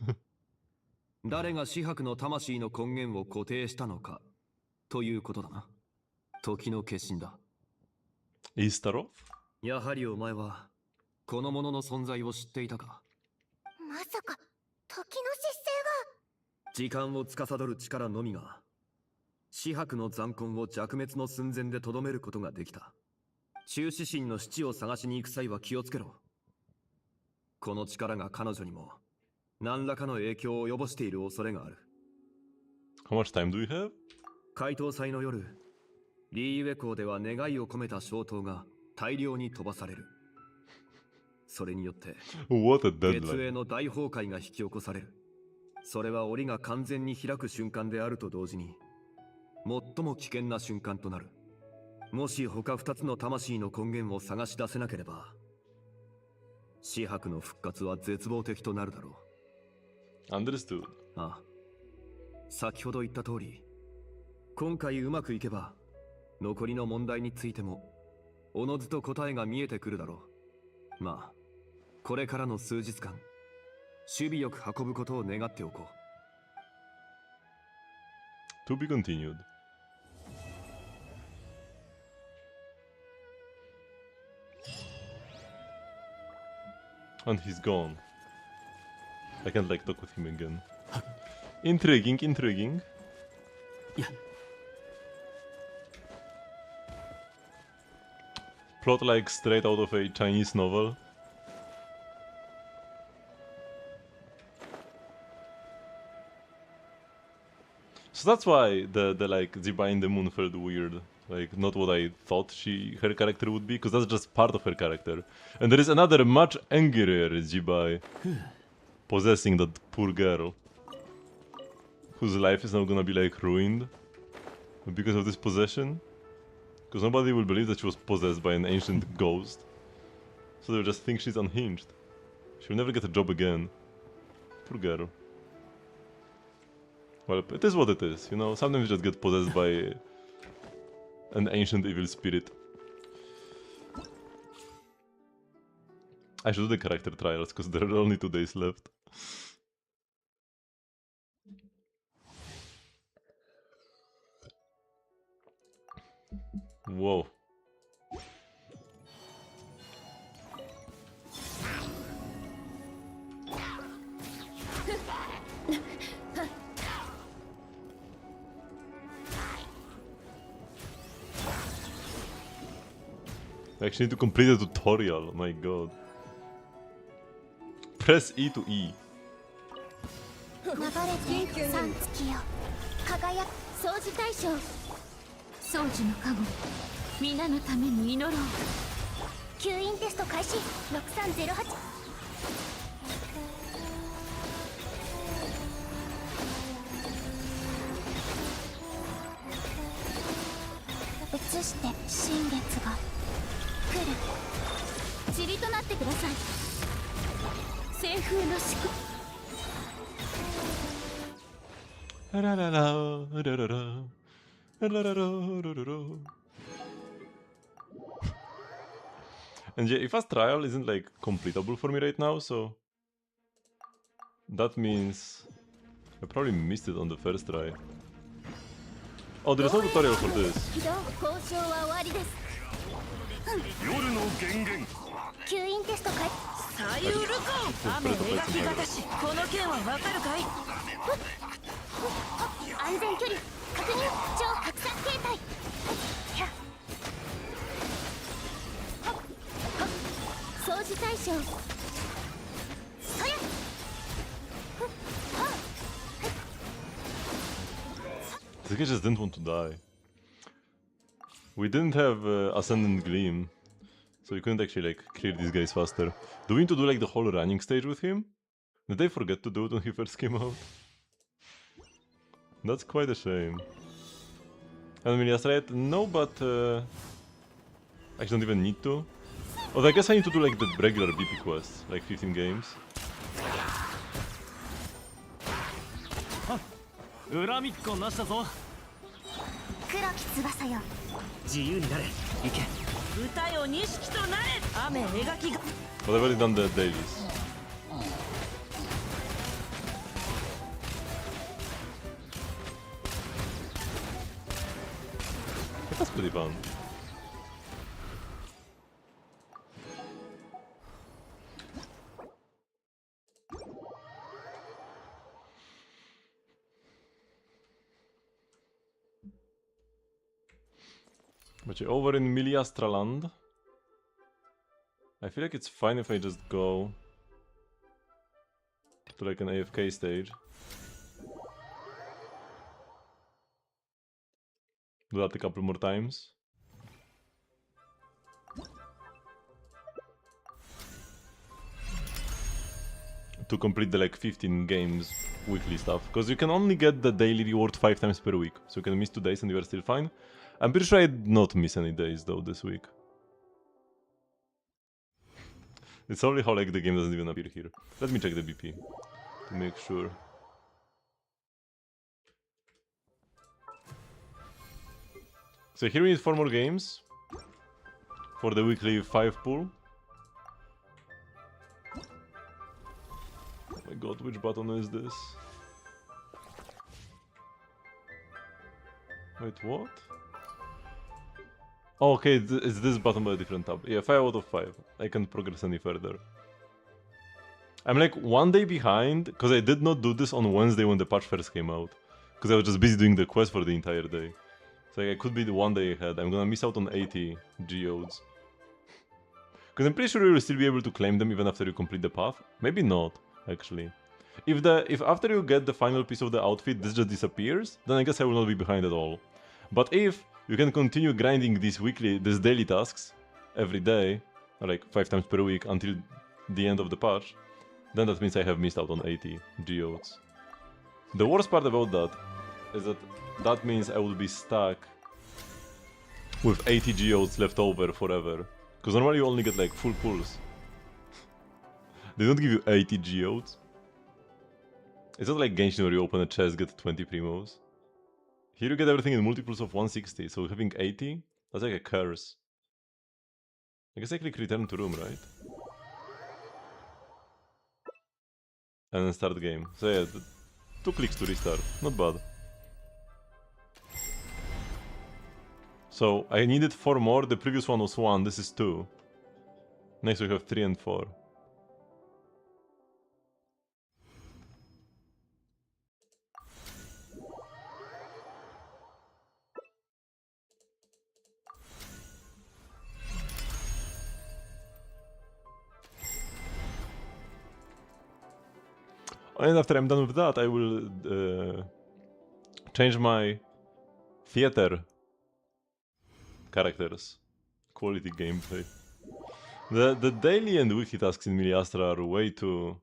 誰が紫伯の魂の根源を固定したのかということだな。時の化身だ。イースタロ？やはりお前はこの者の存在を知っていたか。まさか時の失時間を司る力のみが紫伯の残魂を弱滅の寸前でとどめることができた。中死神の七を探しに行く際は気をつけろ。この力が彼女にも何らかの影響を及ぼしている恐れがある。 How much time do we have? 解凍祭の夜、リーユエ港では願いを込めた消灯が大量に飛ばされる。それによって What a 月 deadline. 影の大崩壊が引き起こされる。それは檻が完全に開く瞬間であると同時に最も危険な瞬間となる。もし他2つの魂の根源を探し出せなければ紫伯の復活は絶望的となるだろう。 Understood. ああ、先ほど言った通り今回うまくいけば残りの問題についてもおのずと答えが見えてくるだろう。まあこれからの数日間守備よく運ぶことを願っておこう。 To be continued. And he's gone. I can't like talk with him again. Intriguing, intriguing. Yeah. Plot like straight out of a Chinese novel. So that's why the like Ziba in the Moon felt weird. Like not what I thought her character would be, because that's just part of her character. And there is another much angrier Zibai possessing that poor girl, whose life is now gonna be like ruined because of this possession. Because nobody will believe that she was possessed by an ancient ghost. So they'll just think she's unhinged. She'll never get a job again. Poor girl. Well, it is what it is, you know? Sometimes you just get possessed by an ancient evil spirit. I should do the character trials, because there are only 2 days left. Whoa. I actually need to complete the tutorial, oh my god. Press E to E. 流れて三月よ輝く掃除大将掃除の加護皆のために祈ろう。吸引テスト開始6308移して新月が来る塵となってください。西風の祝ラララララララララララララ。 And yeah, if fast trial isn't like completable for me right now, so that means I probably missed it on the first try. Oh, there's no tutorial for this. 起動交渉は終わりです。夜の源源吸引テスト開始。左右ルコン雨描きがたしこの件はわかるかい。安全距離確認超拡散形態。掃除対象そやThis guy just didn't want to die. We didn't have Ascendant Gleam, so we couldn't actually like clear these guys faster. Do we need to do like the whole running stage with him? Did I forget to do it when he first came out? That's quite a shame. And Milia's right? No, but I don't even need to. Oh, I guess I need to do like the regular BP quests, like 15 games. 恨みっこなしたぞ。黒き翼よ自由になれ。行け。歌よ錦となれ雨描きが But I've already done the dailies. That's pretty fun. But over in Miliastraland, I feel like it's fine if I just go to like an AFK stage. Do that a couple more times. To complete the like 15 games weekly stuff, because you can only get the daily reward 5 times per week, so you can miss 2 days and you are still fine. I'm pretty sure I did not miss any days though this week. It's only how like the game doesn't even appear here. Let me check the BP to make sure. So here we need 4 more games for the weekly 5 pool. Oh my god, which button is this? Wait, what? Oh, okay, it's this button by a different tab. Yeah, 5 out of 5. I can't progress any further. I'm like 1 day behind, because I did not do this on Wednesday when the patch first came out. Because I was just busy doing the quest for the entire day. So like, I could be the 1 day ahead. I'm gonna miss out on 80 geodes. Because I'm pretty sure you will still be able to claim them even after you complete the path. Maybe not, actually. If after you get the final piece of the outfit this just disappears, then I guess I will not be behind at all. But if you can continue grinding these daily tasks every day, or like 5 times per week until the end of the patch, then that means I have missed out on 80 geodes. The worst part about that is that means I will be stuck with 80 geodes left over forever. Because normally you only get like full pulls. They don't give you 80 geodes. It's not like Genshin where you open a chest, get 20 primos. Here you get everything in multiples of 160, so having 80, that's like a curse. I guess I click return to room, right? And then start the game. So yeah, 2 clicks to restart, not bad. So I needed 4 more, the previous one was 1, this is 2. Next we have 3 and 4. And after I'm done with that, I will change my theater characters. Quality gameplay. The daily and weekly tasks in Miliastra are way too...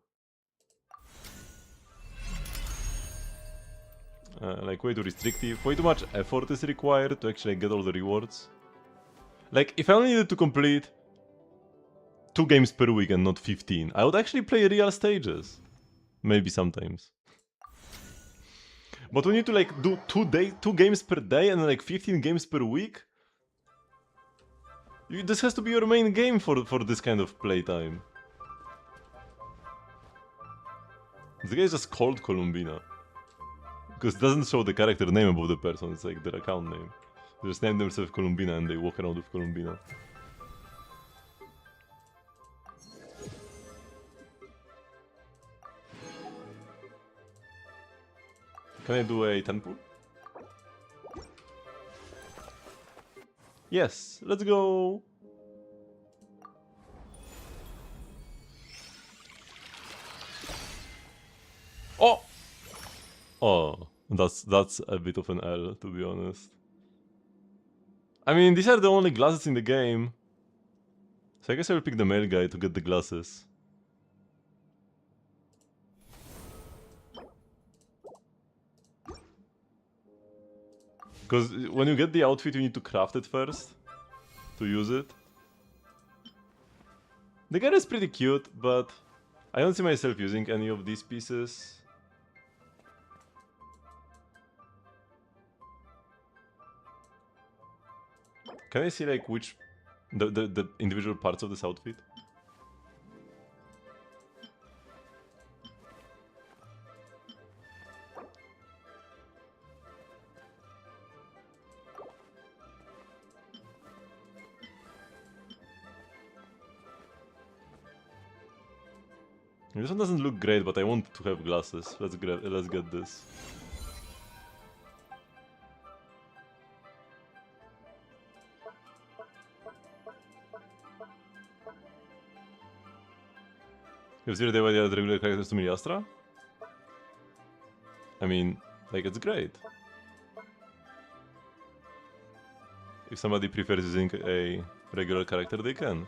like way too restrictive. Way too much effort is required to actually get all the rewards. Like, if I only needed to complete 2 games per week and not 15, I would actually play real stages. Maybe sometimes. But we need to like do 2 games per day and like 15 games per week? This has to be your main game for this kind of playtime. The guy is just called Columbina. Because it doesn't show the character name above the person, it's like their account name. They just name themselves Columbina and they walk around with Columbina. Can I do a 10 pool? Yes, let's go! Oh! Oh, that's a bit of an L, to be honest. I mean, these are the only glasses in the game. So I guess I'll pick the male guy to get the glasses. Because when you get the outfit, you need to craft it first to use it. The guy is pretty cute, but I don't see myself using any of these pieces. Can I see like which the individual parts of this outfit? This one doesn't look great, but I want to have glasses. Let's get this. You have zero idea why they add regular characters to Miliastra? I mean, like, it's great. If somebody prefers using a regular character, they can.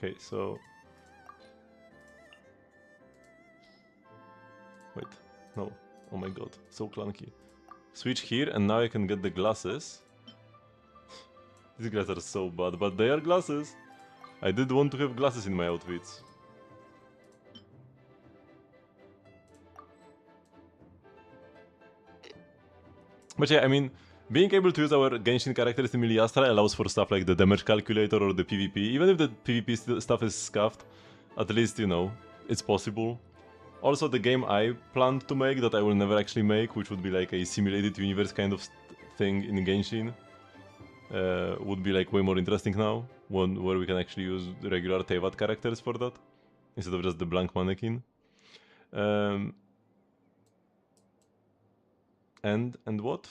Okay, so... Wait, no. Oh my god, so clunky. Switch here and now I can get the glasses. These glasses are so bad, but they are glasses. I did want to have glasses in my outfits. But yeah, I mean, being able to use our Genshin characters in Miliastra allows for stuff like the damage calculator or the PvP. Even if the PvP stuff is scuffed, at least, you know, it's possible. Also, the game I planned to make that I will never actually make, which would be like a simulated universe kind of thing in Genshin, would be like way more interesting now, where we can actually use regular Teyvat characters for that, instead of just the blank mannequin. And what?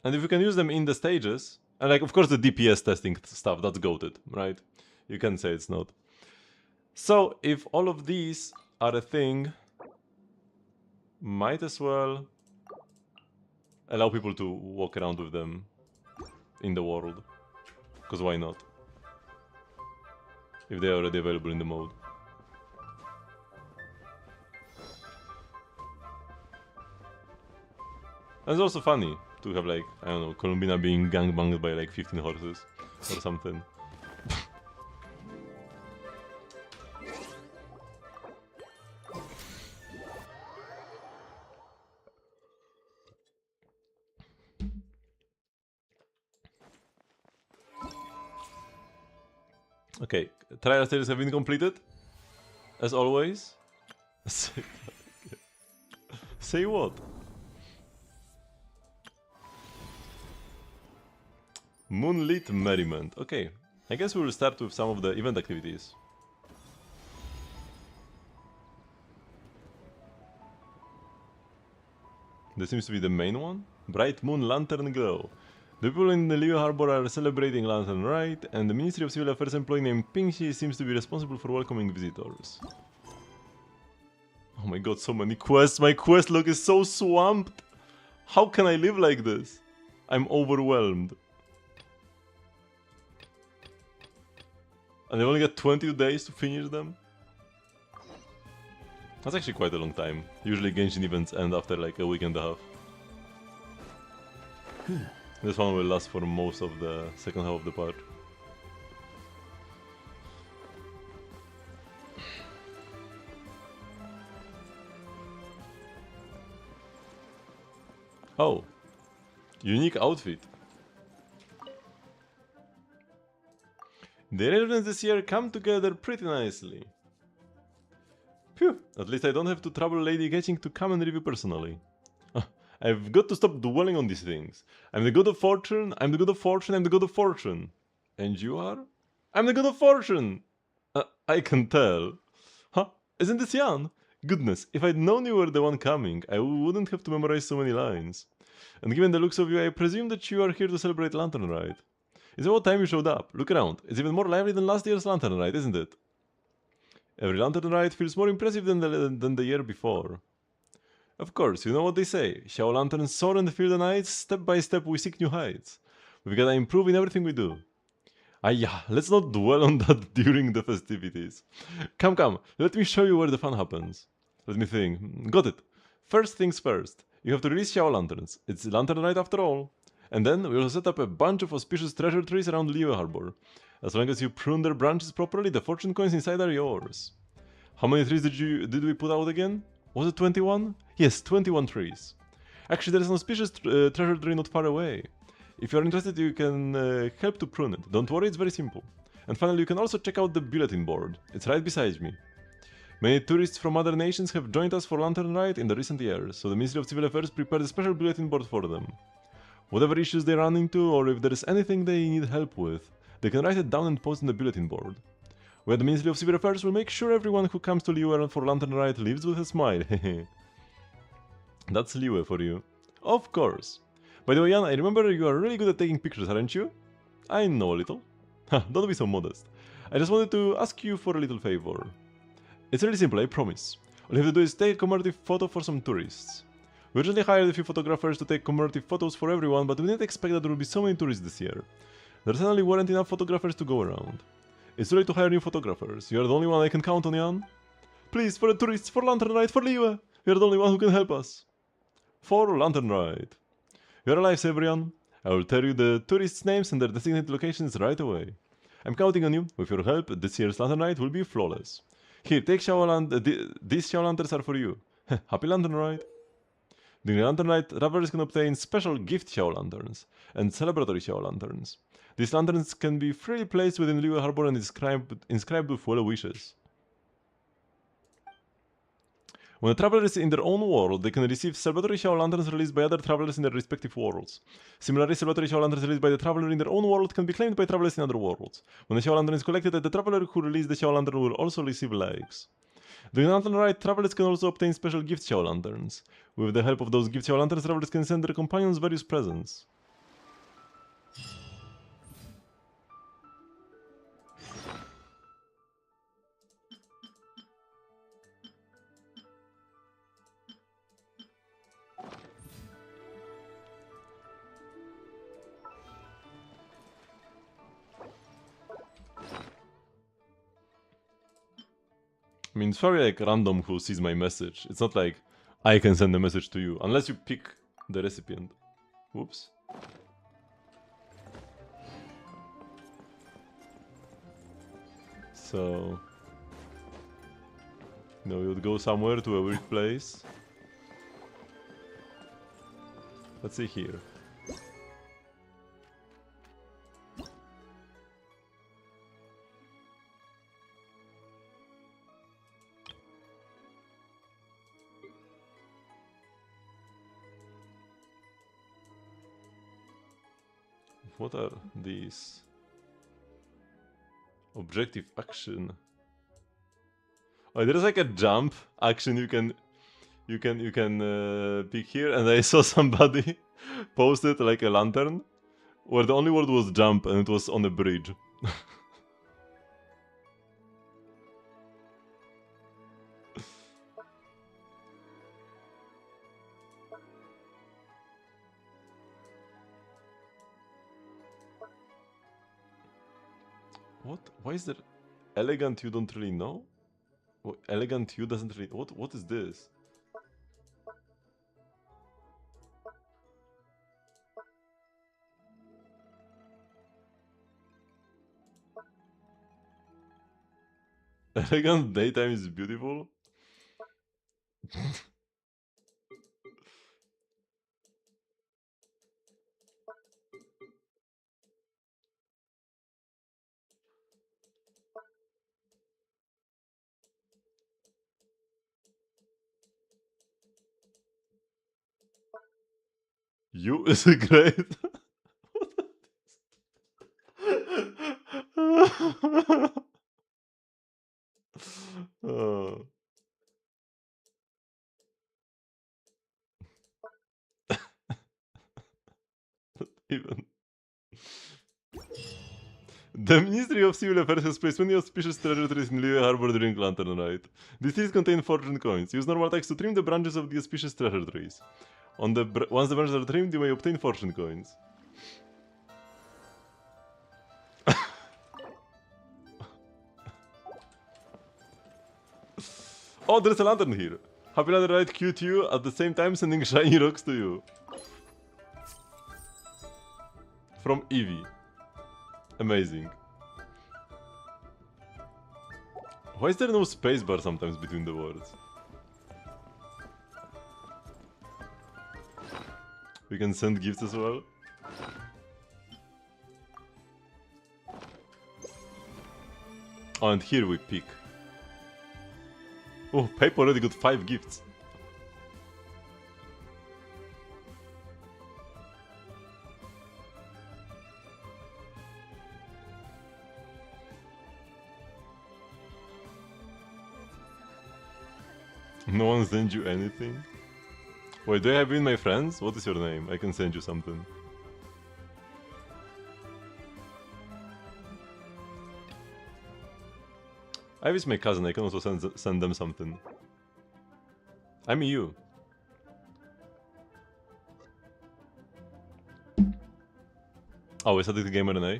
And if you can use them in the stages, and like of course the DPS testing stuff, that's goated, right? You can say it's not. So if all of these are a thing, might as well allow people to walk around with them in the world. Because why not? If they're already available in the mode. And it's also funny to have like, I don't know, Columbina being gangbanged by like 15 horses or something. Okay, trial stages have been completed. As always. Say what? Moonlit Merriment. Okay, I guess we will start with some of the event activities. This seems to be the main one. Bright Moon Lantern Glow. The people in the Liyue Harbor are celebrating Lantern Rite, and the Ministry of Civil Affairs employee named Pingxi seems to be responsible for welcoming visitors. Oh my god, so many quests. My quest log is so swamped. How can I live like this? I'm overwhelmed. And I only got 22 days to finish them? That's actually quite a long time. Usually Genshin events end after like a week and a half. This one will last for most of the second half of the part. Oh, unique outfit. The arrangements this year come together pretty nicely. Phew, at least I don't have to trouble Lady Genshin to come and review personally. I've got to stop dwelling on these things. I'm the god of fortune, I'm the god of fortune, I'm the god of fortune. And you are? I'm the god of fortune! I can tell. Huh? Isn't this Jan? Goodness, if I'd known you were the one coming, I wouldn't have to memorize so many lines. And given the looks of you, I presume that you are here to celebrate Lantern Rite. It's about time you showed up. Look around. It's even more lively than last year's Lantern Rite, isn't it? Every Lantern Rite feels more impressive than the year before. Of course, you know what they say. Shall lanterns soar and fill the nights? Step by step we seek new heights. We've gotta improve in everything we do. Yeah, let's not dwell on that during the festivities. Come, let me show you where the fun happens. Let me think. Got it. First things first. You have to release Xiao Lanterns. It's Lantern Rite after all. And then we will set up a bunch of auspicious treasure trees around Liyue Harbor. As long as you prune their branches properly, the fortune coins inside are yours. How many trees did we put out again? Was it 21? Yes, 21 trees. Actually, there is an auspicious treasure tree not far away. If you are interested, you can help to prune it. Don't worry, it's very simple. And finally, you can also check out the bulletin board. It's right beside me. Many tourists from other nations have joined us for Lantern Rite in the recent years, so the Ministry of Civil Affairs prepared a special bulletin board for them. Whatever issues they run into, or if there is anything they need help with, they can write it down and post on the bulletin board. We at the Ministry of Civil Affairs will make sure everyone who comes to Liyue for Lantern Rite lives with a smile. That's Liyue for you. Of course. By the way, Jan, I remember you are really good at taking pictures, aren't you? I know a little. Don't be so modest. I just wanted to ask you for a little favor. It's really simple, I promise. All you have to do is take a commemorative photo for some tourists. We originally hired a few photographers to take commemorative photos for everyone, but we didn't expect that there would be so many tourists this year. There certainly weren't enough photographers to go around. It's too late to hire new photographers. You are the only one I can count on, Jan. Please, for the tourists, for Lantern Rite, for Liyue, you are the only one who can help us. For Lantern Rite. You are a lifesaver, Jan. I will tell you the tourists' names and their designated locations right away. I'm counting on you. With your help, this year's Lantern Rite will be flawless. Here, take these Xiao Lanterns are for you. Happy Lantern Ride! During Lantern Ride, travelers can obtain special gift Xiao Lanterns and celebratory Xiao Lanterns. These lanterns can be freely placed within Liyue Harbor and inscribed with well wishes. When a traveler is in their own world, they can receive celebratory Xiao Lanterns released by other travelers in their respective worlds. Similarly, celebratory Xiao Lanterns released by the traveler in their own world can be claimed by travelers in other worlds. When the Xiao Lantern is collected, the traveler who released the Xiao Lantern will also receive likes. During Lantern Ride, travelers can also obtain special gift Xiao Lanterns. With the help of those gift Xiao Lanterns, travelers can send their companions various presents. I mean, it's very like random who sees my message. It's not like I can send a message to you, unless you pick the recipient. Whoops. So... no, you would go somewhere to a weird place. Let's see here. What are these? Objective action. Oh, there's like a jump action you can pick here, and I saw somebody posted like a lantern where the only word was jump and it was on a bridge. What? Why is there elegant you don't really know? What, elegant you doesn't really... What is this? Elegant daytime is beautiful? You is a great... Oh. Even... The Ministry of Civil Affairs has placed many auspicious treasure trees in Liyue Harbor during Lantern Rite. These trees contain fortune coins. Use normal attacks to trim the branches of the auspicious treasure trees. Once the branches are trimmed, you may obtain fortune coins. Oh, there's a lantern here. Happy Lantern Rite Q to you, at the same time sending shiny rocks to you. From Eevee. Amazing. Why is there no spacebar sometimes between the words? We can send gifts as well. Oh, and here we pick. Oh, Pape already got 5 gifts. No one sent you anything? Wait, do I have been my friends? What is your name? I can send you something. I with my cousin, I can also send them something. I'm you. Oh, is that the gamer NA?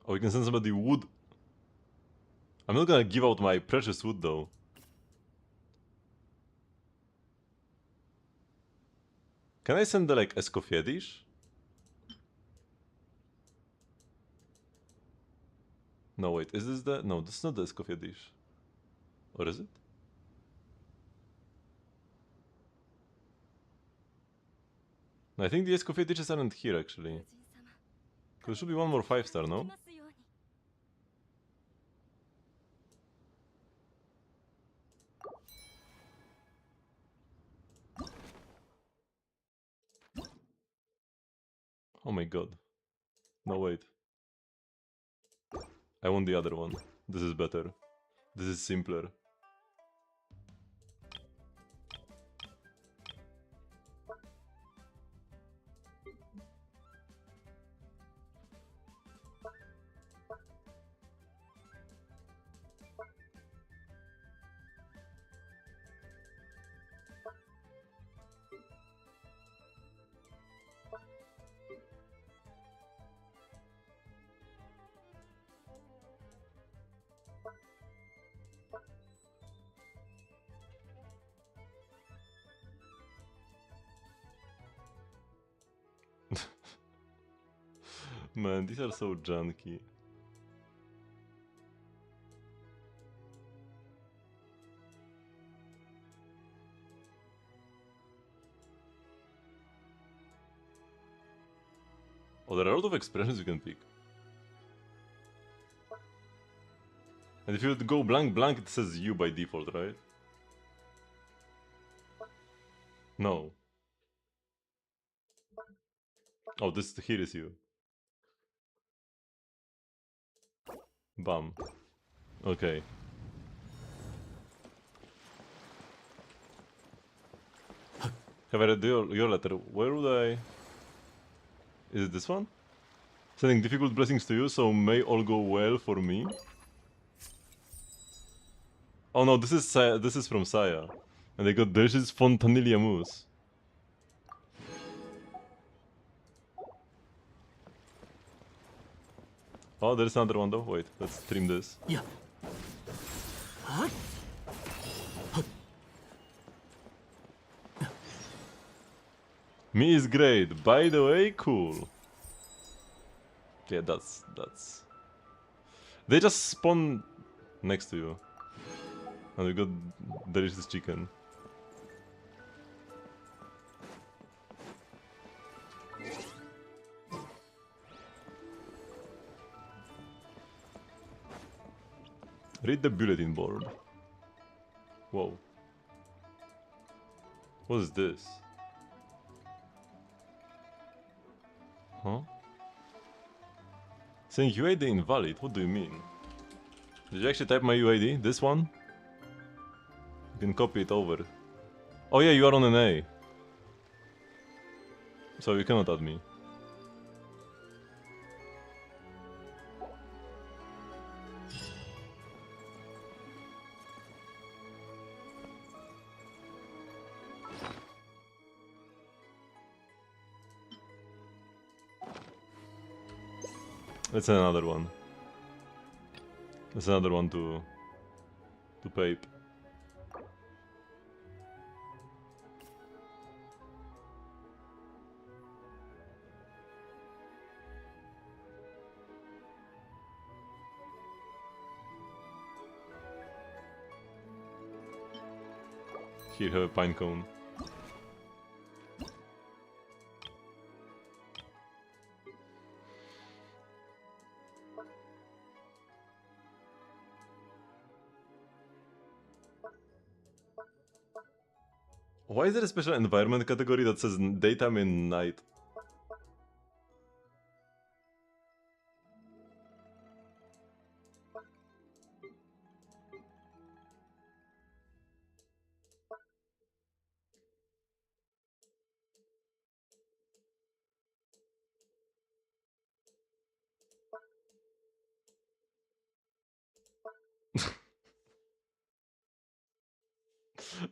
Oh, we can send somebody wood. I'm not gonna give out my precious wood though. Can I send the like Escoffier dish? No, wait, is this the... No, this is not the Escoffier dish. Or is it? I think the Escoffier dishes aren't here, actually. There should be one more 5-star, no? Oh my god. No, wait. I want the other one. This is better. This is simpler. Man, these are so junky. Oh, there are a lot of expressions you can pick. And if you go blank blank, it says you by default, right? No. Oh, this here is you. Bam. Okay. Have I read your letter? Where would I... Is it this one? Sending difficult blessings to you, so may all go well for me. Oh no, this is from Saya. And they got delicious Fontanilla mousse. Oh, there's another one though. Wait, let's trim this. Yeah. Me is great. By the way, cool. Yeah, that's... They just spawn next to you. And we got delicious chicken. Read the bulletin board. Whoa. What is this? Huh? Saying UID invalid, what do you mean? Did you actually type my UID? This one? You can copy it over. Oh yeah, you are on an A. So you cannot add me. That's another one. That's another one to pape. Here, have a pine cone. Why is there a special environment category that says daytime and night?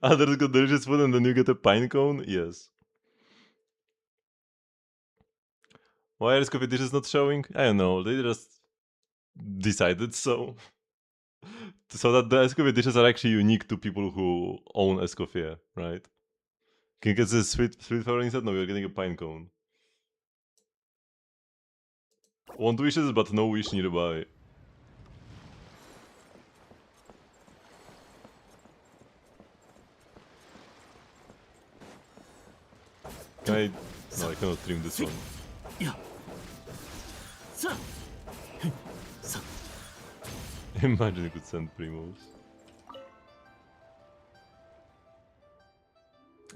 Others got delicious food and then you get a pine cone? Yes. Why are coffee dishes not showing? I don't know, they just decided so. So that the Escoffier dishes are actually unique to people who own Escoffier, right? Can you get this sweet flower instead? No, you're getting a pine cone. Want wishes, but no wish nearby. Can I... No, I cannot stream this one. Yeah. Sa. Sa. Imagine you could send primos.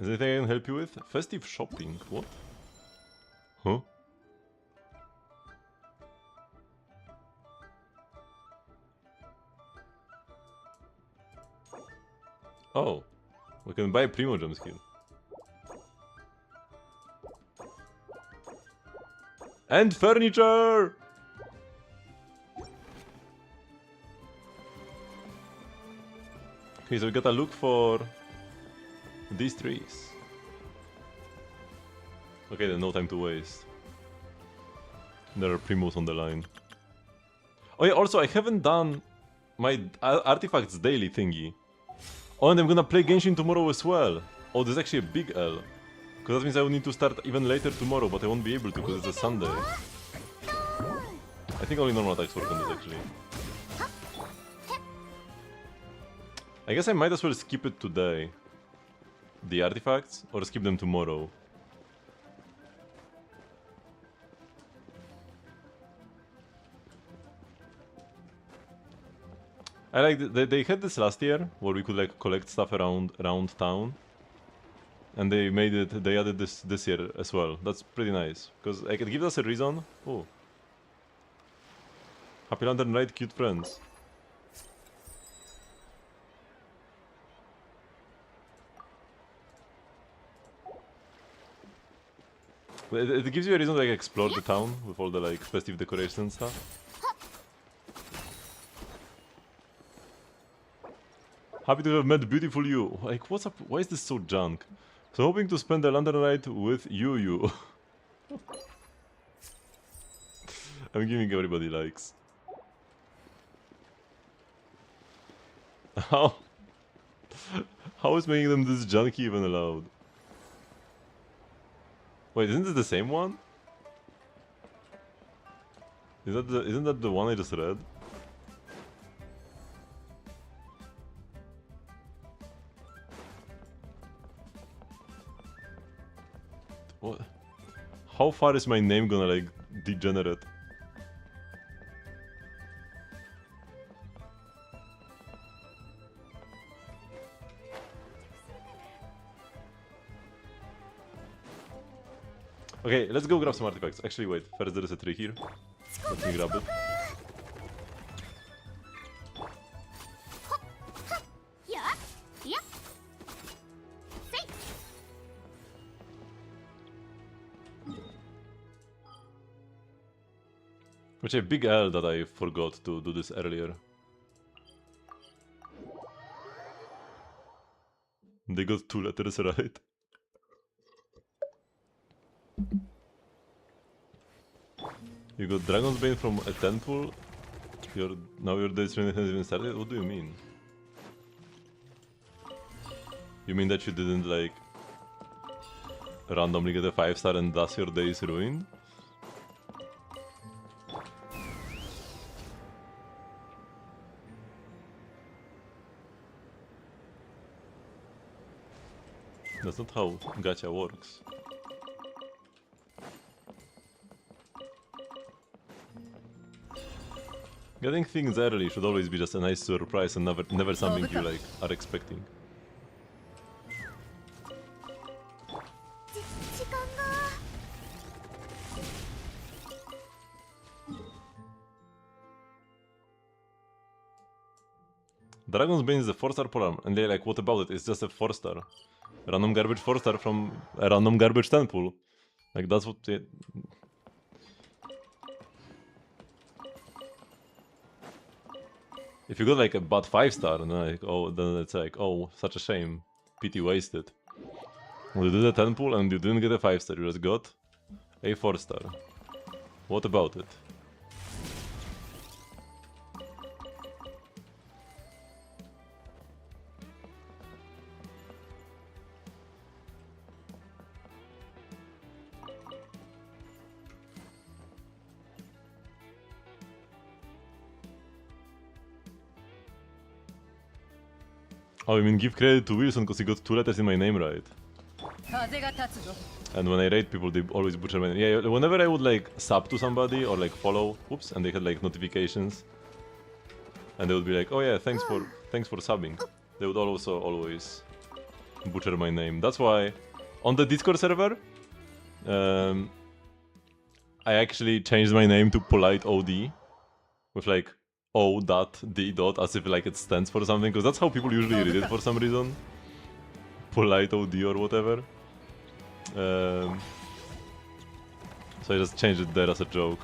Is there anything I can help you with? Festive shopping? What? Huh? Oh, we can buy primo gems here. And furniture! Okay, so we gotta look for these trees. Okay, then no time to waste. There are primos on the line. Oh yeah, also I haven't done my artifacts daily thingy. Oh, and I'm gonna play Genshin tomorrow as well. Oh, there's actually a big L. Because that means I will need to start even later tomorrow, but I won't be able to because it's a Sunday. I think only normal attacks work on this actually. I guess I might as well skip it today. The artifacts, or skip them tomorrow. I like they had this last year where we could like collect stuff around town, and they made it. They added this year as well. That's pretty nice because like it gives us a reason. Oh, Happy Lantern Rite, cute friends. It gives you a reason to like explore the town with all the like festive decorations and stuff. Happy to have met beautiful you. Like, what's up? Why is this so junk? So hoping to spend the London night with you. I'm giving everybody likes. How is making them this junky even allowed? Wait, isn't this the same one? Isn't that the one I just read? What? How far is my name gonna like degenerate? Okay, let's go grab some artifacts. Actually, wait. First, there is a tree here. Let me grab it. Which a big L that I forgot to do this earlier. They got 2 letters right. You got Dragon's Bane from a temple? Now your day's training has even started? What do you mean? You mean that you didn't like randomly get a 5-star and thus your day is ruined? That's not how gacha works. Getting things early should always be just a nice surprise and never something you like are expecting. Dragon's Bane is a 4-star polearm, and they're like, what about it? It's just a 4-star. Random garbage 4-star from a random garbage temple. Like, that's what it... If you got like a bad 5-star, then like, oh, then it's like, oh, such a shame. Pity wasted. Well, you did a temple and you didn't get a 5-star, you just got a 4-star. What about it? Oh, I mean give credit to Wilson because he got 2 letters in my name right. And when I raid people, they always butcher my name. Yeah, whenever I would like sub to somebody or like follow, oops, and they had like notifications, and they would be like, "Oh yeah, thanks for subbing." They would also always butcher my name. That's why on the Discord server, I actually changed my name to Polite OD with like O.D. as if like it stands for something, because that's how people usually read it for some reason. Polite OD or whatever. So I just changed it there as a joke.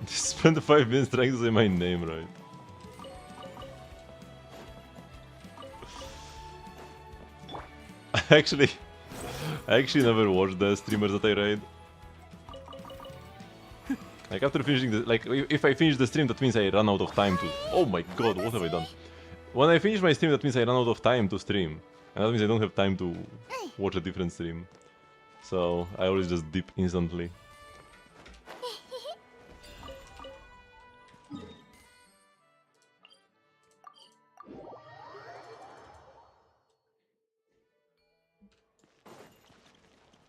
Spend 5 minutes trying to say my name right. I actually never watched the streamers that I raid. Like after finishing the, like if I finish the stream, that means I run out of time to. Oh my god, what have I done? When I finish my stream, that means I run out of time to stream, and that means I don't have time to watch a different stream. So I always just dip instantly.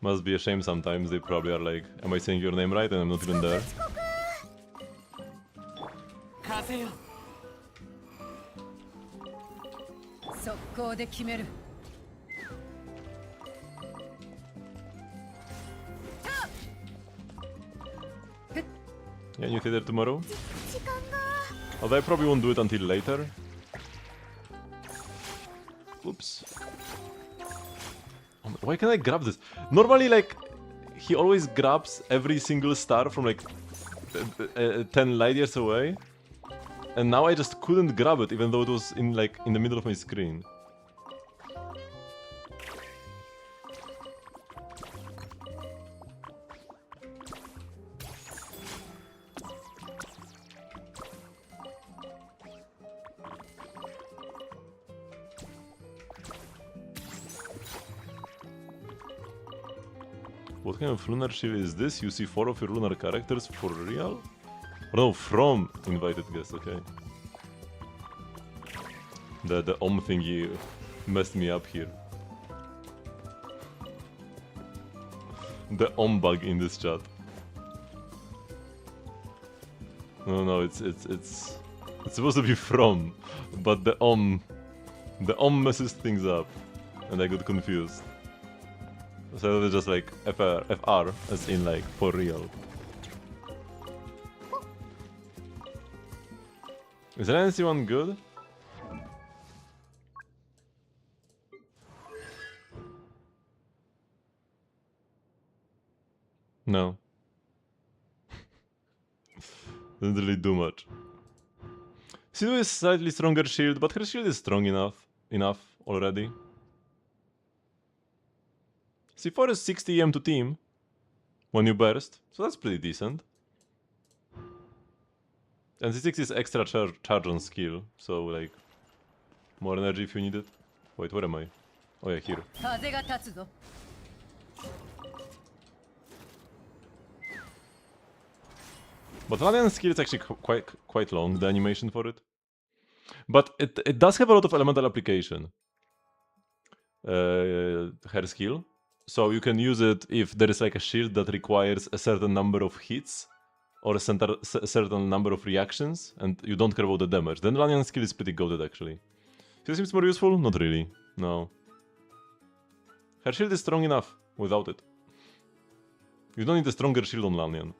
Must be a shame sometimes. They probably are like, "Am I saying your name right?" And I'm not even there. Yeah, new theater tomorrow. Although I probably won't do it until later. Oops. Oh, why can't I grab this? Normally, like, he always grabs every single star from like 10 light years away. And now I just couldn't grab it, even though it was in like in the middle of my screen. What kind of lunar shield is this? You see 4 of your lunar characters for real? Oh, no, from invited guests, okay. The thingy messed me up here. The bug in this chat. No, it's supposed to be from, but the messes things up, and I got confused. So it's just like FR as in like for real. Is there anyone good? No. Doesn't really do much. Sidu is slightly stronger shield, but her shield is strong enough already. C4 is 60 EM to team when you burst, so that's pretty decent. And C6 is extra charge on skill, so like more energy if you need it. Wait, where am I? Oh yeah, here. But Lanian's skill is actually quite long, the animation for it. But it does have a lot of elemental application. Her skill. So you can use it if there is like a shield that requires a certain number of hits or a certain number of reactions, and you don't care about the damage. Then Lanian's skill is pretty goated actually. It seems more useful? Not really. No. Her shield is strong enough without it. You don't need a stronger shield on Lanian.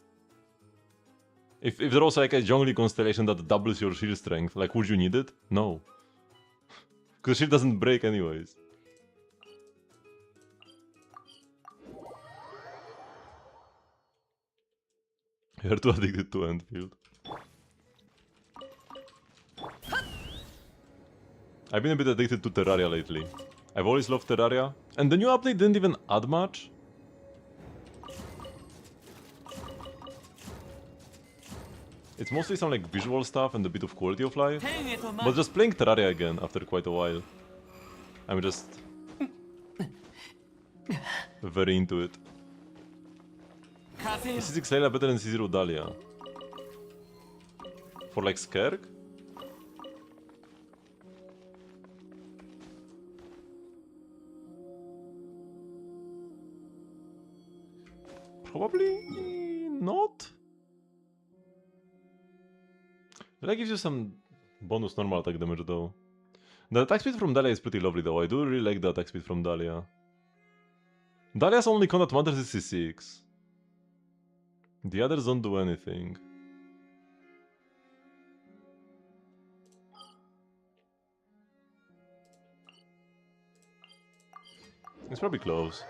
If there was like a jungly constellation that doubles your shield strength, like would you need it? No. Because shield doesn't break anyways. You're too addicted to Enfield. I've been a bit addicted to Terraria lately. I've always loved Terraria, and the new update didn't even add much. It's mostly some like visual stuff and a bit of quality of life, but just playing Terraria again after quite a while, I'm just very into it. Is C6 Layla better than C0 Dahlia? For like Skerg? Probably not. That gives you some bonus normal attack damage though. The attack speed from Dahlia is pretty lovely though. I do really like the attack speed from Dahlia. Dahlia's only con that matters is C6. The others don't do anything. It's probably close.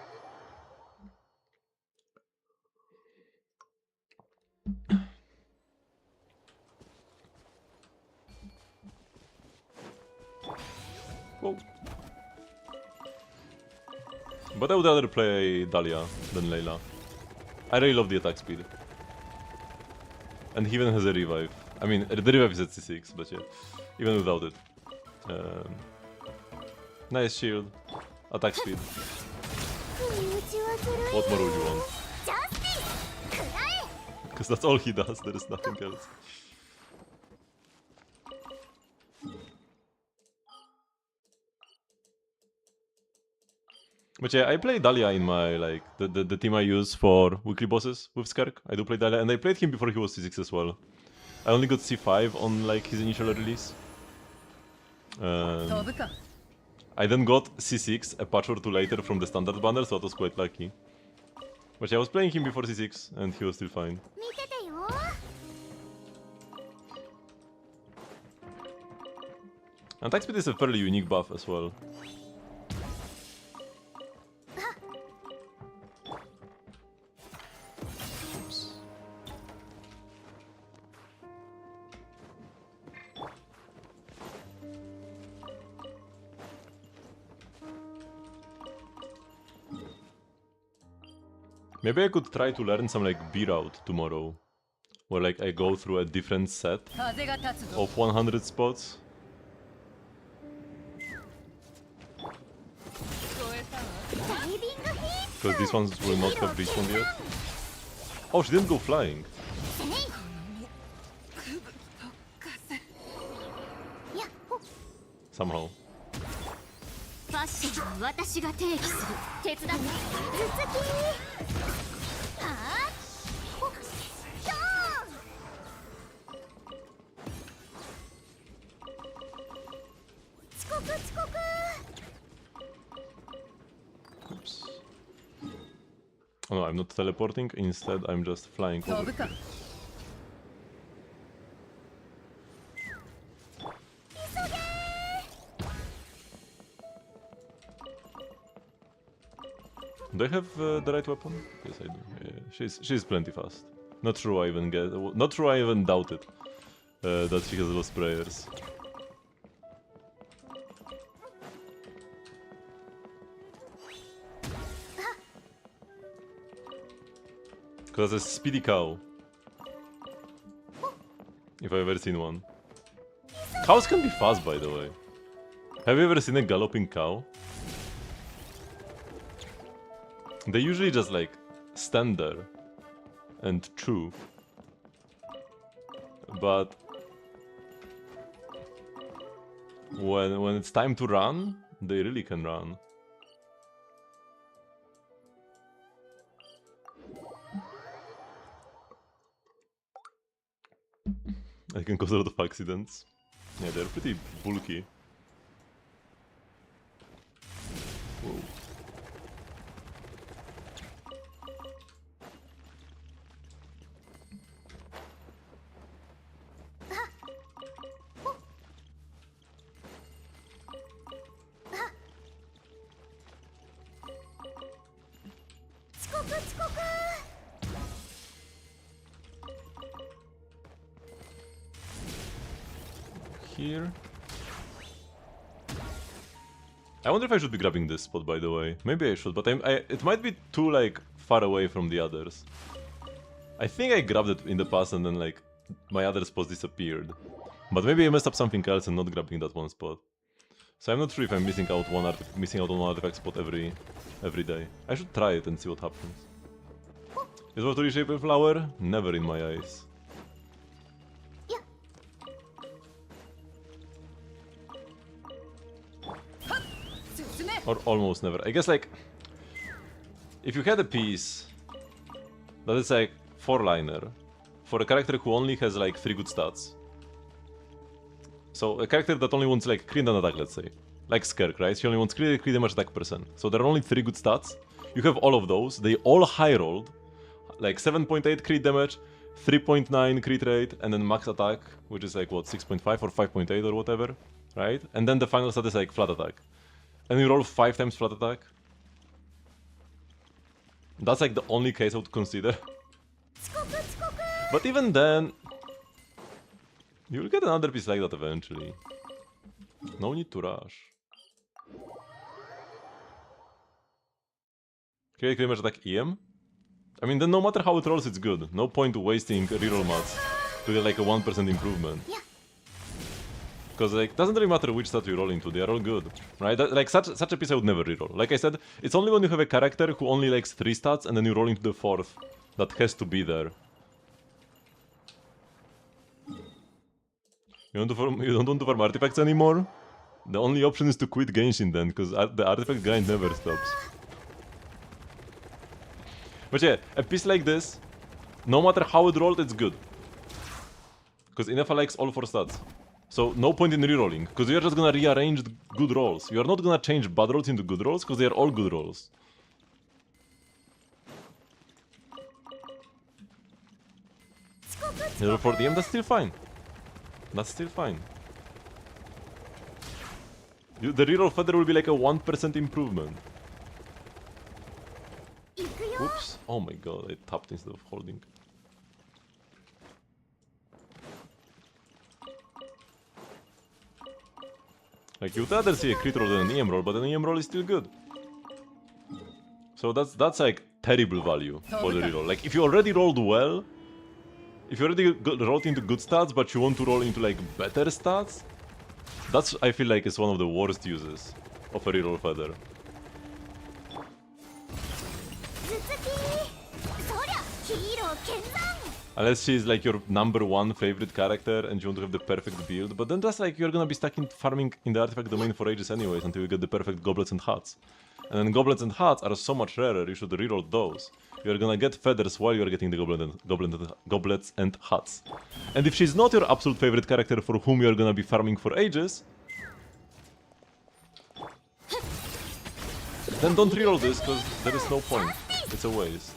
Whoa. But I would rather play Dahlia than Layla. I really love the attack speed. And he even has a revive. I mean, the revive is at C6, but yeah, even without it. Nice shield. Attack speed. What more would you want? Because that's all he does, there is nothing else. But yeah, I play Dahlia in my, like, the team I use for weekly bosses with Skark. I do play Dahlia, and I played him before he was C6 as well. I only got C5 on, like, his initial release. I then got C6 a patch or two later from the standard banner, so I was quite lucky. But yeah, I was playing him before C6, and he was still fine. And attack speed is a fairly unique buff as well. Maybe I could try to learn some like B route tomorrow, where like I go through a different set of 100 spots. Because these ones will not have respawned yet. Oh, she didn't go flying. Somehow. Oops. Oh no, I'm not teleporting, instead I'm just flying over. Do I have the right weapon? Yes, I do. Yeah, she's plenty fast. Not sure I even doubted that she has lost prayers. Because that's a speedy cow. If I've ever seen one. Cows can be fast, by the way. Have you ever seen a galloping cow? They usually just like stand there and chew. But when it's time to run, they really can run. I can cause a lot of accidents. Yeah, they're pretty bulky. Whoa. Here. I wonder if I should be grabbing this spot, by the way. Maybe I should, but it might be too, like, far away from the others. I think I grabbed it in the past and then, like, my other spots disappeared. But maybe I messed up something else and not grabbing that one spot. So I'm not sure if I'm missing out on one artifact spot every day. I should try it and see what happens. Is worth to reshape a flower? Never in my eyes. Or almost never. I guess, like, if you had a piece That is like 4-liner for a character who only has like 3 good stats. So a character that only wants like crit and attack, let's say. Like Skirk, right? She only wants crit damage, attack %. So there are only 3 good stats. You have all of those. They all high rolled. Like 7.8 crit damage, 3.9 crit rate, and then max attack, which is like what, 6.5 or 5.8 or whatever, right? And then the final stat is like flat attack. And you roll 5 times flat attack. That's like the only case I would consider. But even then, you'll get another piece like that eventually. No need to rush. Create damage attack EM? I mean, then no matter how it rolls, it's good. No point wasting reroll mats to get like a 1% improvement. Because like, it doesn't really matter which stat you roll into, they are all good, right? Like such a piece I would never reroll. Like I said, it's only when you have a character who only likes 3 stats and then you roll into the 4th that has to be there. You don't want to farm artifacts anymore? The only option is to quit Genshin then, because the artifact grind never stops. But yeah, a piece like this, no matter how it rolled, it's good. Because Inefa likes all 4 stats. So no point in rerolling, because you're just gonna rearrange the good rolls. You're not gonna change bad rolls into good rolls, because they are all good rolls. Level 40M, that's still fine. That's still fine. The reroll feather will be like a 1% improvement. Oops. Oh my god, I tapped instead of holding. Like, you'd rather see a crit roll than an EM roll, but an EM roll is still good. So that's like terrible value for the reroll. Like, if you already rolled well, if you already rolled into good stats, but you want to roll into like better stats, that's, I feel like, is one of the worst uses of a reroll feather. Unless she's like your #1 favorite character and you want to have the perfect build, but then that's like you're gonna be stuck in farming in the artifact domain for ages anyways until you get the perfect goblets and hats. And then goblets and hats are so much rarer, you should reroll those. You're gonna get feathers while you're getting the goblets and hats. And if she's not your absolute favorite character for whom you're gonna be farming for ages, then don't reroll this, because there is no point. It's a waste.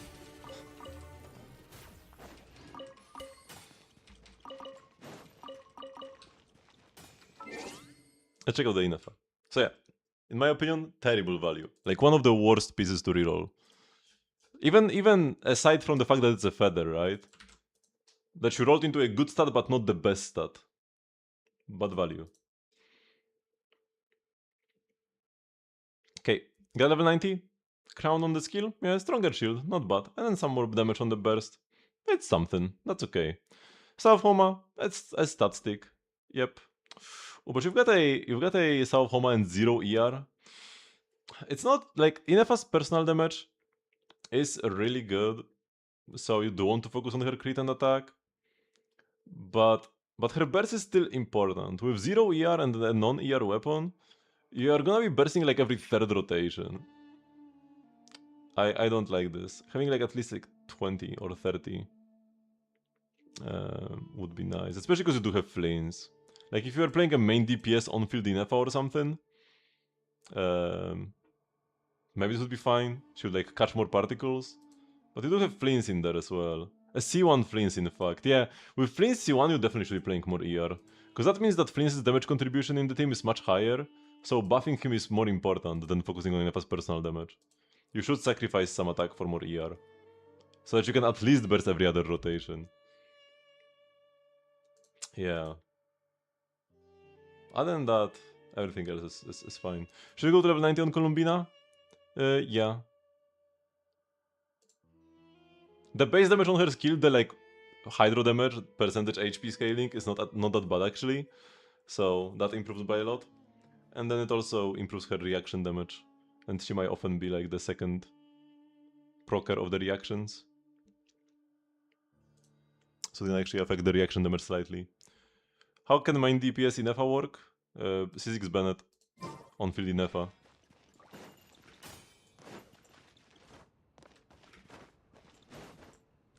Let's check out the Inefa. So yeah, in my opinion, terrible value. Like one of the worst pieces to reroll. Even aside from the fact that it's a feather, right? That you rolled into a good stat but not the best stat. Bad value. Okay, got level 90. Crown on the skill. Yeah, stronger shield, not bad. And then some more damage on the burst. It's something, that's okay. South Homa, it's a stat stick. Yep. Oh, but you've got a South Homa and 0 ER. It's not like Inefa's personal damage is really good, so you do want to focus on her crit and attack. But her burst is still important. With 0 ER and a non-ER weapon, you are gonna be bursting like every 3rd rotation. I don't like this. Having like at least like 20 or 30 would be nice, especially because you do have flames. Like if you are playing a main DPS on-field Inefa or something, maybe this would be fine. She would like catch more particles. But you do have flames in there as well. A C1 flames in fact. Yeah, with flames C1 you definitely should be playing more ER. Because that means that flames' damage contribution in the team is much higher. So buffing him is more important than focusing on Inefa's personal damage. You should sacrifice some attack for more ER. So that you can at least burst every other rotation. Yeah. Other than that, everything else is fine. Should we go to level 90 on Columbina? Yeah. The base damage on her skill, the like hydro damage, percentage HP scaling is not that bad actually. So that improves by a lot. And then it also improves her reaction damage. And she might often be like the second procer of the reactions. So they actually affect the reaction damage slightly. How can main DPS Inefa work? C6 Bennett on field Inefa.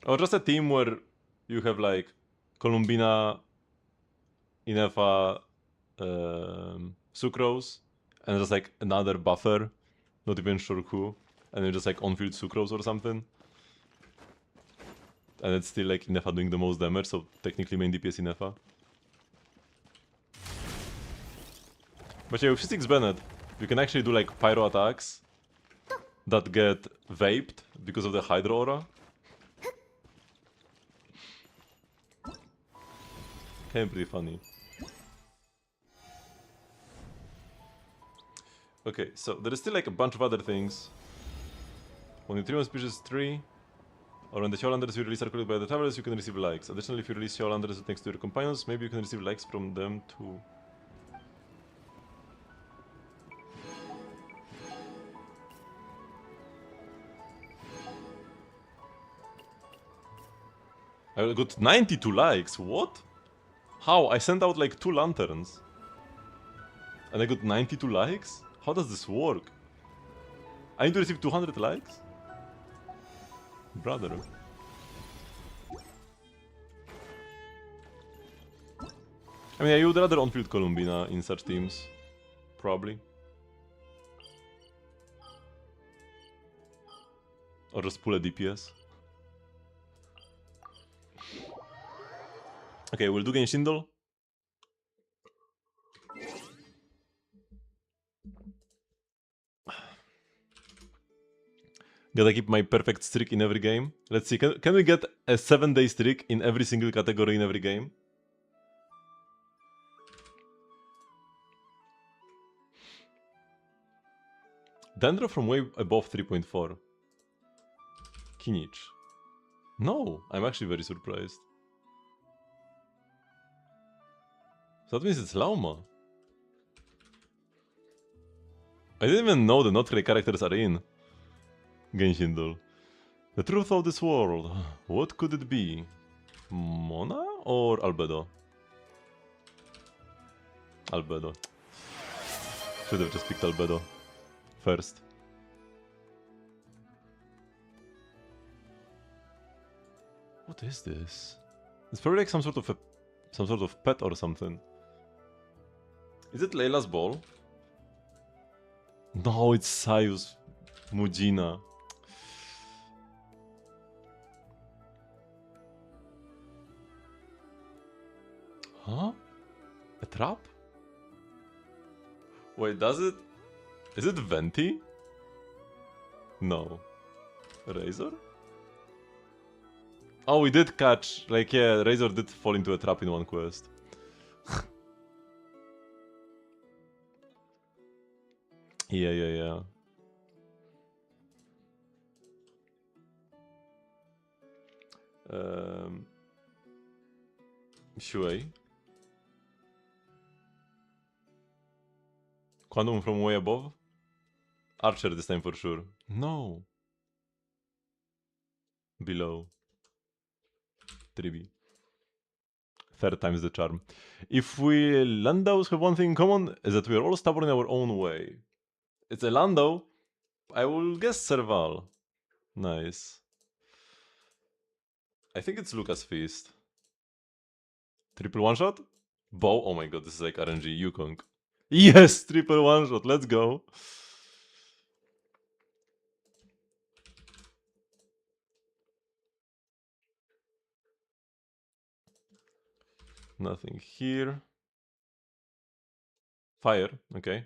Or just a team where you have like Columbina, Inefa, Sucrose, and just like another buffer, not even sure who, and then just like on-field Sucrose or something. And it's still like Inefa doing the most damage, so technically main DPS Inefa. But yeah, with Physics Bennett, you can actually do like pyro attacks that get vaped because of the Hydro Aura. Kind of pretty funny. Okay, so there is still like a bunch of other things. When you trim species 3, or when the Howlanders you release are collected by the travelers, you can receive likes. Additionally, if you release Howlanders next to your companions, maybe you can receive likes from them too. I got 92 likes, what? How? I sent out like 2 lanterns. And I got 92 likes? How does this work? I need to receive 200 likes? Brother. I mean, I would rather on-field Columbina in such teams. Probably. Or just pull a DPS. Okay, we'll do Genshin though. Gotta keep my perfect streak in every game. Let's see, can we get a 7-day streak in every single category in every game? Dendro from way above 3.4. Kinich. No, I'm actually very surprised. So that means it's Lauma. I didn't even know the not-free characters are in Genshin Doll. The truth of this world. What could it be? Mona or Albedo? Albedo. Should have just picked Albedo first. What is this? It's probably like some sort of pet or something. Is it Layla's ball? No, it's Sayus Mujina. Huh? A trap? Wait, does it? Is it Venti? No. Razor? Oh, we did catch. Like, yeah, Razor did fall into a trap in one quest. Yeah. Shuei. Quantum from way above? Archer this time for sure. No. Below. 3B. Third time's the charm. If we Landaus have one thing in common, is that we are all stubborn in our own way. It's a Landau. I will guess Serval. Nice. I think it's Lucas Feast. Triple one shot? Bow? Oh my god, this is like RNG Yukong. Yes! Triple one shot, let's go. Nothing here. Fire, okay.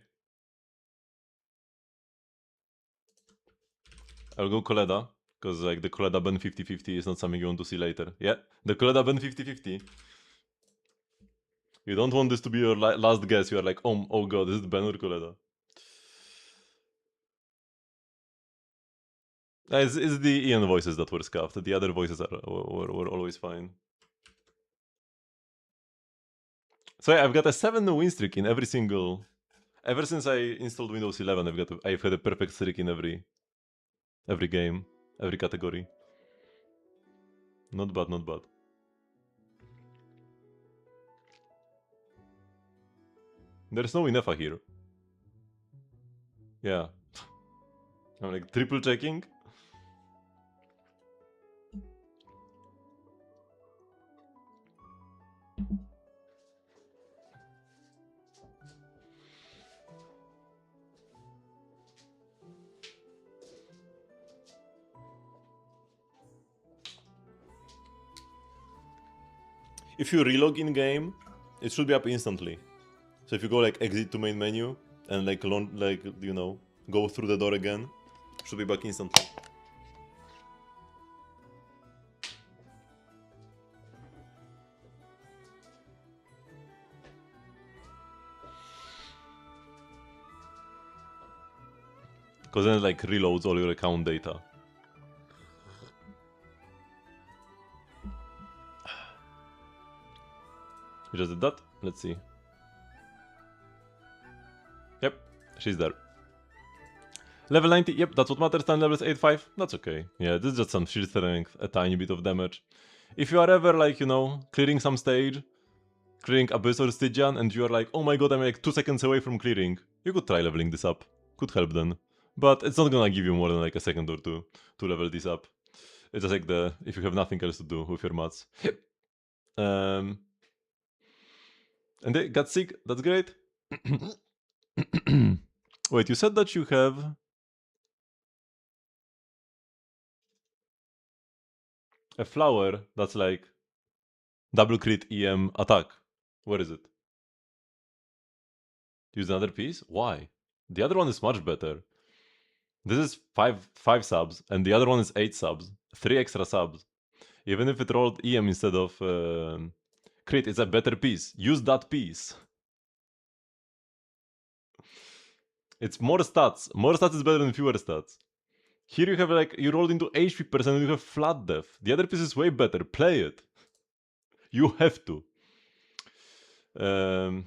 I'll go Koleda, because like the Koleda Ben 50-50 is not something you want to see later. Yeah, the Koleda Ben 50-50. You don't want this to be your last guess. You are like, oh god, is it Ben or Koleda? It's the Ian voices that were scuffed. The other voices were always fine. So yeah, I've got a 7 win streak in every single... Ever since I installed Windows 11, I've had a perfect streak in every game, every category. Not bad, not bad. There's no Inefa here. Yeah. I'm like triple checking. if you relog in game, it should be up instantly. So if you go like exit to main menu and like you know, go through the door again, it should be back instantly. Because then it like reloads all your account data. You just did that? Let's see. Yep, she's there. Level 90, yep, that's what matters. 10 levels 85, that's okay. Yeah, this is just some sheer strength, a tiny bit of damage. If you are ever like, you know, clearing some stage, clearing Abyss or Stygian, and you are like, oh my god, I'm like 2 seconds away from clearing, you could try leveling this up. Could help then. But it's not gonna give you more than like a second or two to level this up. It's just like if you have nothing else to do with your mats. And they got sick, that's great. Wait, you said that you have a flower that's like double crit EM attack. Where is it? Use another piece? Why? The other one is much better. This is 5 subs, and the other one is 8 subs. 3 extra subs. Even if it rolled EM instead of crit, it's a better piece. Use that piece. It's more stats. More stats is better than fewer stats. Here you have like, you rolled into HP percent and you have flat death. The other piece is way better. Play it. You have to. And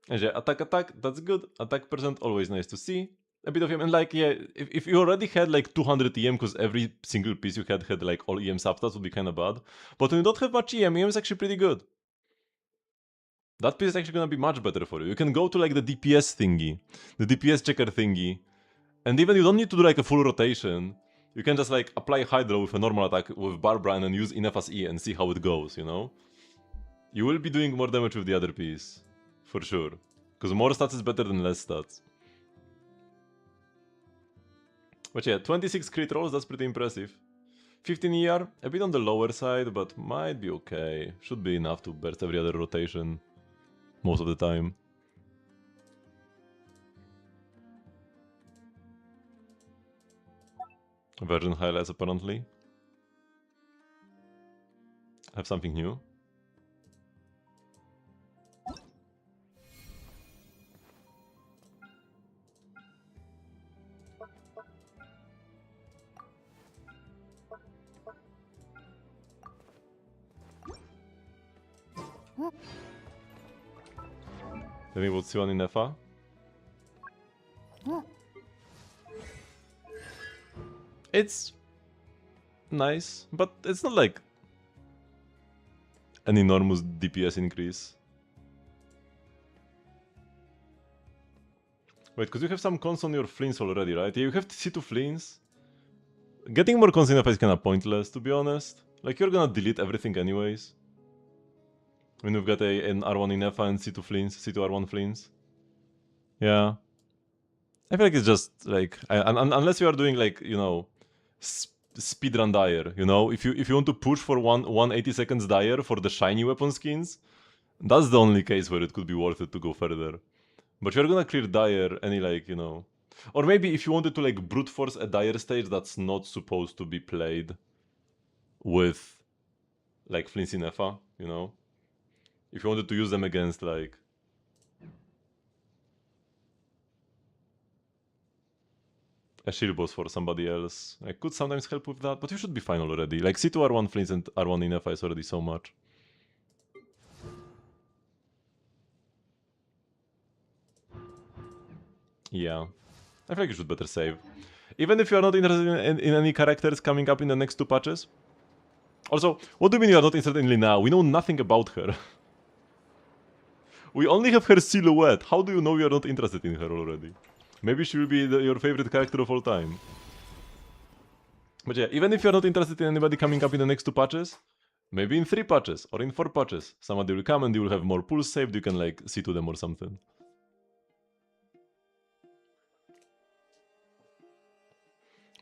yeah, attack, that's good. Attack percent, always nice to see. A bit of EM, and like, yeah, if you already had like 200 EM, because every single piece you had like all EM substats, would be kind of bad. But when you don't have much EM is actually pretty good. That piece is actually gonna be much better for you. You can go to like the DPS thingy, the DPS checker thingy, and even you don't need to do like a full rotation. You can just like apply Hydra with a normal attack with Barbara and then use enough as E and see how it goes, you know? You will be doing more damage with the other piece. For sure. Because more stats is better than less stats. But yeah, 26 crit rolls, that's pretty impressive. 15 ER, a bit on the lower side, but might be okay. Should be enough to burst every other rotation. Most of the time. Virgin highlights apparently. Have something new. Maybe we'll see one in FA. It's nice, but it's not like an enormous DPS increase. Wait, because you have some cons on your fleens already, right? Yeah, you have C2 fleens. Getting more cons in FA is kinda pointless, to be honest. Like, you're gonna delete everything anyways. When you've got an R1 in FA and C2 fleens, C2 R1 fleens. Yeah. I feel like it's just like, unless you are doing like, you know, speedrun Dire, you know? If you want to push for 180 seconds Dire for the shiny weapon skins, that's the only case where it could be worth it to go further. But you're gonna clear Dire any like, you know... Or maybe if you wanted to like brute force a Dire stage that's not supposed to be played with like fleens in FA, you know? If you wanted to use them against like... a shield boss for somebody else, I could sometimes help with that, but you should be fine already. Like C2 R1 fleens and R1 in FA is already so much. Yeah. I feel like you should better save. Even if you are not interested in any characters coming up in the next 2 patches. Also, what do you mean you are not interested in Lina? We know nothing about her. We only have her silhouette. How do you know you are not interested in her already? Maybe she will be your favorite character of all time. But yeah, even if you are not interested in anybody coming up in the next 2 patches, maybe in 3 patches or in 4 patches, somebody will come and you will have more pulls saved, you can like see to them or something.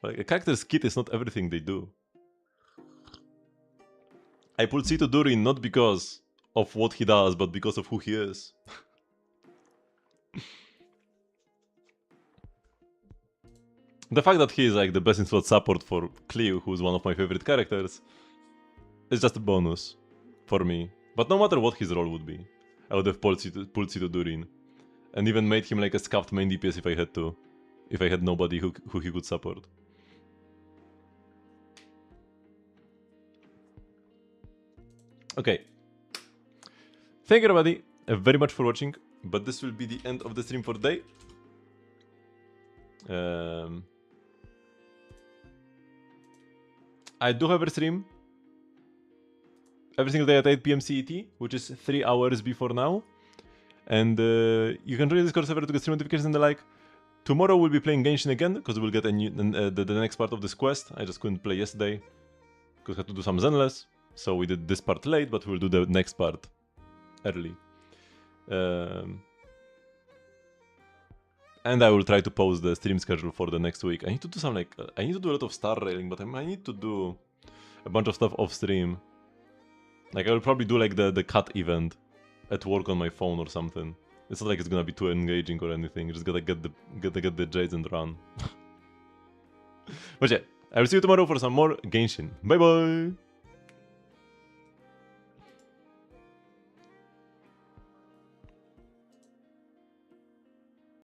Like, a character's kit is not everything they do. I pulled Cito Durin not because of what he does, but because of who he is. The fact that he is like the best in slot support for Cleo, who's one of my favorite characters, is just a bonus for me. But no matter what his role would be, I would have pulled Cito Durin. And even made him like a scuffed main DPS if I had to. If I had nobody who he could support. Okay. Thank you everybody very much for watching. But this will be the end of the stream for today. I do have a stream every single day at 8 PM CET, which is 3 hours before now. And you can join the Discord server to get stream notifications and the like. Tomorrow we'll be playing Genshin again, because we'll get a new, the next part of this quest. I just couldn't play yesterday, because I had to do some Zenless. So we did this part late, but we'll do the next part early. And I will try to post the stream schedule for the next week. I need to do some like, I need to do a lot of star railing, but I need to do a bunch of stuff off stream. Like I will probably do like the cut event at work on my phone or something. It's not like it's gonna be too engaging or anything. You just gotta get the jades and run. But yeah, I will see you tomorrow for some more Genshin. Bye bye!